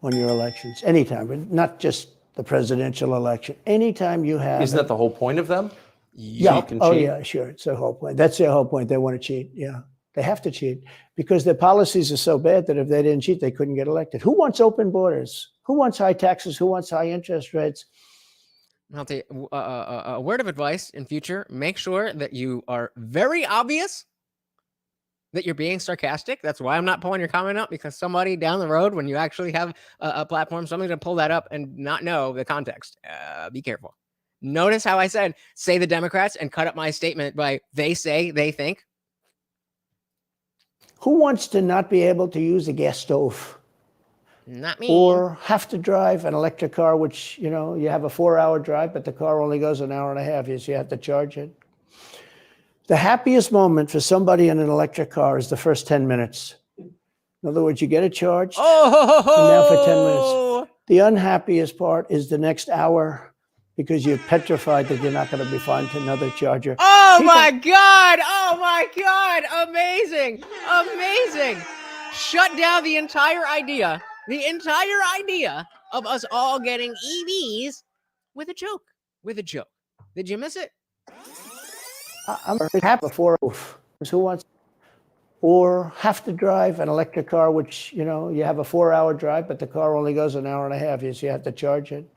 on your elections. Anytime, but not just the presidential election. Anytime you have... Isn't that the whole point of them? Yeah. Oh, yeah, sure. It's their whole point. That's their whole point. They want to cheat. Yeah. They have to cheat because their policies are so bad that if they didn't cheat, they couldn't get elected. Who wants open borders? Who wants high taxes? Who wants high interest rates? I'll tell you a word of advice in future. Make sure that you are very obvious that you're being sarcastic. That's why I'm not pulling your comment up, because somebody down the road, when you actually have a platform, somebody's going to pull that up and not know the context. Be careful. Notice how I said, say the Democrats, and cut up my statement by they say, they think. Who wants to not be able to use a gas stove? Not me. Or have to drive an electric car, which, you have a 4-hour drive, but the car only goes an hour and a half. So you have to charge it. The happiest moment for somebody in an electric car is the first 10 minutes. In other words, you get it charged, and now for 10 minutes. The unhappiest part is the next hour, because you're petrified that you're not going to be found another charger. My God. Amazing. Shut down the entire idea of us all getting EVs with a joke. Did you miss it? I'm happy before. Who wants, or have to drive an electric car, which, you have a 4-hour drive, but the car only goes an hour and a half. So you have to charge it.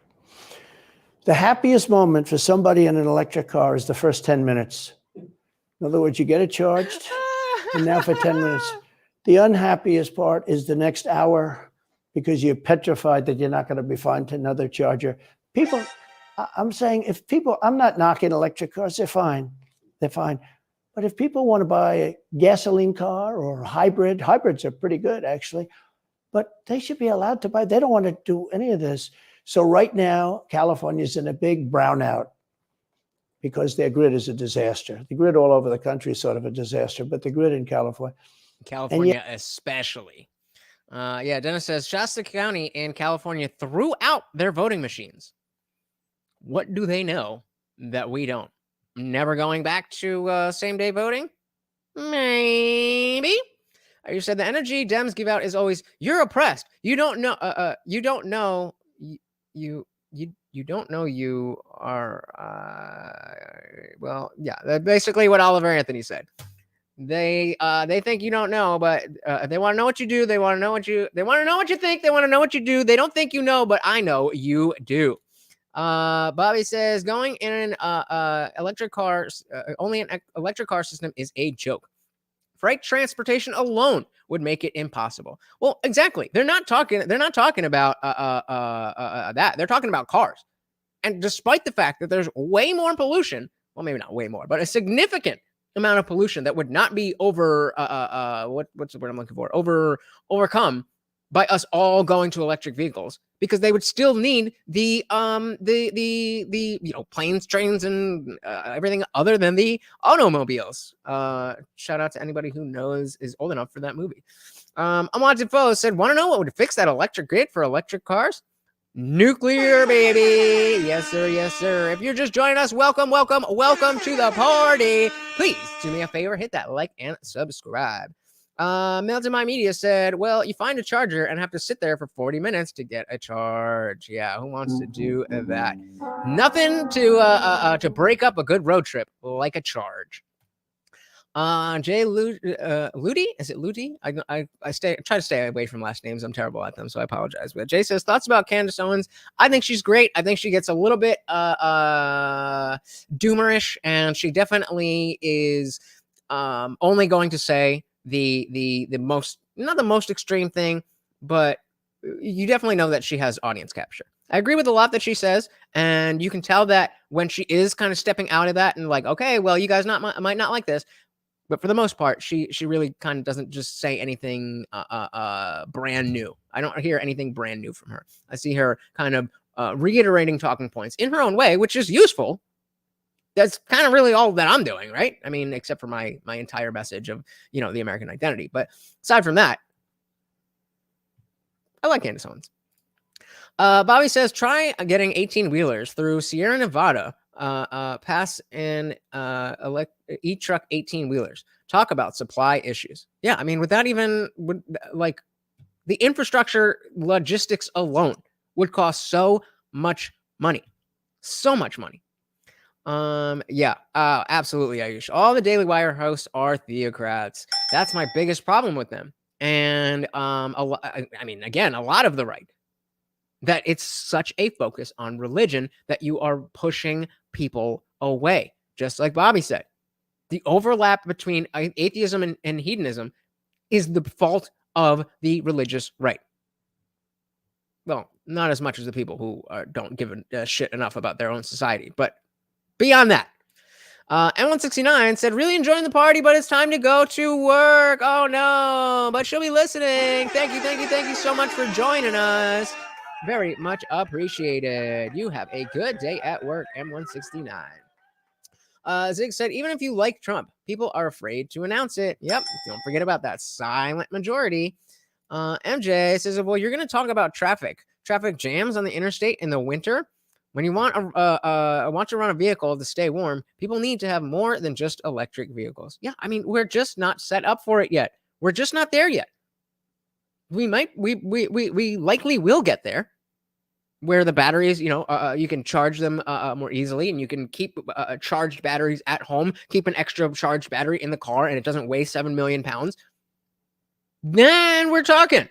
The happiest moment for somebody in an electric car is the first 10 minutes. In other words, you get it charged, and now for 10 minutes. The unhappiest part is the next hour, because you're petrified that you're not going to be found another charger. People, I'm saying, I'm not knocking electric cars, they're fine. But if people want to buy a gasoline car or a hybrids are pretty good, actually, but they should be allowed to buy. They don't want to do any of this. So right now, California's in a big brownout because their grid is a disaster. The grid all over the country is sort of a disaster, but the grid in California especially. Dennis says Shasta County in California threw out their voting machines. What do they know that we don't? Never going back to same-day voting? Maybe. You said the energy Dems give out is always you're oppressed. You don't know. You don't know. You don't know you are. Well, yeah. That's basically what Oliver Anthony said. They think you don't know, but they want to know what you do. They want to know what you. They want to know what you think. They want to know what you do. They don't think you know, but I know you do. Bobby says going in an electric car, only an electric car system is a joke. Freight transportation alone would make it impossible. Well, exactly. They're not talking about that. They're talking about cars. And despite the fact that there's way more pollution, well, maybe not way more, but a significant amount of pollution that would not be what's the word I'm looking for? Overcome by us all going to electric vehicles, because they would still need the planes, trains, and everything other than the automobiles. Shout out to anybody who is old enough for that movie. Unwanted Foe said, want to know what would fix that electric grid for electric cars? Nuclear, baby. Yes, sir. Yes, sir. If you're just joining us, welcome to the party. Please do me a favor, hit that like and subscribe. Melton My Media said, well, you find a charger and have to sit there for 40 minutes to get a charge. Yeah, who wants to do that? Nothing to break up a good road trip like a charge. Jay Ludi, is it Ludi? I try to stay away from last names. I'm terrible at them, so I apologize. But Jay says, thoughts about Candace Owens? I think she's great. I think she gets a little bit doomerish, and she definitely is only going to say the most, not the most extreme thing, but you definitely know that she has audience capture. I agree with a lot that she says, and you can tell that when she is kind of stepping out of that and like, okay, well, you guys might not like this, but for the most part, she really kind of doesn't just say anything brand new. I don't hear anything brand new from her. I see her kind of reiterating talking points in her own way, which is useful. That's kind of really all that I'm doing, right? I mean, except for my entire message of, the American identity. But aside from that, I like Candace Owens. Bobby says, try getting 18-wheelers through Sierra Nevada, pass in e-truck 18-wheelers. Talk about supply issues. Yeah, I mean, without even, like, the infrastructure logistics alone would cost so much money. So much money. Absolutely, Ayush. All the Daily Wire hosts are theocrats. That's my biggest problem with them. And a lot of the right, that it's such a focus on religion that you are pushing people away. Just like Bobby said, the overlap between atheism and hedonism is the fault of the religious right. Well, not as much as the people who don't give a shit enough about their own society, but beyond that, M169 said, really enjoying the party, but it's time to go to work. Oh, no, but she'll be listening. Thank you so much for joining us. Very much appreciated. You have a good day at work, M169. Zig said, even if you like Trump, people are afraid to announce it. Yep, don't forget about that silent majority. MJ says, well, you're going to talk about traffic jams on the interstate in the winter. When you want to run a vehicle to stay warm, people need to have more than just electric vehicles. Yeah, I mean, we're just not set up for it yet. We're just not there yet. We likely will get there, where the batteries, you can charge them more easily, and you can keep charged batteries at home, keep an extra charged battery in the car, and it doesn't weigh 7 million pounds. Then we're talking.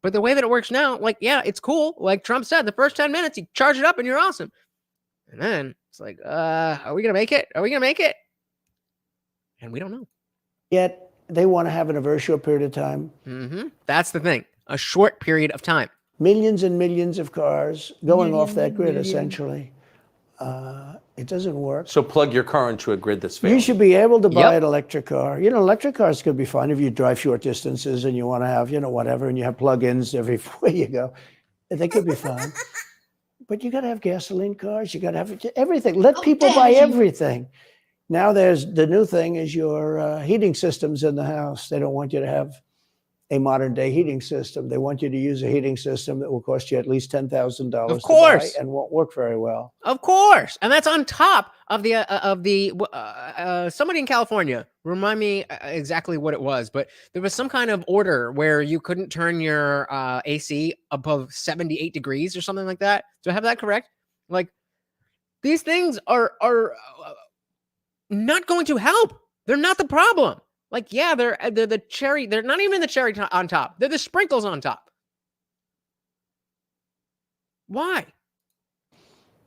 But the way that it works now, like, yeah, it's cool. Like Trump said, the first 10 minutes, you charge it up and you're awesome. And then it's like, are we going to make it? Are we going to make it? And we don't know. Yet they want to have it a very short period of time. Mm-hmm. That's the thing. A short period of time. Millions and millions of cars going off that grid, essentially. It doesn't work. So plug your car into a grid that's failing. You should be able to buy an electric car. Electric cars could be fun if you drive short distances and you want to have, whatever, and you have plug-ins everywhere you go. They could be fun. But you got to have gasoline cars. You got to have everything. Let people buy everything. Now the new thing is your heating systems in the house. They don't want you to have a modern day heating system. They want you to use a heating system that will cost you at least $10,000 Of course. to buy and won't work very well. Of course. And that's on top of somebody in California, remind me exactly what it was, but there was some kind of order where you couldn't turn your AC above 78 degrees or something like that. Do I have that correct? Like, these things are not going to help. They're not the problem. Like, yeah, they're the cherry. They're not even the cherry on top. They're the sprinkles on top. Why?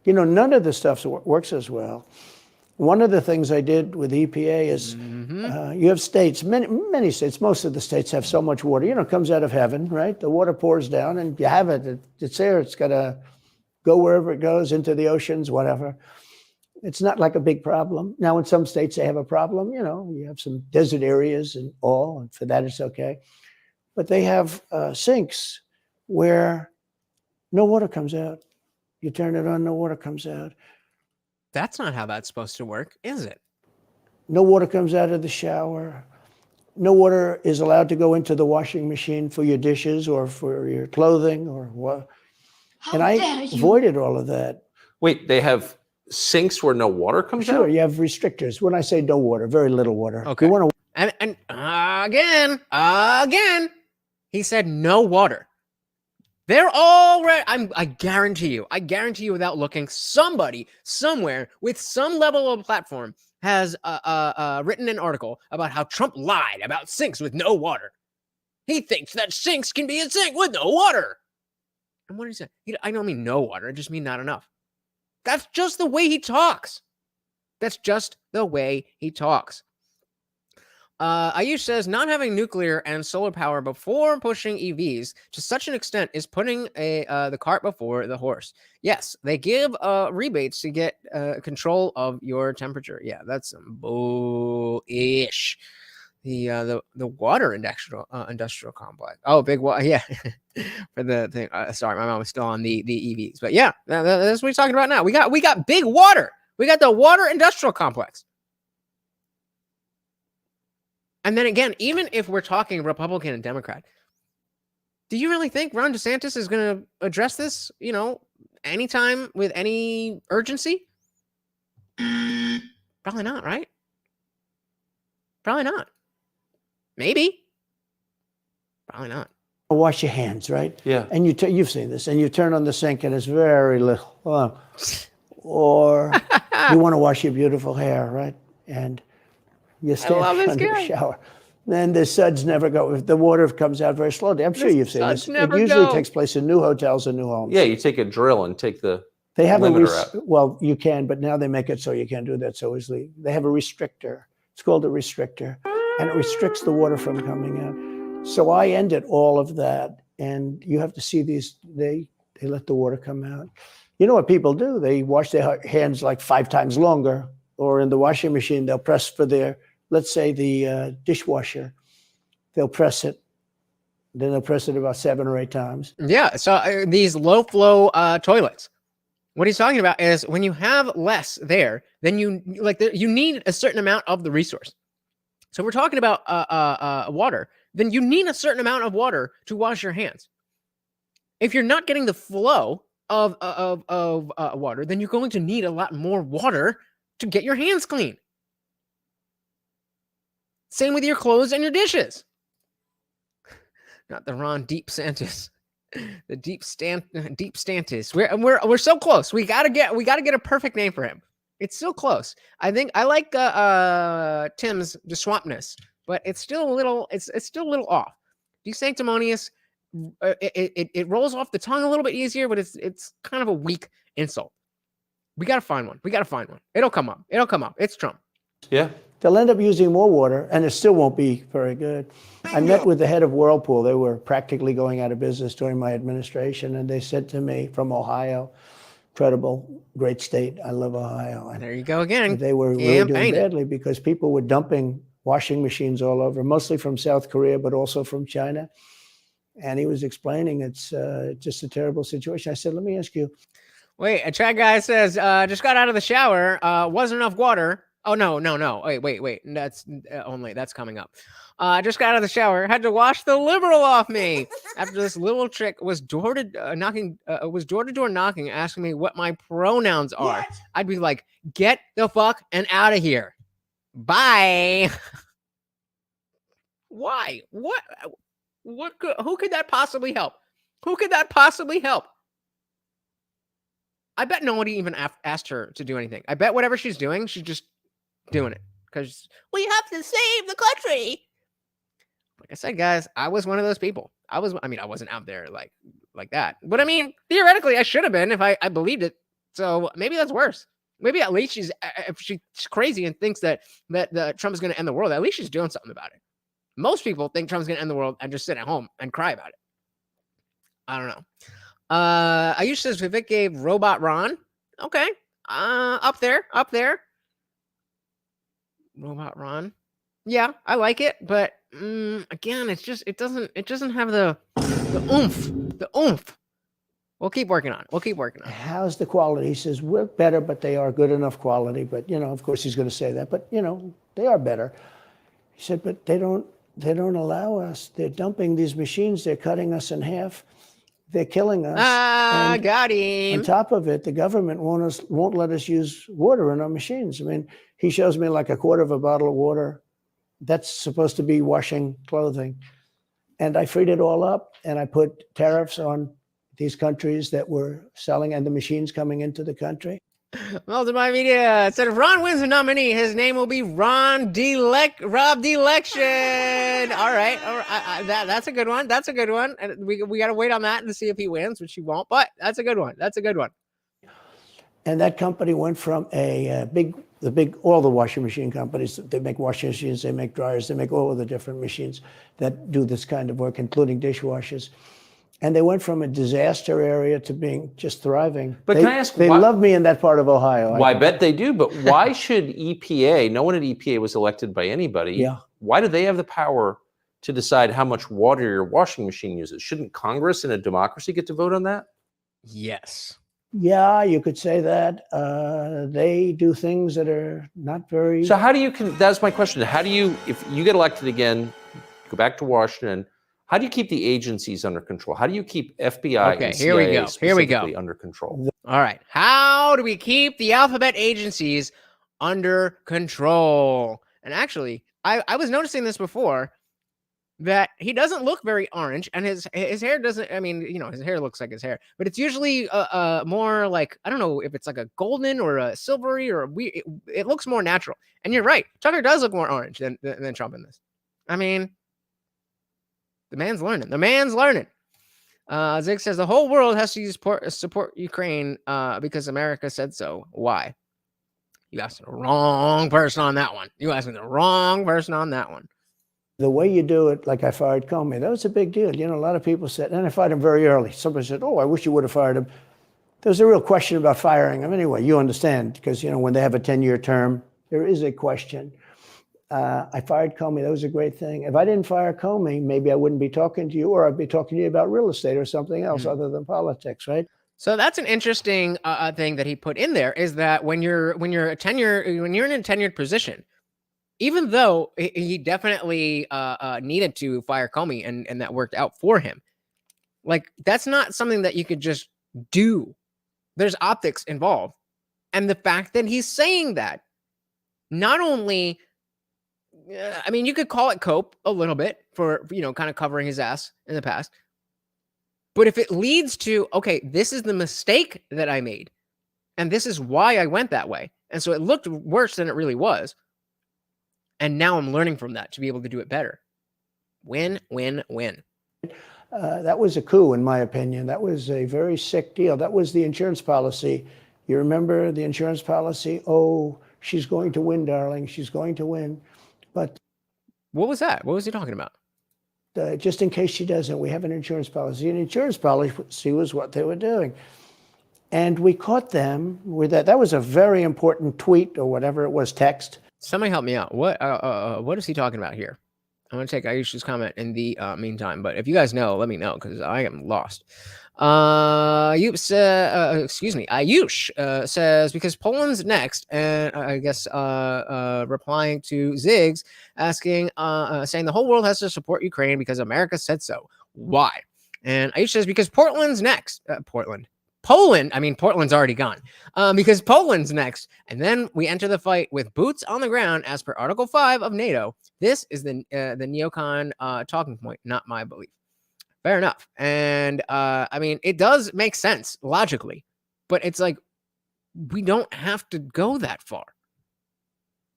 You know, none of the stuff works as well. One of the things I did with EPA is you have states, many states, most of the states have so much water. You know, it comes out of heaven, right? The water pours down and you have it. It's there. It's got to go wherever it goes, into the oceans, whatever. It's not like a big problem. Now, in some states, they have a problem. You know, you have some desert areas and all, and for that, it's okay. But they have sinks where no water comes out. You turn it on, no water comes out. That's not how that's supposed to work, is it? No water comes out of the shower. No water is allowed to go into the washing machine for your dishes or for your clothing or what. And I avoided all of that. Wait, they have sinks where no water comes out? Sure, you have restrictors. When I say no water, very little water. Okay. You want to. And again, he said no water. They're already, I guarantee you, without looking, somebody somewhere with some level of platform has written an article about how Trump lied about sinks with no water. He thinks that sinks can be a sink with no water. And what did he say? I don't mean no water. I just mean not enough. That's just the way he talks. Ayush says, not having nuclear and solar power before pushing EVs to such an extent is putting the cart before the horse. Yes, they give rebates to get control of your temperature. Yeah, that's some bullish. The water industrial complex. Oh, big water. Yeah, for the thing. Sorry, my mom was still on the EVs, but yeah, that's what we're talking about now. We got big water. We got the water industrial complex. And then again, even if we're talking Republican and Democrat, do you really think Ron DeSantis is going to address this, you know, anytime with any urgency? Probably not, right? Probably not. Maybe. Probably not. Wash your hands, right? Yeah. And you've seen this, and you turn on the sink and it's very little. Or you want to wash your beautiful hair, right? And you stand under the shower. Then the suds never go. The water comes out very slowly. I'm sure you've seen this. It usually takes place in new hotels and new homes. Yeah, you take a drill and take the They have limiter out. Well, you can, but now they make it so you can't do that so easily. They have a restrictor. It's called a restrictor, and it restricts the water from coming out. So I ended all of that, and you have to see these. They let the water come out. You know what people do? They wash their hands like 5 times longer, or in the washing machine, they'll press for their, let's say the dishwasher, they'll press it. Then they'll press it about 7 or 8 times. Yeah. So these low flow toilets. What he's talking about is when you have less there, then you need a certain amount of the resource. So we're talking about water. Then you need a certain amount of water to wash your hands. If you're not getting the flow of water, then you're going to need a lot more water to get your hands clean. Same with your clothes and your dishes. Not the Ron Deep Santis, the Deep Stantis. We're so close. We gotta get a perfect name for him. It's so close. I think I like Tim's DeSwampness, but it's still a little off. Desanctimonious. It rolls off the tongue a little bit easier, but it's kind of a weak insult. We gotta find one. It'll come up. It's Trump. Yeah. They'll end up using more water, and it still won't be very good. I met with the head of Whirlpool. They were practically going out of business during my administration, and they said to me, from Ohio, incredible, great state. I love Ohio. And there you go again. They were really doing badly because people were dumping washing machines all over, mostly from South Korea, but also from China. And he was explaining it's just a terrible situation. I said, let me ask you. Wait, a chat guy says, just got out of the shower, wasn't enough water. Oh, no. Wait. That's coming up. I just got out of the shower. Had to wash the liberal off me. After this little trick was door to door knocking, asking me what my pronouns are. What? I'd be like, get the fuck and out of here. Bye. Why? What? Who could that possibly help? Who could that possibly help? I bet nobody even asked her to do anything. I bet whatever she's doing, she's just doing it because we have to save the country. Like I said, guys, I was one of those people. I wasn't out there like that. But I mean, theoretically, I should have been if I believed it. So maybe that's worse. Maybe at least if she's crazy and thinks that Trump is going to end the world, at least she's doing something about it. Most people think Trump's going to end the world and just sit at home and cry about it. I don't know. Ayush says Vivek gave Robot Ron. Okay. Up there. Robot Ron. Yeah, I like it, but again, it doesn't have the oomph. We'll keep working on it. How's the quality? He says, we're better, but they are good enough quality. But, of course he's going to say that, but, they are better. He said, but they don't allow us. They're dumping these machines. They're cutting us in half. They're killing us. And got him. On top of it, the government won't let us use water in our machines. I mean, he shows me like a quarter of a bottle of water. That's supposed to be washing clothing. And I freed it all up, and I put tariffs on these countries that were selling and the machines coming into the country. Multiply Media said if Ron wins the nominee, his name will be Rob Delection. All right. That's a good one. And we got to wait on that and see if he wins, which he won't. But that's a good one. And that company went from all the washing machine companies. They make washing machines, they make dryers, they make all of the different machines that do this kind of work, including dishwashers. And they went from a disaster area to being just thriving. But can I ask, they love me in that part of Ohio. Well, I bet they do, but why should EPA, no one at EPA was elected by anybody. Yeah. Why do they have the power to decide how much water your washing machine uses? Shouldn't Congress in a democracy get to vote on that? Yes. Yeah, you could say that. They do things that are not very... So how do you, that's my question. How do you, if you get elected again, go back to Washington, how do you keep the agencies under control? How do you keep FBI and CIA specifically under control? All right. How do we keep the alphabet agencies under control? And actually, I was noticing this before, that he doesn't look very orange, and his hair doesn't, his hair looks like his hair, but it's usually more like, I don't know if it's like a golden or a silvery or it looks more natural. And you're right. Tucker does look more orange than Trump in this. I mean, the man's learning. Zig says the whole world has to support Ukraine because America said so. Why? You asked the wrong person on that one. The way you do it, like I fired Comey, that was a big deal. A lot of people said, and I fired him very early. Somebody said, oh, I wish you would have fired him. There was a real question about firing him. Anyway, you understand, because, when they have a 10-year term, there is a question. I fired Comey. That was a great thing. If I didn't fire Comey, maybe I wouldn't be talking to you, or I'd be talking to you about real estate or something else other than politics, right? So that's an interesting thing that he put in there, is that when you're in a tenured position, even though he definitely needed to fire Comey and that worked out for him, like that's not something that you could just do. There's optics involved, and the fact that he's saying that, not only. You could call it cope a little bit for, kind of covering his ass in the past. But if it leads to, okay, this is the mistake that I made, and this is why I went that way, and so it looked worse than it really was, and now I'm learning from that to be able to do it better. Win, win, win. That was a coup, in my opinion. That was a very sick deal. That was the insurance policy. You remember the insurance policy? Oh, she's going to win, darling. She's going to win. But what was that? What was he talking about? Just in case she doesn't, we have an insurance policy. An insurance policy was what they were doing. And we caught them with that. That was a very important tweet or whatever it was, text. Somebody help me out. What is he talking about here? I'm going to take Ayush's comment in the meantime, but if you guys know, let me know because I am lost. Ayush says, because Poland's next, and I guess replying to Ziggs, asking, saying the whole world has to support Ukraine because America said so. Why? And Ayush says, because Portland's next. Poland, I mean, Portland's already gone. Because Poland's next. And then we enter the fight with boots on the ground as per Article 5 of NATO. This is the neocon talking point, not my belief. Fair enough. And I mean, it does make sense logically, but it's like, we don't have to go that far.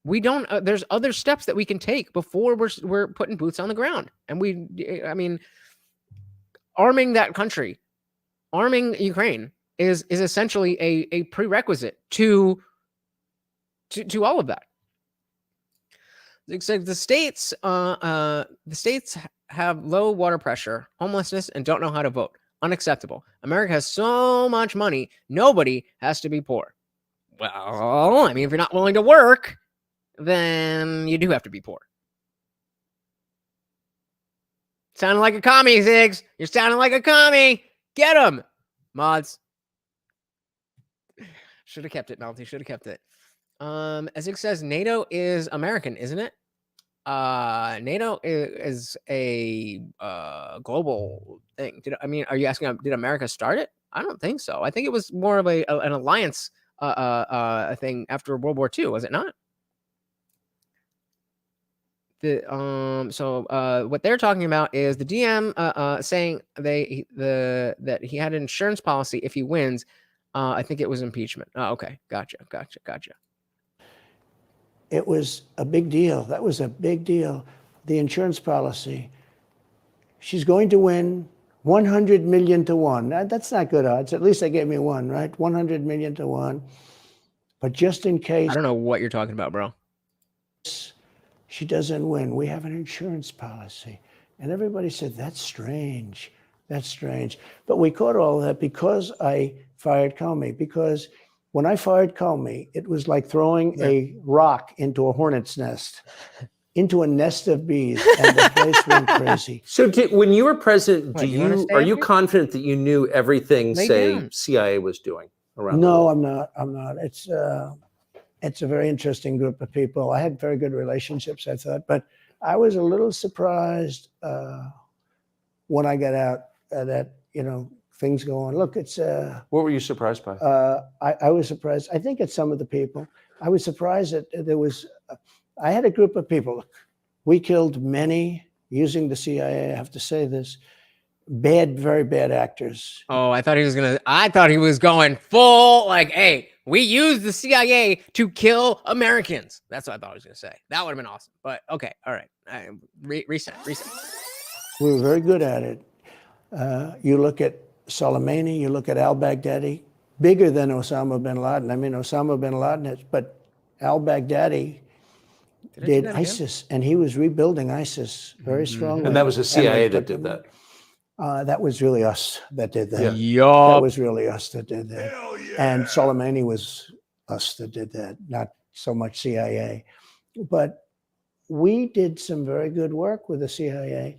We don't, there's other steps that we can take before we're putting boots on the ground. And I mean, arming that country, arming Ukraine is essentially a prerequisite to all of that. It's like the states have low water pressure, homelessness, and don't know how to vote. Unacceptable. America has so much money, nobody has to be poor. Well, I mean, if you're not willing to work, then you do have to be poor. Sounding like a commie, Ziggs. You're sounding like a commie. Get him, mods. Should have kept it, Melty. Should have kept it. As it says, NATO is American, isn't it? NATO is a global thing. Are you asking, did America start it? I don't think so. I think it was more of an alliance thing after World War II, was it not? So what they're talking about is the DM saying that he had an insurance policy if he wins. I think it was impeachment. Oh, okay. Gotcha. It was a big deal. That was a big deal. The insurance policy. She's going to win 100 million to 1. That's not good odds. At least they gave me 1, right? 100 million to 1. But just in case. I don't know what you're talking about, bro. She doesn't win. We have an insurance policy. And everybody said, that's strange. That's strange. But we caught all that because I fired Comey. Because when I fired Comey, it was like throwing a rock into a hornet's nest, into a nest of bees, and the place went crazy. So when you were president, are you confident that you knew everything, CIA was doing around the world? I'm not. It's a very interesting group of people. I had very good relationships, I thought, but I was a little surprised when I got out that, things go on. Look, it's... what were you surprised by? I was surprised. I think it's some of the people. I was surprised that there was... I had a group of people. Look, we killed many, using the CIA, I have to say this, very bad actors. Oh, I thought he was going full, like, hey, we used the CIA to kill Americans. That's what I thought he was going to say. That would have been awesome. But okay, all right. Reset. We were very good at it. You look at Soleimani, you look at al-Baghdadi, bigger than Osama bin Laden. I mean, Osama bin Laden, but al-Baghdadi did ISIS, and he was rebuilding ISIS very strongly. And that was the CIA that did that. That was really us that did that. Yeah. That was really us that did that. And Soleimani was us that did that, not so much CIA. But we did some very good work with the CIA.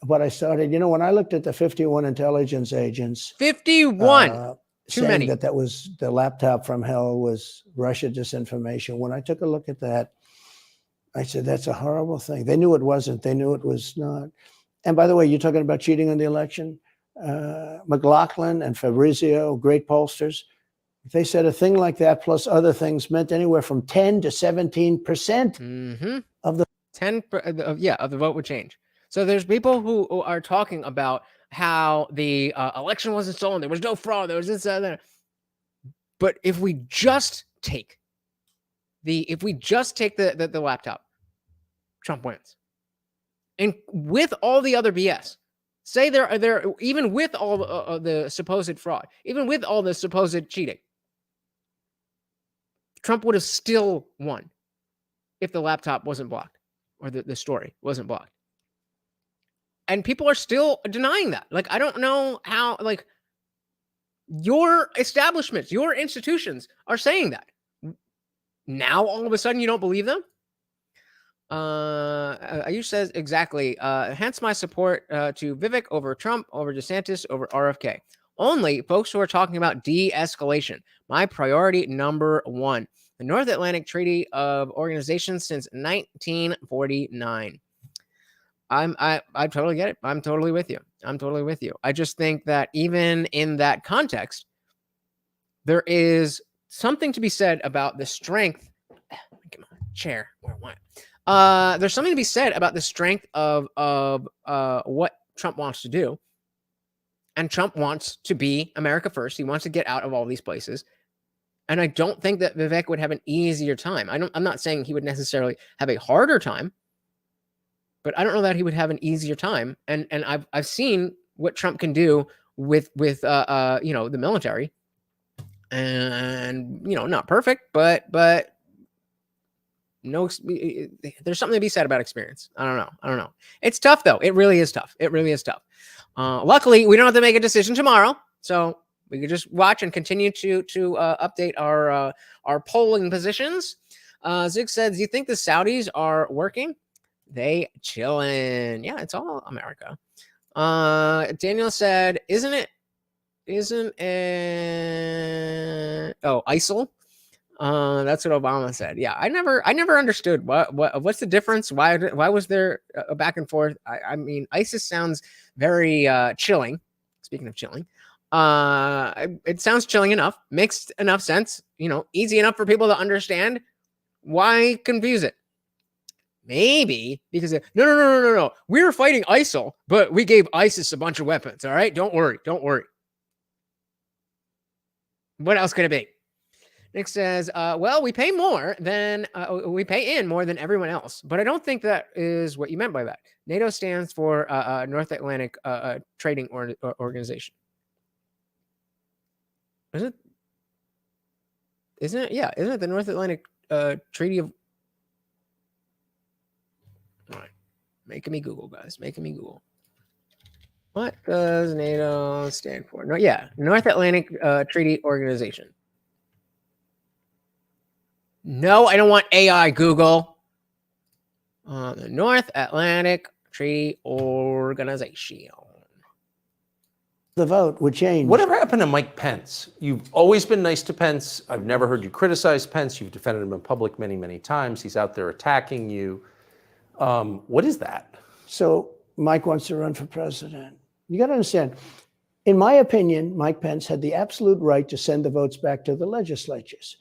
But I started, when I looked at the 51 intelligence agents. 51? Too many. That was the laptop from hell was Russia disinformation. When I took a look at that, I said, that's a horrible thing. They knew it wasn't. They knew it was not. And by the way, you're talking about cheating on the election. McLaughlin and Fabrizio, great pollsters, they said a thing like that plus other things meant anywhere from 10 to 17% of the 10 of the vote would change. So there's people who are talking about how the election wasn't stolen, there was no fraud, there was this other. But if we just take the laptop, Trump wins. And with all the other BS, say there even with all the supposed fraud, even with all the supposed cheating, Trump would have still won if the laptop wasn't blocked or the story wasn't blocked. And people are still denying that. Like, I don't know how, like, your establishments, your institutions are saying that. Now, all of a sudden, you don't believe them? Ayush says exactly. Hence my support to Vivek over Trump, over DeSantis, over RFK. Only folks who are talking about de-escalation. My priority number one. The North Atlantic Treaty of Organization since 1949. I totally get it. I'm totally with you. I just think that even in that context, there is something to be said about the strength. Come on, chair. Where I want it. There's something to be said about the strength of what Trump wants to do. And Trump wants to be America first. He wants to get out of all these places. And I don't think that Vivek would have an easier time. I'm not saying he would necessarily have a harder time, but I don't know that he would have an easier time. And I've seen what Trump can do with the military. And not perfect, but no, there's something to be said about experience. I don't know. It's tough though. It really is tough. Luckily, we don't have to make a decision tomorrow, so we could just watch and continue to update our polling positions. Zig says, "Do you think the Saudis are working? They chilling. Yeah, it's all America." Daniel said, "Isn't it? Oh, ISIL." That's what Obama said. Yeah, I never understood what's the difference. Why was there a back and forth? I mean, ISIS sounds very chilling. Speaking of chilling, it sounds chilling enough, makes enough sense. Easy enough for people to understand. Why confuse it? Maybe because no. We were fighting ISIL, but we gave ISIS a bunch of weapons. All right, don't worry. What else could it be? Nick says, well, we pay in more than everyone else, but I don't think that is what you meant by that. NATO stands for North Atlantic Trading Organization. Isn't it? Yeah, isn't it the North Atlantic Treaty of? All right, making me Google, guys. What does NATO stand for? No, yeah, North Atlantic Treaty Organization. No, I don't want AI, Google. The North Atlantic Treaty Organization. The vote would change. Whatever happened to Mike Pence? You've always been nice to Pence. I've never heard you criticize Pence. You've defended him in public many, many times. He's out there attacking you. What is that? So Mike wants to run for president. You got to understand, in my opinion, Mike Pence had the absolute right to send the votes back to the legislatures.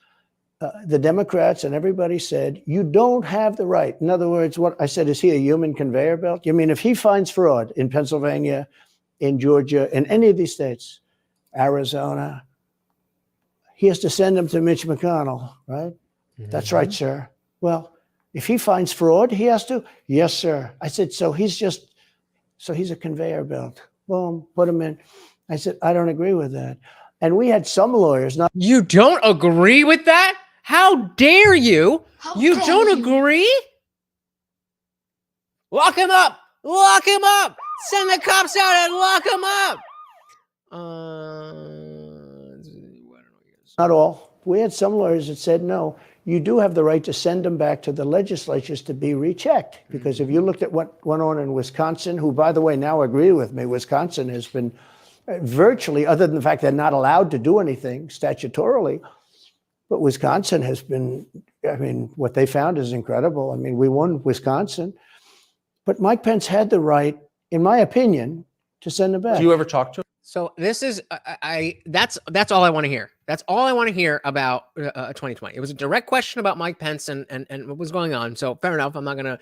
The Democrats and everybody said, you don't have the right. In other words, what I said, is he a human conveyor belt? You mean if he finds fraud in Pennsylvania, in Georgia, in any of these states, Arizona, he has to send them to Mitch McConnell, right? Mm-hmm. That's right, sir. Well, if he finds fraud, he has to? Yes, sir. I said, so he's a conveyor belt. Boom, put him in. I said, I don't agree with that. And we had some lawyers. You don't agree with that? How dare you? You don't agree? Lock him up. Send the cops out and lock him up. Not all. We had some lawyers that said, no, you do have the right to send them back to the legislatures to be rechecked. Because if you looked at what went on in Wisconsin, who, by the way, now agree with me, Wisconsin has been virtually, other than the fact they're not allowed to do anything statutorily, but Wisconsin has been, I mean, what they found is incredible. I mean, we won Wisconsin. But Mike Pence had the right, in my opinion, to send them back. Do you ever talk to him? So this is, that's all I want to hear. That's all I want to hear about 2020. It was a direct question about Mike Pence and what was going on. So fair enough. I'm not going to,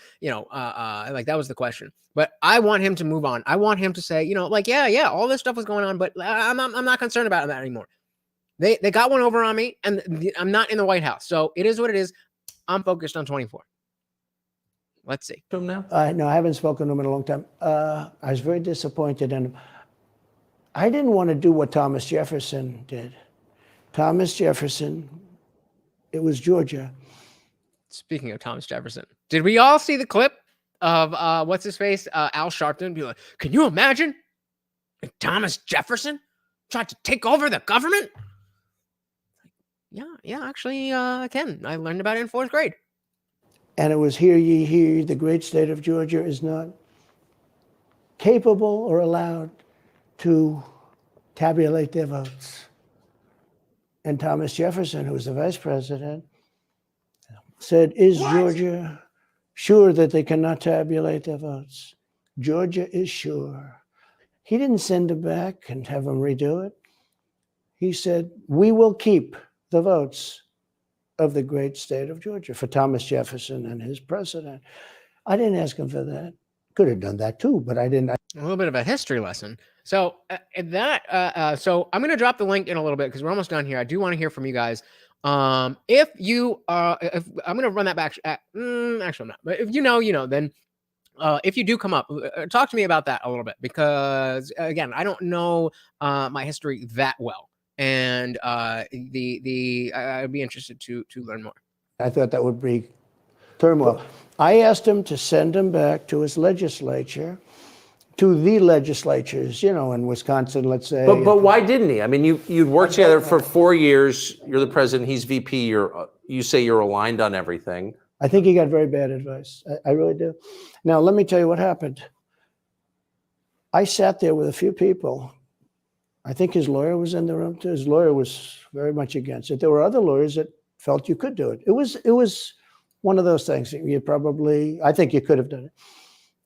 like that was the question. But I want him to move on. I want him to say, yeah, all this stuff was going on, but I'm not concerned about that anymore. They got one over on me, and I'm not in the White House. So it is what it is. I'm focused on 24. Let's see. To him now? No, I haven't spoken to him in a long time. I was very disappointed in him. I didn't want to do what Thomas Jefferson did. Thomas Jefferson, it was Georgia. Speaking of Thomas Jefferson, did we all see the clip of what's his face, Al Sharpton, be like, can you imagine if Thomas Jefferson tried to take over the government? Yeah, actually, I can. I learned about it in 4th grade. And it was, hear ye, hear ye, the great state of Georgia is not capable or allowed to tabulate their votes. And Thomas Jefferson, who was the vice president, said, is Georgia sure that they cannot tabulate their votes? Georgia is sure. He didn't send them back and have them redo it. He said, we will keep the votes of the great state of Georgia for Thomas Jefferson and his president. I didn't ask him for that. Could have done that too, but I didn't. A little bit of a history lesson. So so I'm going to drop the link in a little bit because we're almost done here. I do want to hear from you guys. If I'm going to run that back, actually I'm not, but if you know, then if you do come up, talk to me about that a little bit, because again, I don't know my history that well, and I'd be interested to learn more. I thought that would be turmoil. I asked him to send him back to his legislature, to the legislatures, in Wisconsin, let's say. But why didn't he? I mean, you'd worked together for 4 years. You're the president. He's VP. You say you're aligned on everything. I think he got very bad advice. I really do. Now, let me tell you what happened. I sat there with a few people. I think his lawyer was in the room too. His lawyer was very much against it. There were other lawyers that felt you could do it. It was one of those things. I think you could have done it.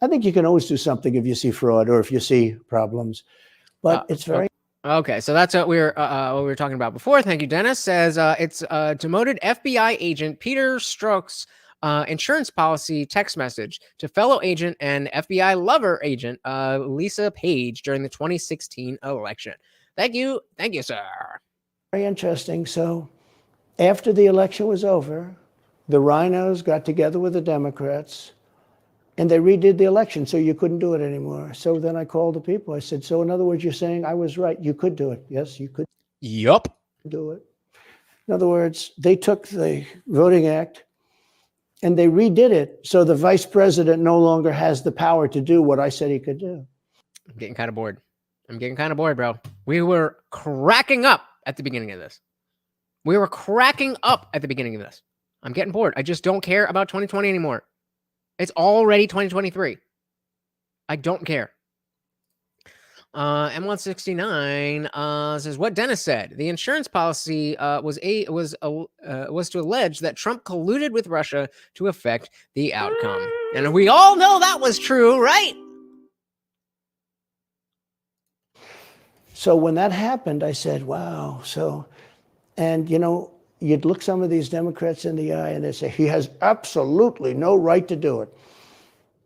I think you can always do something if you see fraud or if you see problems, but it's very. Okay, so that's what we were talking about before. Thank you, Dennis. Says it's demoted FBI agent Peter Strzok's insurance policy text message to fellow agent and FBI lover agent Lisa Page during the 2016 election. Thank you, sir. Very interesting. So, after the election was over, the RINOs got together with the Democrats, and they redid the election, so you couldn't do it anymore. So then I called the people. I said, so in other words, you're saying I was right. You could do it. Yes, you could. Yup. Do it. In other words, they took the Voting Act and they redid it so the vice president no longer has the power to do what I said he could do. I'm getting kind of bored. Bro. We were cracking up at the beginning of this. I'm getting bored. I just don't care about 2020 anymore. It's already 2023. I don't care. M169 says what Dennis said. The insurance policy was to allege that Trump colluded with Russia to affect the outcome, and we all know that was true, right? So when that happened, I said, "Wow!" And you'd look some of these Democrats in the eye and they'd say, he has absolutely no right to do it.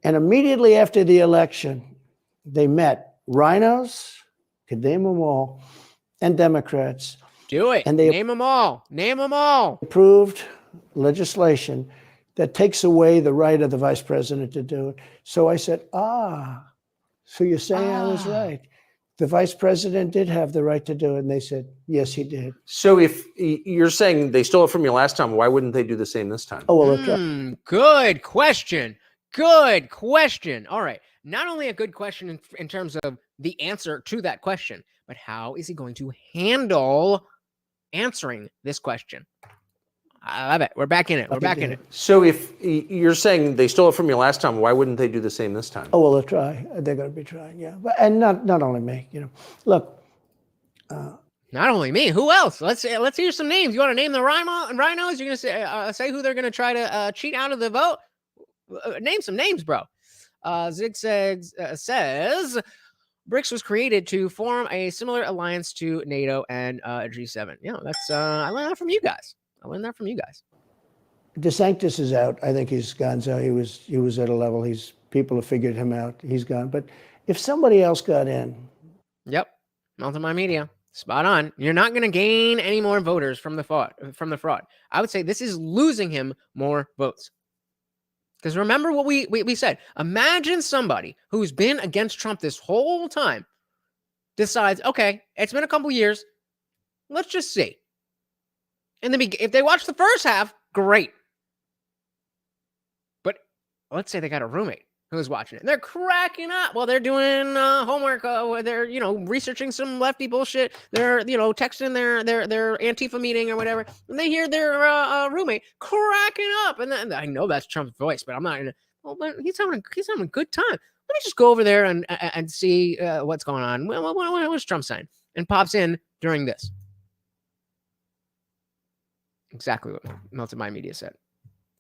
And immediately after the election, they met RINOs, could name them all, and Democrats. Do it. And they name them all. Approved legislation that takes away the right of the vice president to do it. So I said, so you're saying I was right. The vice president did have the right to do it. And they said, yes, he did. So if you're saying they stole it from you last time, why wouldn't they do the same this time? Oh, well, good question. All right. Not only a good question in terms of the answer to that question, but how is he going to handle answering this question? I love it. We're back in it. So if you're saying they stole it from you last time, why wouldn't they do the same this time? Oh, well, they'll try. They're going to be trying, yeah. And not only me, Look. Not only me. Who else? Let's hear some names. You want to name the RINOs? You're going to say who they're going to try to cheat out of the vote? Name some names, bro. Zigzag says BRICS was created to form a similar alliance to NATO and G7. Yeah, that's I learned that from you guys. DeSantis is out. I think he's gone. So he was at a level. People have figured him out. He's gone. But if somebody else got in. Yep. Multiply media. Spot on. You're not going to gain any more voters from the fraud. I would say this is losing him more votes. Because remember what we said. Imagine somebody who's been against Trump this whole time decides, okay, it's been a couple years. Let's just see. And then if they watch the first half, great. But let's say they got a roommate who's watching it. And they're cracking up while they're doing homework. They're, researching some lefty bullshit. They're, texting their Antifa meeting or whatever. And they hear their roommate cracking up. And then I know that's Trump's voice, but I'm not going to. Well, but he's having a good time. Let me just go over there and see what's going on. What's Trump saying? And pops in during this. Exactly what Melted My Media said.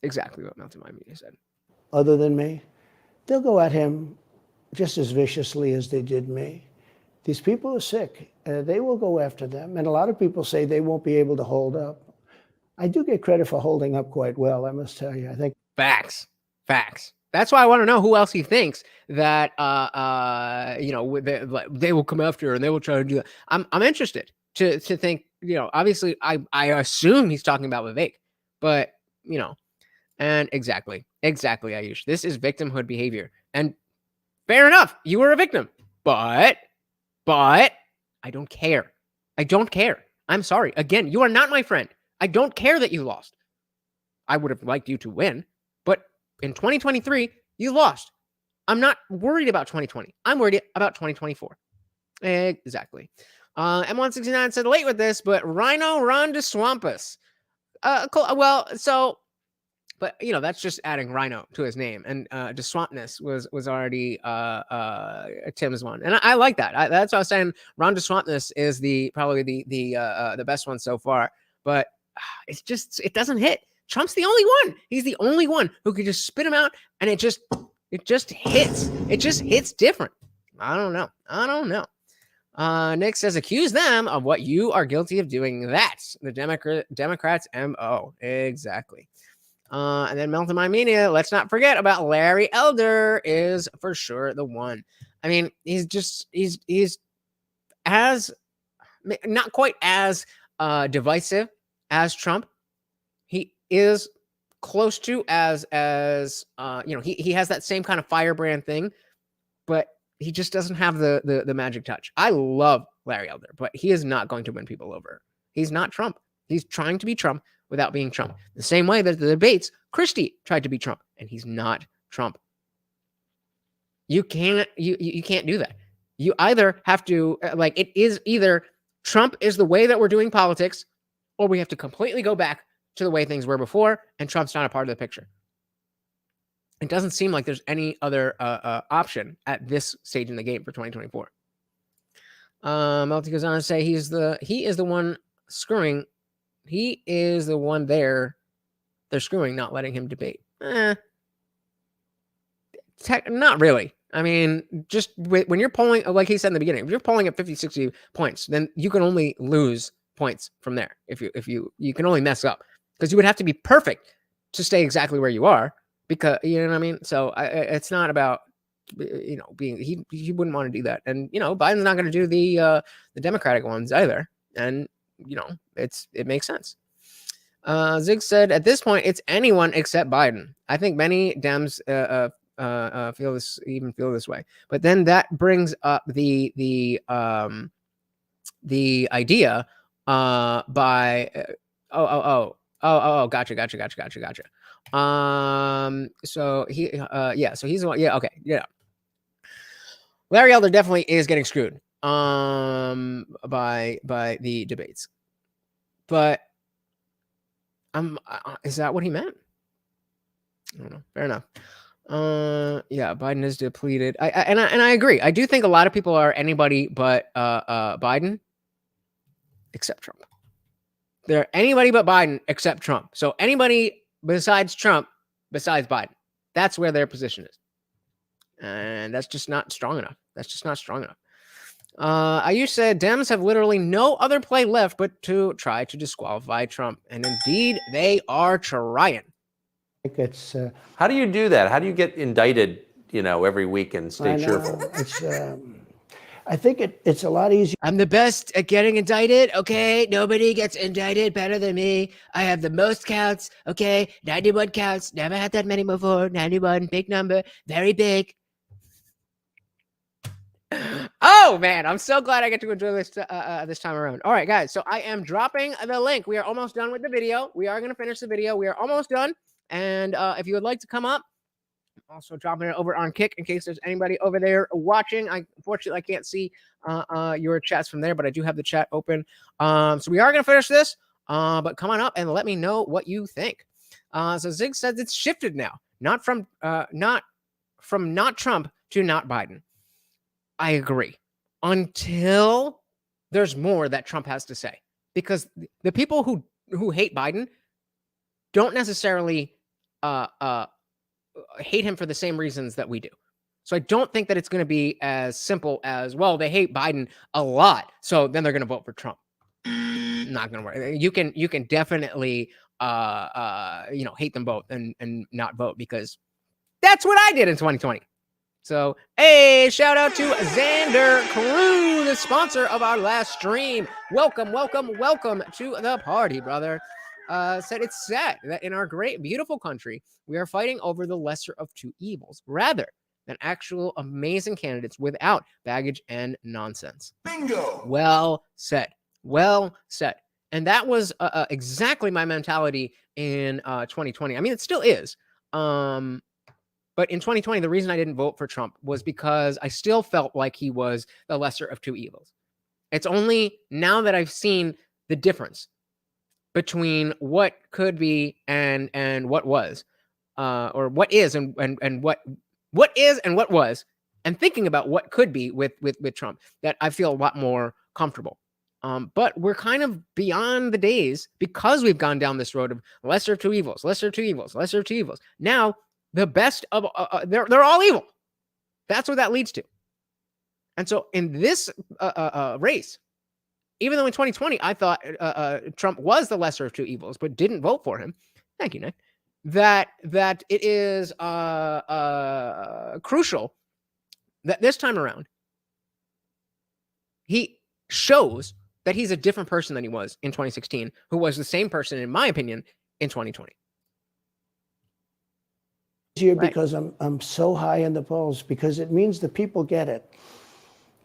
Exactly what Melted My Media said. Other than me, they'll go at him just as viciously as they did me. These people are sick. They will go after them. And a lot of people say they won't be able to hold up. I do get credit for holding up quite well, I must tell you. I think Facts. That's why I want to know who else he thinks that they will come after and they will try to do that. I'm interested to think, obviously I assume he's talking about Vivek, but and exactly, Ayush. This is victimhood behavior. And fair enough, you were a victim. But I don't care. I'm sorry. Again, you are not my friend. I don't care that you lost. I would have liked you to win. But in 2023, you lost. I'm not worried about 2020. I'm worried about 2024. Exactly. M169 said late with this, but Rhino Ron DeSwampus. Cool. Well, so, but that's just adding Rhino to his name, and DeSwampness was already Tim's one, and I like that. That's what I was saying. Ron DeSwampness is probably the best one so far, but it doesn't hit. Trump's the only one. He's the only one who could just spit him out, and it just hits. It just hits different. I don't know. Nick says, accuse them of what you are guilty of doing. That's the Democrats' MO. Exactly. And then Melton My Media, let's not forget about Larry Elder is for sure the one. I mean, he's as not quite as divisive as Trump. He is close to as he has that same kind of firebrand thing, but he just doesn't have the magic touch. I love Larry Elder, but he is not going to win people over. He's not Trump. He's trying to be Trump without being Trump. The same way that the debates, Christie tried to be Trump, and he's not Trump. You can't do that. You either have to it is either Trump is the way that we're doing politics, or we have to completely go back to the way things were before, and Trump's not a part of the picture. It doesn't seem like there's any other option at this stage in the game for 2024. Melty goes on to say he is the one screwing. He is the one they're screwing, not letting him debate. Not really. I mean, just when you're polling, like he said in the beginning, if you're polling at 50, 60 points, then you can only lose points from there. If you can only mess up, because you would have to be perfect to stay exactly where you are, because you know what I mean. So it's not about being he wouldn't want to do that, and Biden's not going to do the Democratic ones either, and it makes sense. Zig said at this point it's anyone except Biden. I think many Dems feel this way, but then that brings up the idea gotcha. So he's the one. Yeah, okay, yeah. Larry Elder definitely is getting screwed by the debates, but is that what he meant? I don't know. Fair enough. Yeah, Biden is depleted. I agree. I do think a lot of people are anybody but Biden, except Trump. They're anybody but Biden except Trump. So anybody besides Trump, besides Biden, that's where their position is, and that's just not strong enough. Ayush said Dems have literally no other play left but to try to disqualify Trump, and indeed they are trying. I think it's. How do you do that? How do you get indicted? Every week and stay cheerful. I think it's a lot easier. I'm the best at getting indicted. Okay, nobody gets indicted better than me. I have the most counts. Okay, 91 counts. Never had that many before. 91, big number, very big. Oh man, I'm so glad I get to enjoy this this time around. All right, guys. So I am dropping the link. We are almost done with the video. We are going to finish the video. We are almost done. And if you would like to come up Also dropping it over on Kick in case there's anybody over there watching. Unfortunately, I can't see your chats from there, but I do have the chat open. So we are going to finish this, but come on up and let me know what you think. So Zig says it's shifted now, not from not Trump to not Biden. I agree. Until there's more that Trump has to say, because the people who hate Biden don't necessarily hate him for the same reasons that we do. So I don't think that it's going to be as simple as, well, they hate Biden a lot, so then they're going to vote for Trump. Not going to work. You can definitely hate them both and not vote, because that's what I did in 2020. So, hey, shout out to Xander Crew, the sponsor of our last stream. Welcome to the party, brother. Said it's sad that in our great, beautiful country, we are fighting over the lesser of two evils rather than actual amazing candidates without baggage and nonsense. Bingo! Well said. Well said. And that was exactly my mentality in 2020. I mean, it still is. But in 2020, the reason I didn't vote for Trump was because I still felt like he was the lesser of two evils. It's only now that I've seen the difference between what could be and what was, or what is and what is and what was, and thinking about what could be with Trump, that I feel a lot more comfortable. But we're kind of beyond the days, because we've gone down this road of lesser of two evils, lesser of two evils, lesser of two evils. Now, the best of they're all evil. That's what that leads to. And so in this race, even though in 2020 I thought Trump was the lesser of two evils, but didn't vote for him. Thank you, Nick. That it is crucial that this time around he shows that he's a different person than he was in 2016, who was the same person, in my opinion, in 2020. Because I'm so high in the polls, because it means the people get it.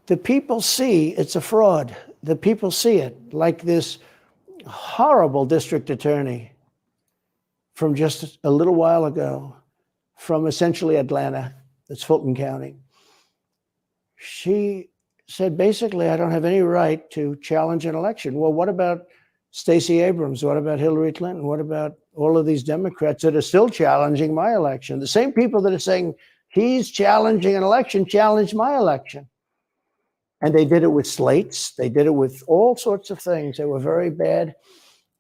The people see it's a fraud. The people see it, like this horrible district attorney from just a little while ago, from essentially Atlanta, that's Fulton County. She said, basically, I don't have any right to challenge an election. Well, what about Stacey Abrams? What about Hillary Clinton? What about all of these Democrats that are still challenging my election? The same people that are saying he's challenging an election challenged my election. And they did it with slates. They did it with all sorts of things. They were very bad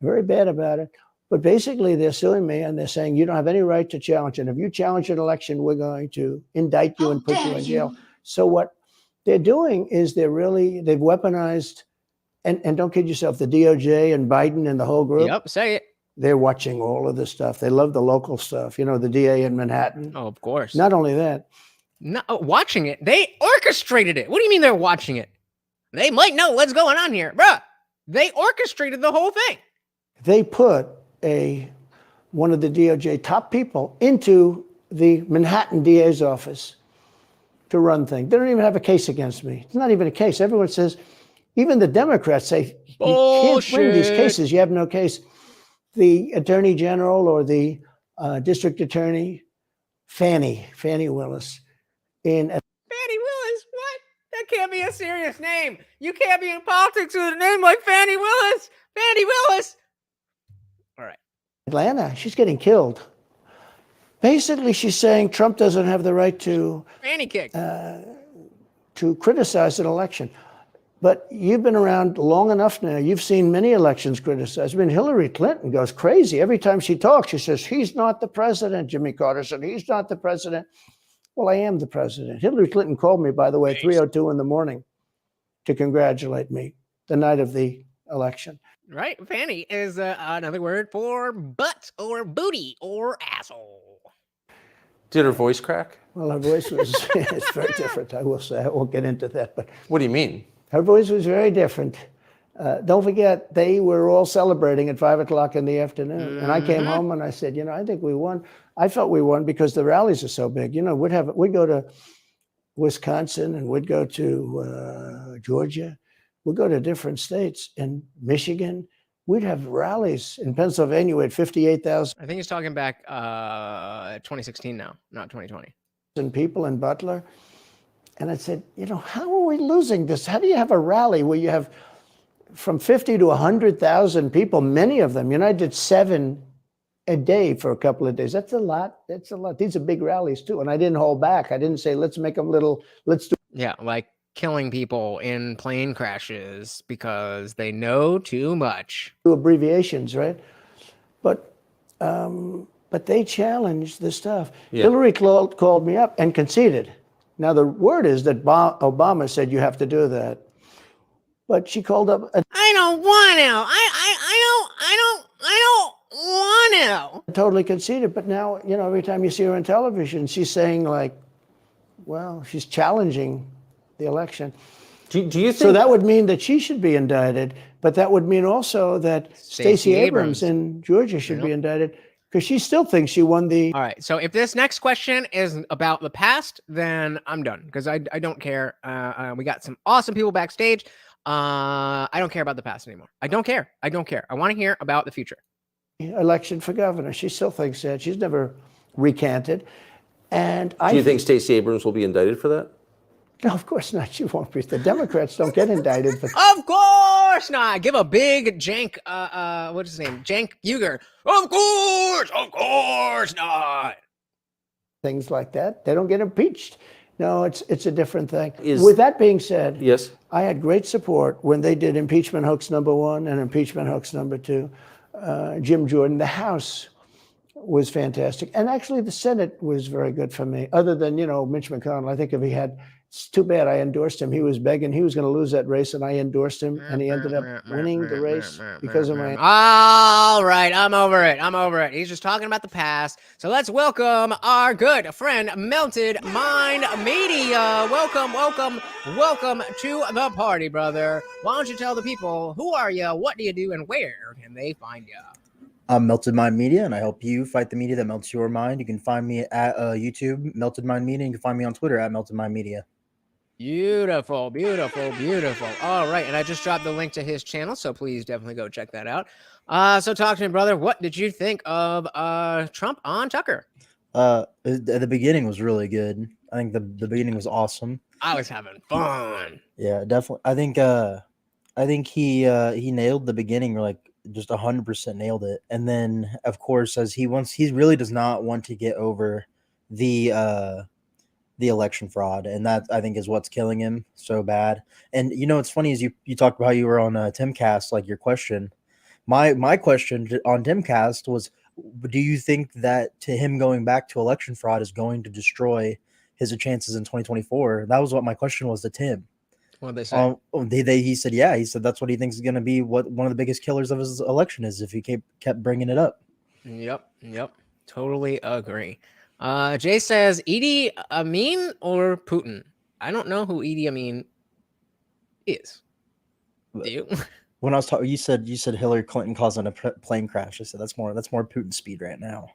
about it. But basically, they're suing me, and they're saying, you don't have any right to challenge it. If you challenge an election, we're going to indict you and put you in jail. So what they're doing is they've weaponized, and don't kid yourself, the DOJ and Biden and the whole group. Yep, say it. They're watching all of this stuff. They love the local stuff. You know, the DA in Manhattan. Oh, of course. Not only that. No, watching it. They orchestrated it. What do you mean they're watching it? They might know what's going on here. Bruh, they orchestrated the whole thing. They put one of the DOJ top people into the Manhattan DA's office to run things. They don't even have a case against me. It's not even a case. Everyone says, even the Democrats say, you can't bring these cases. You have no case. The attorney general or the district attorney, Fannie Willis. Fannie Willis? What? That can't be a serious name. You can't be in politics with a name like Fannie Willis. Fannie Willis. All right. Atlanta, she's getting killed. Basically, she's saying Trump doesn't have the right to Fannie kick. To criticize an election. But you've been around long enough now. You've seen many elections criticized. I mean, Hillary Clinton goes crazy. Every time she talks, she says, he's not the president. Jimmy Carter said, he's not the president. Well, I am the president. Hillary Clinton called me, by the way, 3:02 in the morning to congratulate me the night of the election. Right. Fanny is another word for butt or booty or asshole. Did her voice crack? Well, her voice was it's very different, I will say. I won't get into that. But what do you mean? Her voice was very different. Don't forget, they were all celebrating at 5 o'clock in the afternoon. And I came home and I said, I think we won. I felt we won because the rallies are so big. We'd go to Wisconsin and we'd go to Georgia. We'd go to different states, and Michigan, we'd have rallies in Pennsylvania. We had 58,000 I think he's talking back 2016 now, not 2020. people in Butler. And I said, how are we losing this? How do you have a rally where you have from 50 to 100,000 people, many of them, I did 7 a day for a couple of days. That's a lot. That's a lot. These are big rallies too. And I didn't hold back. I didn't say, let's make them let's do. Yeah, like killing people in plane crashes because they know too much. Abbreviations, right? But they challenged the stuff. Yeah. Hillary called me up and conceded. Now the word is that Obama said you have to do that, but she called up. I don't want to. I don't want to. Totally conceded. But now every time you see her on television, she's saying like, well, she's challenging the election. Do you think so? That would mean that she should be indicted, but that would mean also that Stacey Abrams in Georgia should be indicted because she still thinks she won the. All right. So if this next question is about the past, then I'm done because I don't care. We got some awesome people backstage. I don't care about the past anymore. I don't care. I want to hear about the future. Election for governor. She still thinks that. She's never recanted. And do you think Stacey Abrams will be indicted for that? No, of course not. She won't be. The Democrats don't get indicted. But of course not. Give a big Cenk, what's his name? Cenk Uygur. Of course not. Things like that. They don't get impeached. No, it's a different thing. With that being said, yes, I had great support when they did impeachment hoax #1 and impeachment hoax #2. Jim Jordan, the House was fantastic. And actually the Senate was very good for me. Other than, Mitch McConnell, I think if he had, it's too bad I endorsed him. He was begging, he was going to lose that race and I endorsed him and he ended up winning the race because of my. All right. I'm over it. He's just talking about the past. So let's welcome our good friend, Melted Mind Media. Welcome to the party, brother. Why don't you tell the people, who are you? What do you do? And where can they find you? I'm Melted Mind Media, and I help you fight the media that melts your mind. You can find me at YouTube, Melted Mind Media, and you can find me on Twitter at Melted Mind Media. Beautiful. All right, and I just dropped the link to his channel, so please definitely go check that out. So talk to me, brother. What did you think of Trump on Tucker? The beginning was really good. I think the beginning was awesome. I was having fun. Yeah, definitely. I think he nailed the beginning, like just 100% nailed it. And then, of course, as he really does not want to get over the election fraud, and that I think is what's killing him so bad. And what's funny is you talked about how you were on Timcast, like your question. My question on Timcast was, do you think that to him going back to election fraud is going to destroy his chances in 2024? That was what my question was to Tim. What did they say? He said, yeah. He said that's what he thinks is going to be what one of the biggest killers of his election is if he kept bringing it up. Yep. Totally agree. Jay says, Idi Amin or Putin? I don't know who Idi Amin is. Do you? When I was talking, you said Hillary Clinton causing a plane crash. I said that's more Putin speed right now.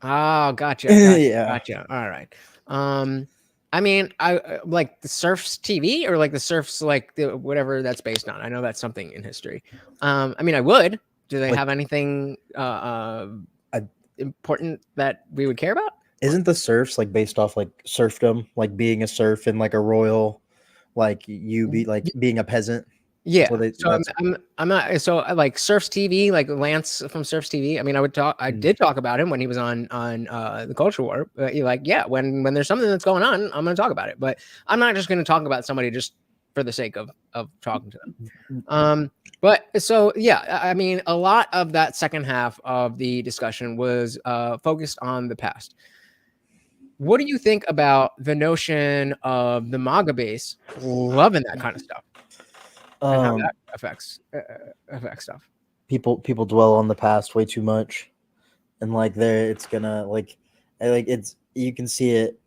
Oh, gotcha. Yeah. Gotcha. All right. I mean, I like the Surfs TV or like the Surfs, like whatever that's based on. I know that's something in history. I mean, I would. Do they have anything important that we would care about? Isn't the Surfs like based off like serfdom, like being a serf and like a royal, like you be like being a peasant? Yeah. So I'm not. So like Surfs TV, like Lance from Surfs TV. I mean, I did talk about him when he was on the Culture War. Like, yeah, when there's something that's going on, I'm going to talk about it. But I'm not just going to talk about somebody just for the sake of talking to them. But so yeah, I mean, a lot of that second half of the discussion was focused on the past. What do you think about the notion of the MAGA base loving that kind of stuff? And how that affects stuff. People dwell on the past way too much, and like it's gonna it's you can see it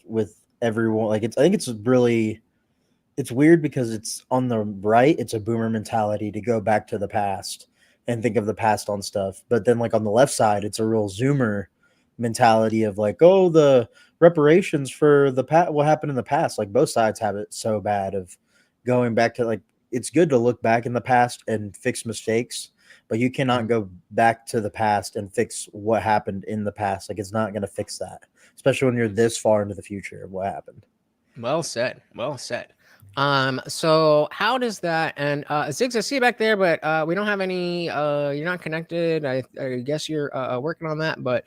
with everyone. I think it's weird because it's on the right. It's a boomer mentality to go back to the past and think of the past on stuff, but then like on the left side, it's a real zoomer mentality of like, oh, the reparations for the what happened in the past. Like both sides have it so bad of going back to like. It's good to look back in the past and fix mistakes, but you cannot go back to the past and fix what happened in the past. Like, it's not going to fix that, especially when you're this far into the future of what happened. Well said. Well said. So how does that, and Ziggs, I see you back there, but we don't have any, you're not connected. I guess you're working on that, but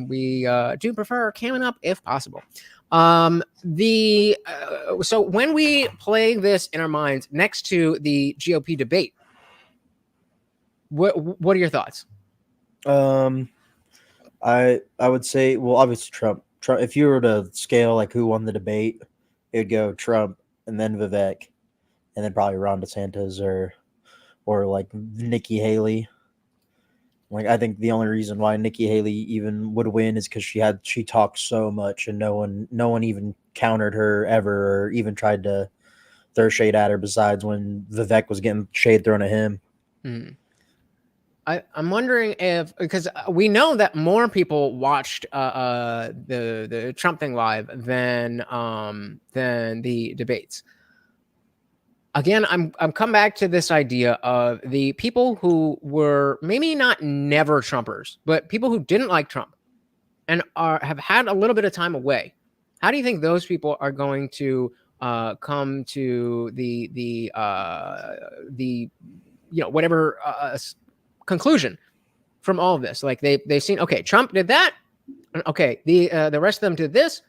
we do prefer camming up if possible. So when we play this in our minds next to the GOP debate, what are your thoughts? I would say, well, obviously Trump. If you were to scale like who won the debate, it'd go Trump and then Vivek, and then probably Ron DeSantis or like Nikki Haley. Like, I think the only reason why Nikki Haley even would win is because she talked so much and no one even countered her ever or even tried to throw shade at her, besides when Vivek was getting shade thrown at him. I'm wondering if, because we know that more people watched the Trump thing live than the debates. Again, I'm come back to this idea of the people who were maybe not never Trumpers, but people who didn't like Trump and have had a little bit of time away. How do you think those people are going to come to the whatever conclusion from all of this? Like they've seen, okay, Trump did that, okay, the rest of them did this.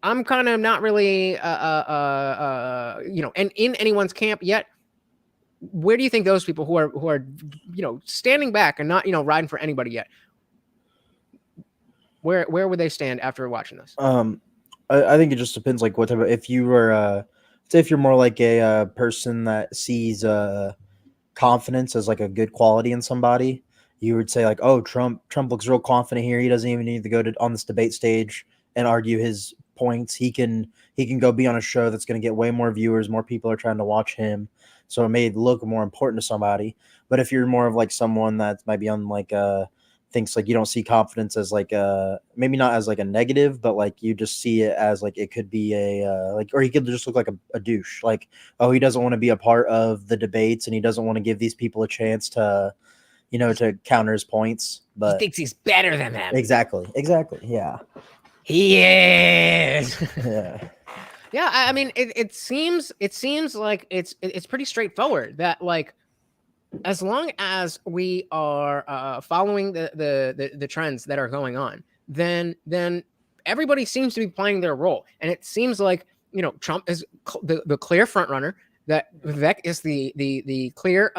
I'm kind of not really and in anyone's camp yet. Where do you think those people who are standing back and not riding for anybody yet, where would they stand after watching this? I think it just depends, like what type of, if you were say if you're more like a person that sees confidence as like a good quality in somebody, you would say like, oh, Trump looks real confident here. He doesn't even need to go on this debate stage and argue his points. He can go be on a show that's going to get way more viewers. More people are trying to watch him, so it may look more important to somebody. But if you're more of like someone that might be on like thinks like you don't see confidence as like maybe not as like a negative, but like you just see it as like it could be a like, or he could just look like a douche, like, oh, he doesn't want to be a part of the debates and he doesn't want to give these people a chance to to counter his points, but he thinks he's better than them. Exactly, yeah, he is. Yeah. I mean, it seems like it's pretty straightforward that, like, as long as we are following the trends that are going on, then everybody seems to be playing their role, and it seems like Trump is the clear front runner, that Vivek is the clear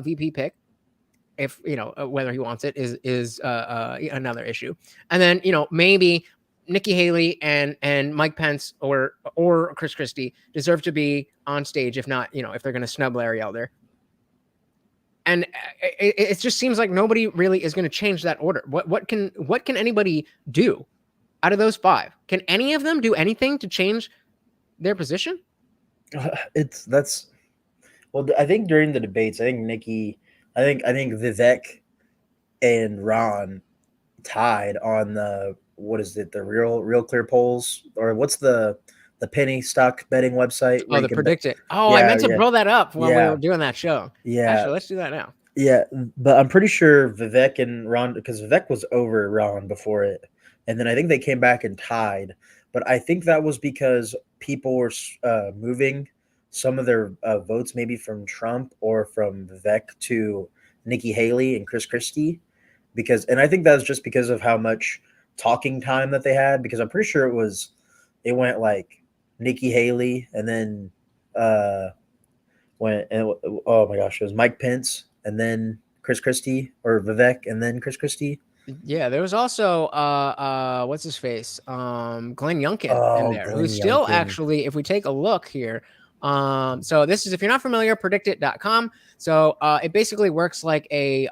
VP pick. If whether he wants it is another issue, and then maybe Nikki Haley and Mike Pence or Chris Christie deserve to be on stage, if not if they're going to snub Larry Elder. And it just seems like nobody really is going to change that order. What can anybody do out of those five? Can any of them do anything to change their position? Well, I think during the debates, I think Vivek and Ron tied on the, what is it, the real clear polls, or what's the penny stock betting website? Oh, the Predict It. Oh, yeah, I meant to blow that up when we were doing that show. Yeah. Actually, let's do that now. Yeah, but I'm pretty sure Vivek and Ron, because Vivek was over Ron before it, and then I think they came back and tied. But I think that was because people were moving some of their votes maybe from Trump or from Vivek to Nikki Haley and Chris Christie, and I think that was just because of how much talking time that they had, because I'm pretty sure it went like Nikki Haley and then oh my gosh, it was Mike Pence and then Chris Christie, or Vivek and then Chris Christie. Yeah, there was also what's his face? Glenn Youngkin in there, who's still actually, if we take a look here, so this is, if you're not familiar, predictit.com. So it basically works like a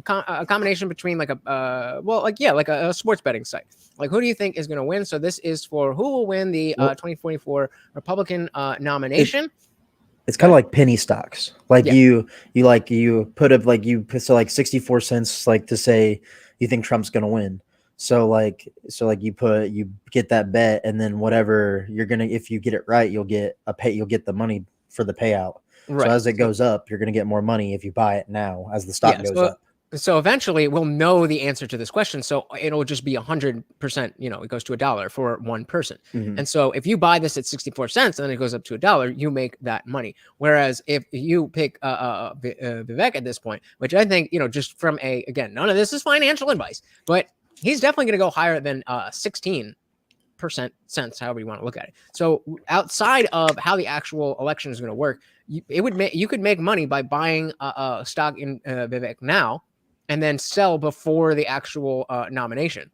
combination between like a sports betting site. Like, who do you think is going to win? So this is for who will win the 2024 Republican nomination. It's kind of like penny stocks. Like you put up like 64 cents, like to say you think Trump's going to win. So you get that bet, and then whatever you're going to, if you get it right, you'll get the money for the payout. So as it goes up, you're going to get more money if you buy it now as the stock goes up. So eventually we'll know the answer to this question. So it'll just be 100%, it goes to $1 for one person. And so if you buy this at 64 cents and then it goes up to $1, you make that money. Whereas if you pick Vivek at this point, which I think, just from again, none of this is financial advice, but he's definitely going to go higher than 16 cents, however you want to look at it. So outside of how the actual election is going to work, you could make money by buying stock in Vivek now and then sell before the actual nomination.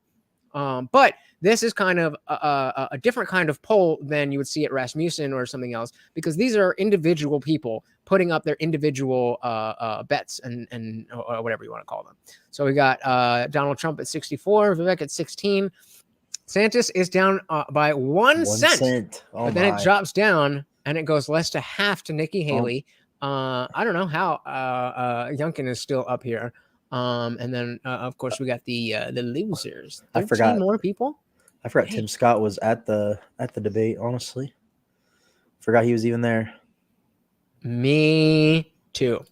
But this is kind of a different kind of poll than you would see at Rasmussen or something else, because these are individual people putting up their individual bets and or whatever you want to call them. So we got Donald Trump at 64, Vivek at 16. DeSantis is down by 1 cent. But then it drops down and it goes less to half to Nikki Haley. I don't know how Youngkin is still up here. And then of course we got the losers. I forgot more people. I forgot Tim Scott was at the debate. Honestly, forgot he was even there. Me too.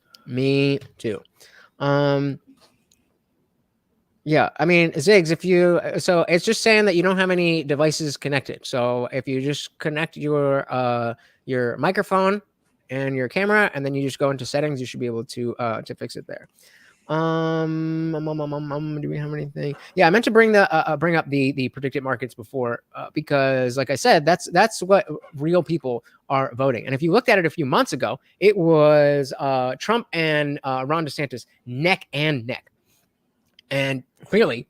Yeah, I mean, Ziggs, so it's just saying that you don't have any devices connected. So if you just connect your microphone and your camera, and then you just go into settings, you should be able to fix it there. Do we have anything? Yeah, I meant to bring up the predicted markets before because, like I said, that's what real people are voting. And if you looked at it a few months ago, it was Trump and Ron DeSantis neck and neck. And clearly,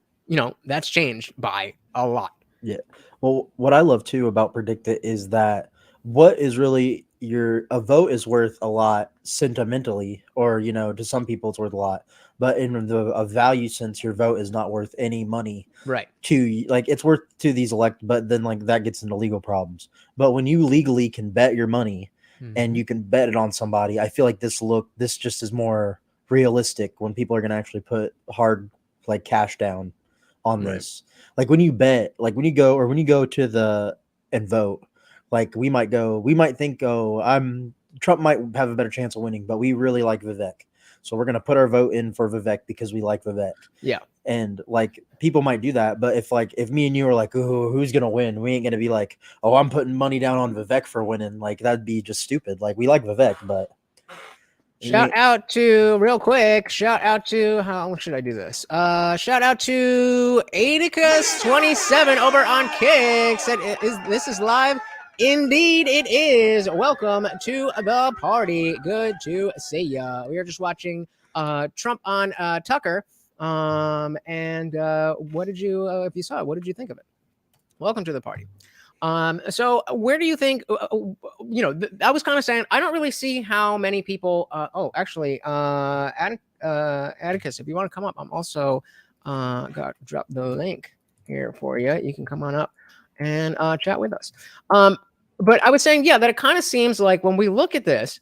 that's changed by a lot. Yeah. Well, what I love too about Predicted is that what is really a vote is worth a lot sentimentally, or, to some people it's worth a lot. But in a value sense, your vote is not worth any money. Right. It's worth to these but then that gets into legal problems. But when you legally can bet your money and you can bet it on somebody, I feel like this just is more realistic when people are going to actually put hard cash down on this. Like when you bet, when you go to and vote, we might think, Trump might have a better chance of winning, but we really like Vivek. So we're going to put our vote in for Vivek because we like Vivek. Yeah. And people might do that. But if me and you are oh, who's going to win? We ain't going to be oh, I'm putting money down on Vivek for winning. That'd be just stupid. We like Vivek, but. Shout out to how should I do this? Shout out to Atticus27 over on Kick. Said this is live. Indeed, it is. Welcome to the party. Good to see ya. We are just watching Trump on Tucker. And what did you, if you saw it, what did you think of it? Welcome to the party. So where do you think, I was kind of saying, I don't really see how many people, Atticus, if you want to come up, I'm also, drop the link here for you. You can come on up and, chat with us. But I was saying, that it kind of seems like when we look at this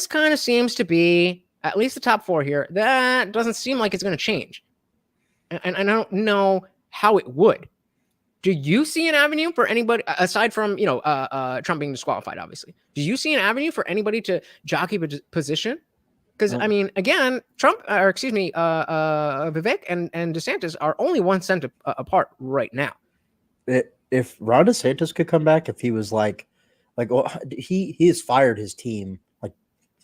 kind of seems to be at least the top four here. That doesn't seem like it's going to change. And I don't know how it would. Do you see an avenue for anybody aside from, Trump being disqualified, obviously? Do you see an avenue for anybody to jockey position? Because, I mean, again, Vivek and DeSantis are only 1 cent apart right now. If Ron DeSantis could come back, if he was he has fired his team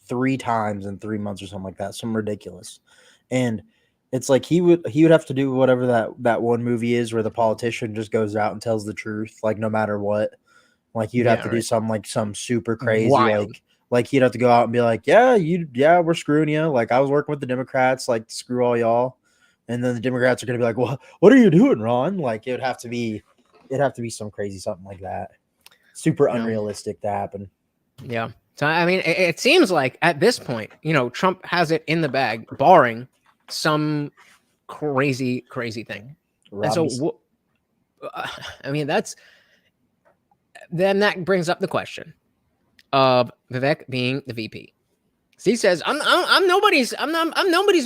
3 times in 3 months or something like that, some ridiculous. And it's he would have to do whatever that one movie is where the politician just goes out and tells the truth, no matter what. You'd have to do something some super crazy, wild. He'd have to go out and be we're screwing you. I was working with the Democrats, screw all y'all. And then the Democrats are going to be well, what are you doing, Ron? It'd have to be some crazy something like that. Super unrealistic to happen. Yeah. So, I mean, it seems like at this point, Trump has it in the bag, barring some crazy thing. And so, I mean, then that brings up the question of Vivek being the VP. So he says, I'm nobody's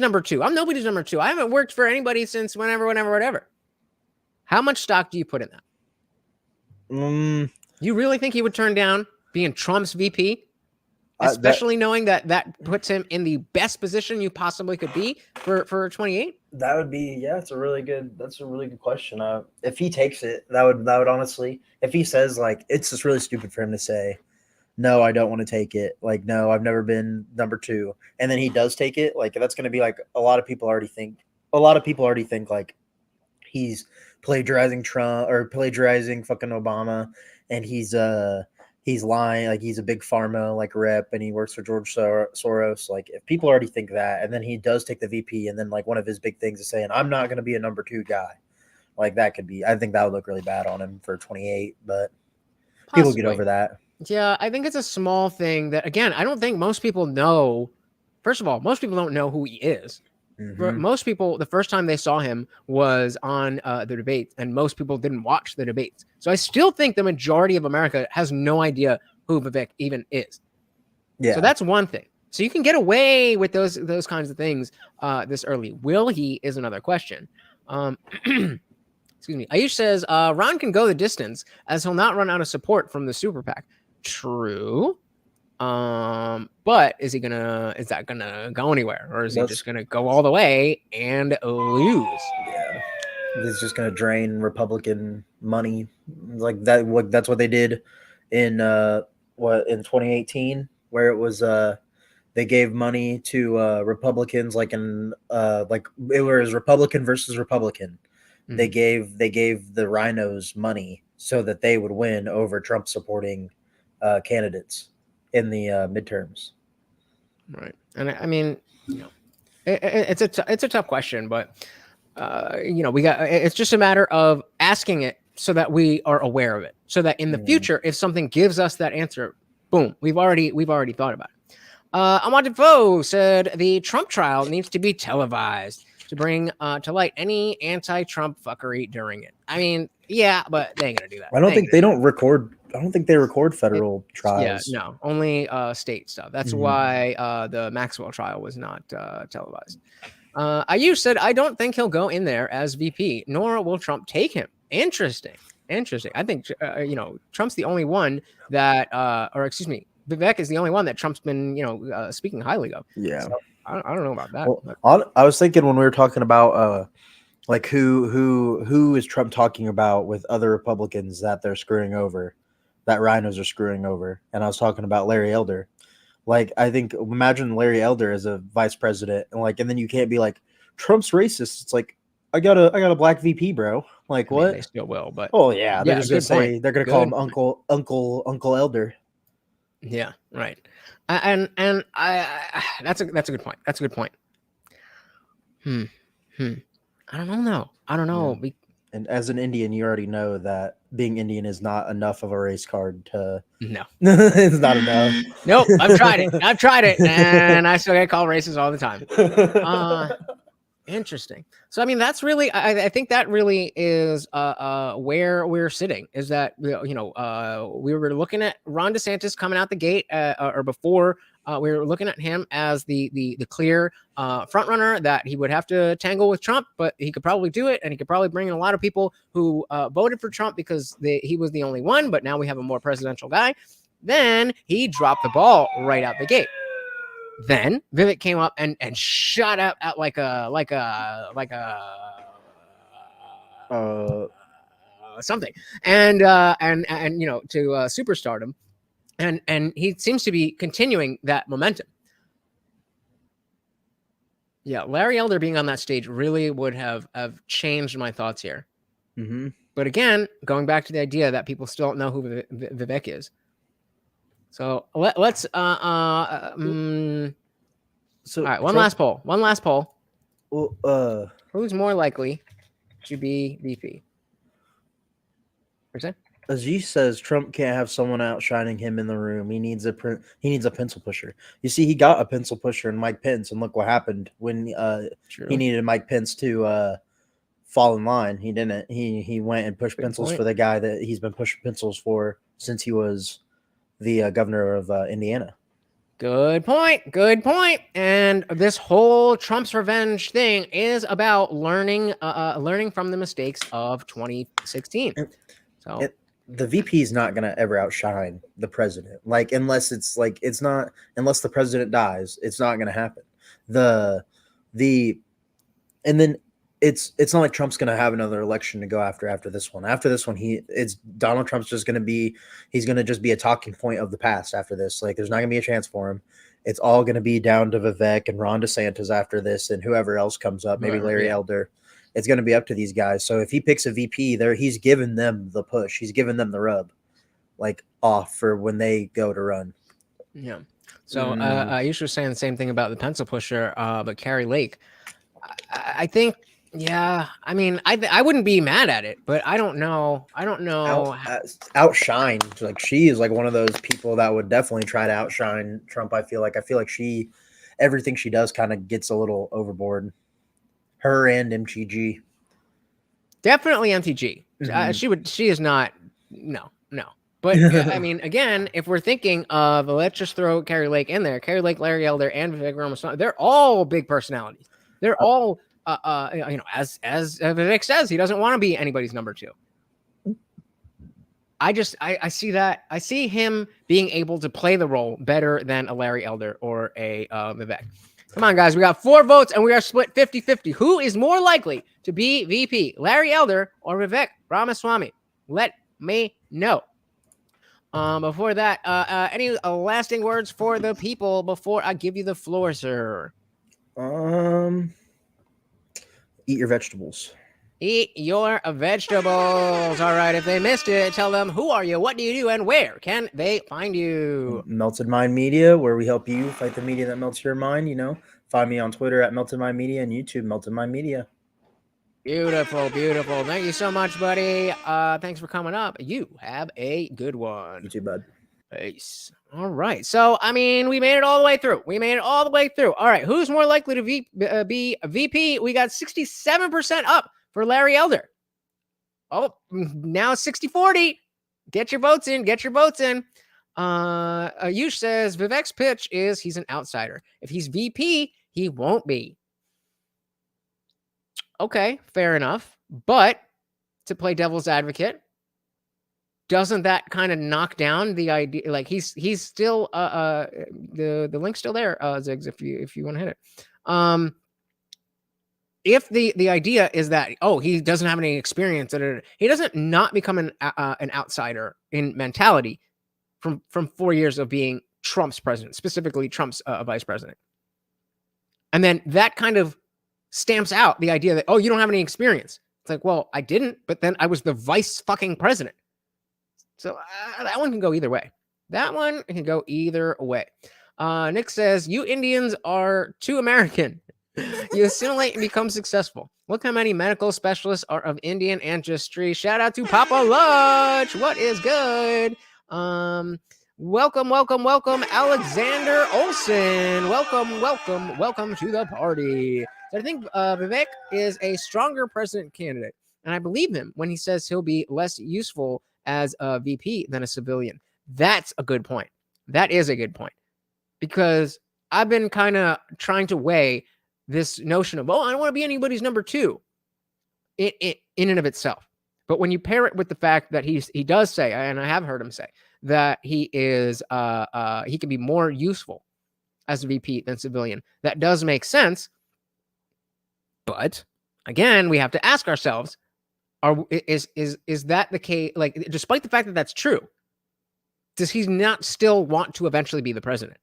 number two. I'm nobody's number two. I haven't worked for anybody since whatever. How much stock do you put in that? You really think he would turn down being Trump's VP? especially knowing that puts him in the best position you possibly could be for 28? That would be, that's a really good question. If he takes it, that would honestly, if he says like, it's just really stupid for him to say, no, I don't want to take it. Like, no, I've never been number 2. And then he does take it. Like, that's going to be like, a lot of people already think like he's plagiarizing Trump or plagiarizing fucking Obama. And he's lying. Like, he's a big pharma, like, rep, and he works for George Soros. Like, if people already think that, and then he does take the VP, and then like one of his big things is saying, I'm not going to be a number 2 guy. Like, that could be, I think that would look really bad on him for 28, but people get over that. Yeah, I think it's a small thing that, again, I don't think most people know. First of all, most people don't know who he is. Mm-hmm. Most people, the first time they saw him was on the debate, and most people didn't watch the debates. So I still think the majority of America has no idea who Vivek even is. Yeah. So that's one thing. So you can get away with those kinds of things this early. Will he is another question. Excuse me. Ayush says Ron can go the distance as he'll not run out of support from the super PAC. True. But is that gonna go anywhere, or is he just gonna go all the way and lose? Yeah, it's just gonna drain Republican money like that. That's what they did in 2018, where it was they gave money to Republicans, like in like it was Republican versus Republican. Mm-hmm. They gave the RINOs money so that they would win over Trump supporting candidates in the midterms. Right. And I mean, it's a tough question, but it's just a matter of asking it so that we are aware of it, so that in the future, if something gives us that answer, boom, we've already thought about it. Amonte Foe said the Trump trial needs to be televised to bring to light any anti-Trump fuckery during it. I mean, yeah, but they ain't gonna do that. I don't think they record federal trials. Yeah, no, only state stuff. That's why the Maxwell trial was not televised. Ayush said, I don't think he'll go in there as VP, nor will Trump take him. Interesting. I think Trump's the only one that, Vivek is the only one that Trump's been speaking highly of. Yeah, so, I don't know about that. Well, I was thinking when we were talking about like who is Trump talking about with other Republicans that they're screwing over, that RINOs are screwing over, and I was talking about Larry Elder. Like, I think, imagine Larry Elder as a vice president, and then you can't be like, Trump's racist. It's like, I got a black VP, bro. Like, what? They still will, but they're just gonna say they're gonna call him Uncle Elder. Yeah, right. And I that's a good point. That's a good point. I don't know. Yeah. And as an Indian, you already know that being Indian is not enough of a race card to. No, it's not enough. Nope. I've tried it, and I still get called racist all the time. Interesting. So, I mean, that's really, I think that really is where we're sitting, is that, we were looking at Ron DeSantis coming out the gate or before we were looking at him as the clear front runner, that he would have to tangle with Trump, but he could probably do it. And he could probably bring in a lot of people who voted for Trump because he was the only one. But now we have a more presidential guy. Then he dropped the ball right out the gate. Then Vivek came up and shot up at like a something, and to superstardom, and he seems to be continuing that momentum. Yeah, Larry Elder being on that stage really would have changed my thoughts here. Mm-hmm. But again, going back to the idea that people still don't know who Vivek is. So let's all right, one last poll. Well, who's more likely to be VP? Aziz says Trump can't have someone outshining him in the room. He needs a pencil pusher. You see, he got a pencil pusher in Mike Pence, and look what happened when he needed Mike Pence to fall in line. He didn't. He went and pushed pencils for the guy that he's been pushing pencils for since he was the governor of Indiana. Good point. And this whole Trump's revenge thing is about learning from the mistakes of 2016. the VP is not going to ever outshine the president. Like, unless the president dies, it's not going to happen. And then it's not like Trump's going to have another election to go after this one. After this one, Donald Trump's just going to he's going to just be a talking point of the past after this. Like, there's not going to be a chance for him. It's all going to be down to Vivek and Ron DeSantis after this, and whoever else comes up, maybe Larry Elder. It's going to be up to these guys. So if he picks a VP there, he's given them the push. He's given them the rub, like, off for when they go to run. Yeah. So you were saying the same thing about the pencil pusher, but Carrie Lake. I think, yeah. I mean, I wouldn't be mad at it, but I don't know. Outshine. Like, she is like one of those people that would definitely try to outshine Trump. I feel like everything she does kind of gets a little overboard. Her and MTG. Definitely MTG. She is not. No. But I mean, again, if we're thinking of, let's just throw Carrie Lake in there. Carrie Lake, Larry Elder, and Vivek Ramaswamy. They're all big personalities. They're all, as Vivek says, he doesn't want to be anybody's number two. I see that. I see him being able to play the role better than a Larry Elder or a Vivek. Come on, guys. We got 4 votes, and we are split 50-50. Who is more likely to be VP, Larry Elder or Vivek Ramaswamy? Let me know. Before that, any lasting words for the people before I give you the floor, sir? Eat your vegetables. Eat your vegetables. All right. If they missed it, tell them, who are you? What do you do? And where can they find you? Melted Mind Media, where we help you fight the media that melts your mind. Find me on Twitter at Melted Mind Media and YouTube, Melted Mind Media. Beautiful. Thank you so much, buddy. Thanks for coming up. You have a good one. You too, bud. Peace. All right. So, I mean, we made it all the way through. All right. Who's more likely to be a VP? We got 67% up for Larry Elder. Oh, now 60-40. Get your votes in. Ayush says Vivek's pitch is he's an outsider. If he's VP, he won't be. Okay, fair enough. But to play devil's advocate, doesn't that kind of knock down the idea? Like, he's still the link's still there, Ziggs, if you want to hit it. If the idea is that, he doesn't have any experience, he doesn't not become an outsider in mentality from 4 years of being Trump's president, specifically Trump's vice president. And then that kind of stamps out the idea that, you don't have any experience. It's like, well, I didn't, but then I was the vice fucking president. So that one can go either way. Nick says, you Indians are too American. You assimilate and become successful. Look how many medical specialists are of Indian ancestry. Shout out to Papa Lunch. What is good? Welcome, Alexander Olson. Welcome to the party. So I think Vivek is a stronger president candidate, and I believe him when he says he'll be less useful as a VP than a civilian. That's a good point. That is a good point, because I've been kind of trying to weigh this notion of, I don't want to be anybody's number two in and of itself. But when you pair it with the fact that he does say, and I have heard him say, that he is he can be more useful as a VP than civilian, that does make sense. But again, we have to ask ourselves, is that the case? Like, despite the fact that that's true, does he not still want to eventually be the president?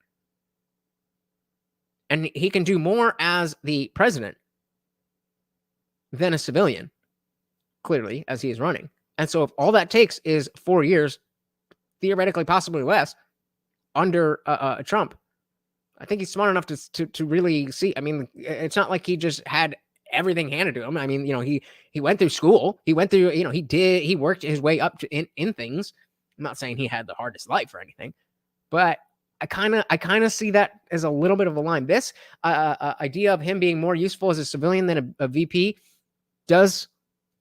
And he can do more as the president than a civilian, clearly, as he is running. And so if all that takes is 4 years, theoretically, possibly less, under Trump, I think he's smart enough to really see. I mean, it's not like he just had everything handed to him. I mean, he went through school. He went through, he worked his way up to in things. I'm not saying he had the hardest life or anything, but I kind of see that as a little bit of a line. This idea of him being more useful as a civilian than a VP does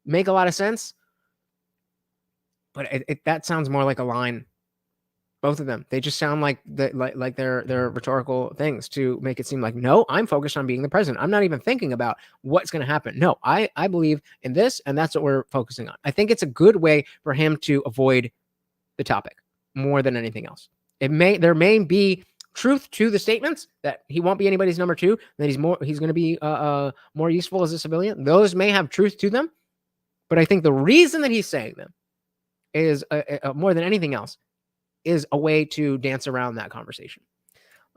make a lot of sense, but that sounds more like a line Both of them. They just sound like they're rhetorical things to make it seem like, no, I'm focused on being the president. I'm not even thinking about what's going to happen. No, I believe in this, and that's what we're focusing on. I think it's a good way for him to avoid the topic more than anything else. There may be truth to the statements that he won't be anybody's number two, that he's going to be more useful as a civilian. Those may have truth to them, but I think the reason that he's saying them is more than anything else is a way to dance around that conversation.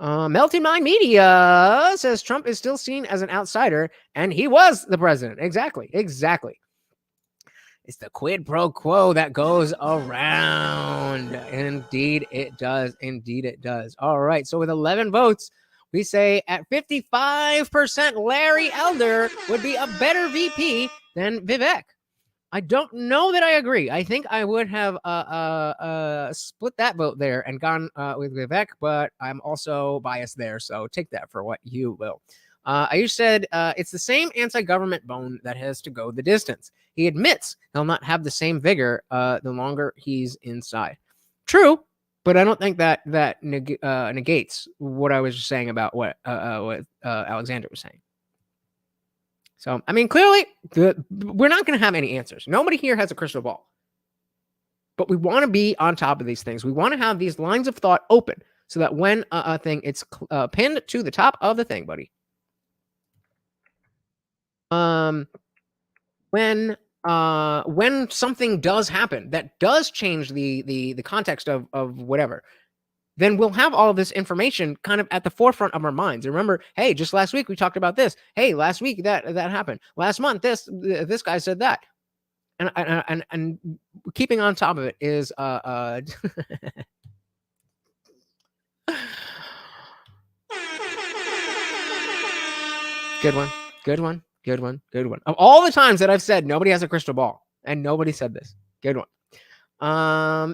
Melting Mind Media says Trump is still seen as an outsider, and he was the president. Exactly. It's the quid pro quo that goes around. Indeed, it does. All right. So with 11 votes, we say at 55%, Larry Elder would be a better VP than Vivek. I don't know that I agree. I think I would have split that vote there and gone with Vivek, but I'm also biased there. So take that for what you will. Ayush said, it's the same anti-government bone that has to go the distance. He admits he'll not have the same vigor the longer he's inside. True, but I don't think that negates what I was just saying about what Alexander was saying. So, I mean, clearly, we're not going to have any answers. Nobody here has a crystal ball. But we want to be on top of these things. We want to have these lines of thought open so that when a thing, it's pinned to the top of the thing, buddy. When something does happen that does change the context of whatever, then we'll have all of this information kind of at the forefront of our minds. Remember, hey, just last week we talked about this. Hey, last week that happened. Last month this guy said that. And keeping on top of it is good one. Of all the times that I've said nobody has a crystal ball, and nobody said this. Good one.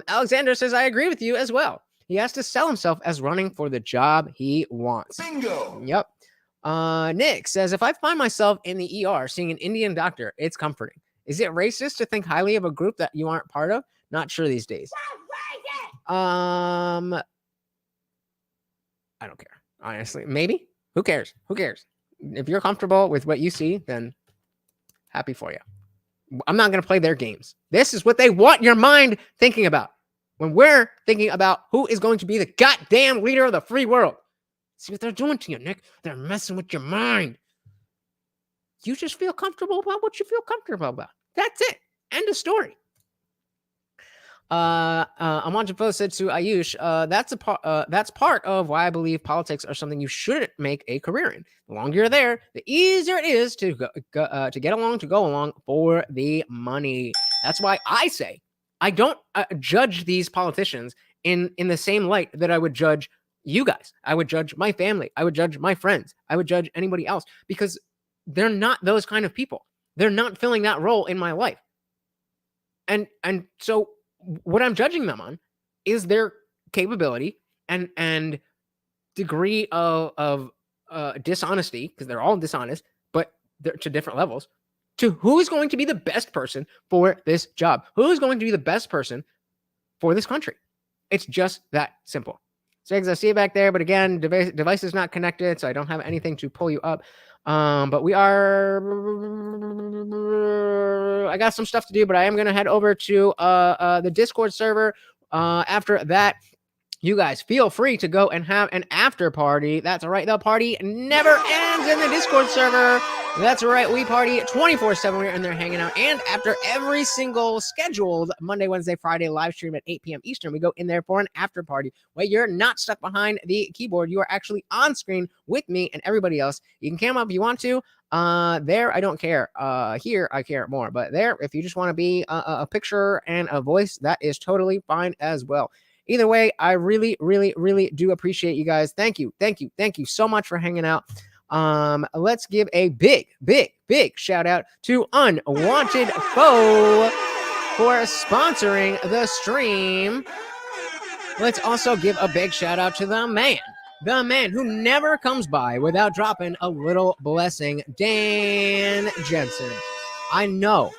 Alexander says, I agree with you as well. He has to sell himself as running for the job he wants. Bingo. Yep. Nick says, if I find myself in the ER seeing an Indian doctor, it's comforting. Is it racist to think highly of a group that you aren't part of? Not sure these days. I don't care. Honestly, maybe. Who cares? If you're comfortable with what you see, then happy for you. I'm not going to play their games. This is what they want your mind thinking about. When we're thinking about who is going to be the goddamn leader of the free world. See what they're doing to you, Nick? They're messing with your mind. You just feel comfortable about what you feel comfortable about. That's it. End of story. Amanjan Post said to Ayush, that's part of why I believe politics are something you shouldn't make a career in. The longer you're there, the easier it is to go along for the money. That's why I say I don't judge these politicians in the same light that I would judge you guys. I would judge my family. I would judge my friends. I would judge anybody else because they're not those kind of people. They're not filling that role in my life. And so what I'm judging them on is their capability and degree of dishonesty, because they're all dishonest, but they're to different levels, to who's going to be the best person for this job, who's going to be the best person for this country. It's just that simple. Segs, I see you back there, but again, device is not connected, so I don't have anything to pull you up. But we are, I got some stuff to do, but I am going to head over to the Discord server. After that, you guys feel free to go and have an after party. That's right. The party never ends in the Discord server. That's right. We party 24/7. We're in there hanging out. And after every single scheduled Monday, Wednesday, Friday live stream at 8 p.m. Eastern, we go in there for an after party where you're not stuck behind the keyboard. You are actually on screen with me and everybody else. You can cam up if you want to. There, I don't care. Here, I care more. But there, if you just want to be a picture and a voice, that is totally fine as well. Either way, I really, really, really do appreciate you guys. Thank you so much for hanging out. Let's give a big shout out to Unwanted Foe for sponsoring the stream. Let's also give a big shout out to the man who never comes by without dropping a little blessing, Dan Jensen. I know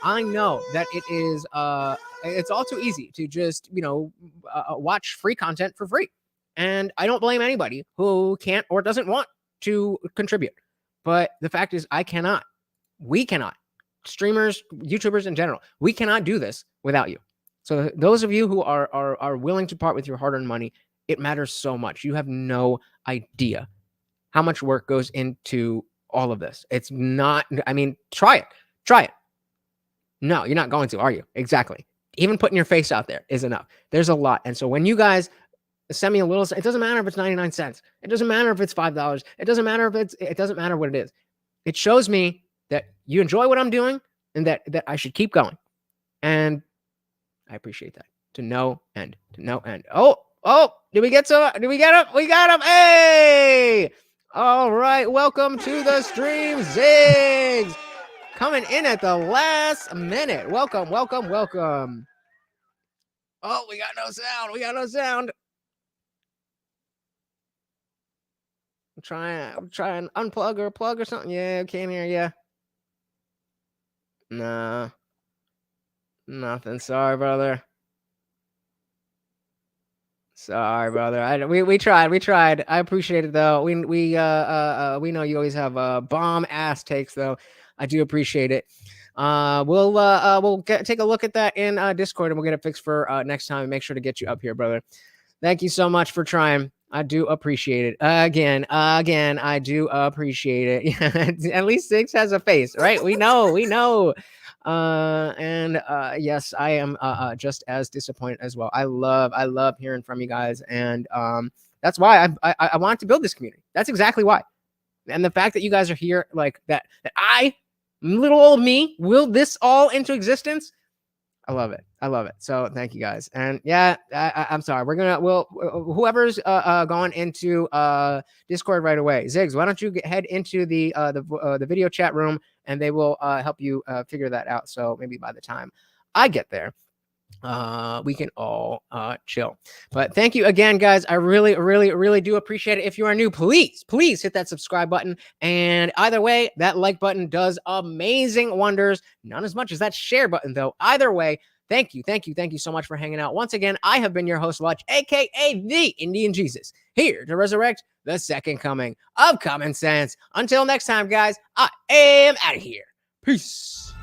that it is It's all too easy to just, watch free content for free. And I don't blame anybody who can't or doesn't want to contribute. But the fact is, we cannot, streamers, YouTubers in general, we cannot do this without you. So those of you who are willing to part with your hard-earned money, it matters so much. You have no idea how much work goes into all of this. It's not, try it. No, you're not going to, are you? Exactly. Even putting your face out there is enough. There's a lot. And so when you guys send me a little, it doesn't matter if it's 99 cents. It doesn't matter if it's $5. It doesn't matter it doesn't matter what it is. It shows me that you enjoy what I'm doing and that I should keep going. And I appreciate that to no end. Oh, did we get him? We got him. Hey, all right. Welcome to the stream, Ziggs. Coming in at the last minute. Welcome. Oh, we got no sound. I'm trying unplug or plug or something. Yeah, can't hear you. Nah. Nothing. Sorry, brother. We tried. I appreciate it though. We know you always have bomb ass takes though. I do appreciate it. We'll take a look at that in Discord and we'll get it fixed for next time and make sure to get you up here, brother. Thank you so much for trying. I do appreciate it. Again, I do appreciate it. At least Six has a face, right? We know. Yes, I am just as disappointed as well. I love hearing from you guys, and that's why I wanted to build this community. That's exactly why. And the fact that you guys are here, like that little old me, will this all into existence. I love it. So thank you guys. And yeah, I'm sorry. Whoever's going into Discord right away, Ziggs, why don't you head into the video chat room and they will help you figure that out. So maybe by the time I get there, we can all chill. But thank you again, guys. I really do appreciate it. If you are new, please hit that subscribe button. And either way, that like button does amazing wonders. Not as much as that share button, though. Either way, thank you so much for hanging out. Once again, I have been your host, Lutch, aka the Indian Jesus, here to resurrect the second coming of common sense. Until next time, guys, I am out of here. Peace.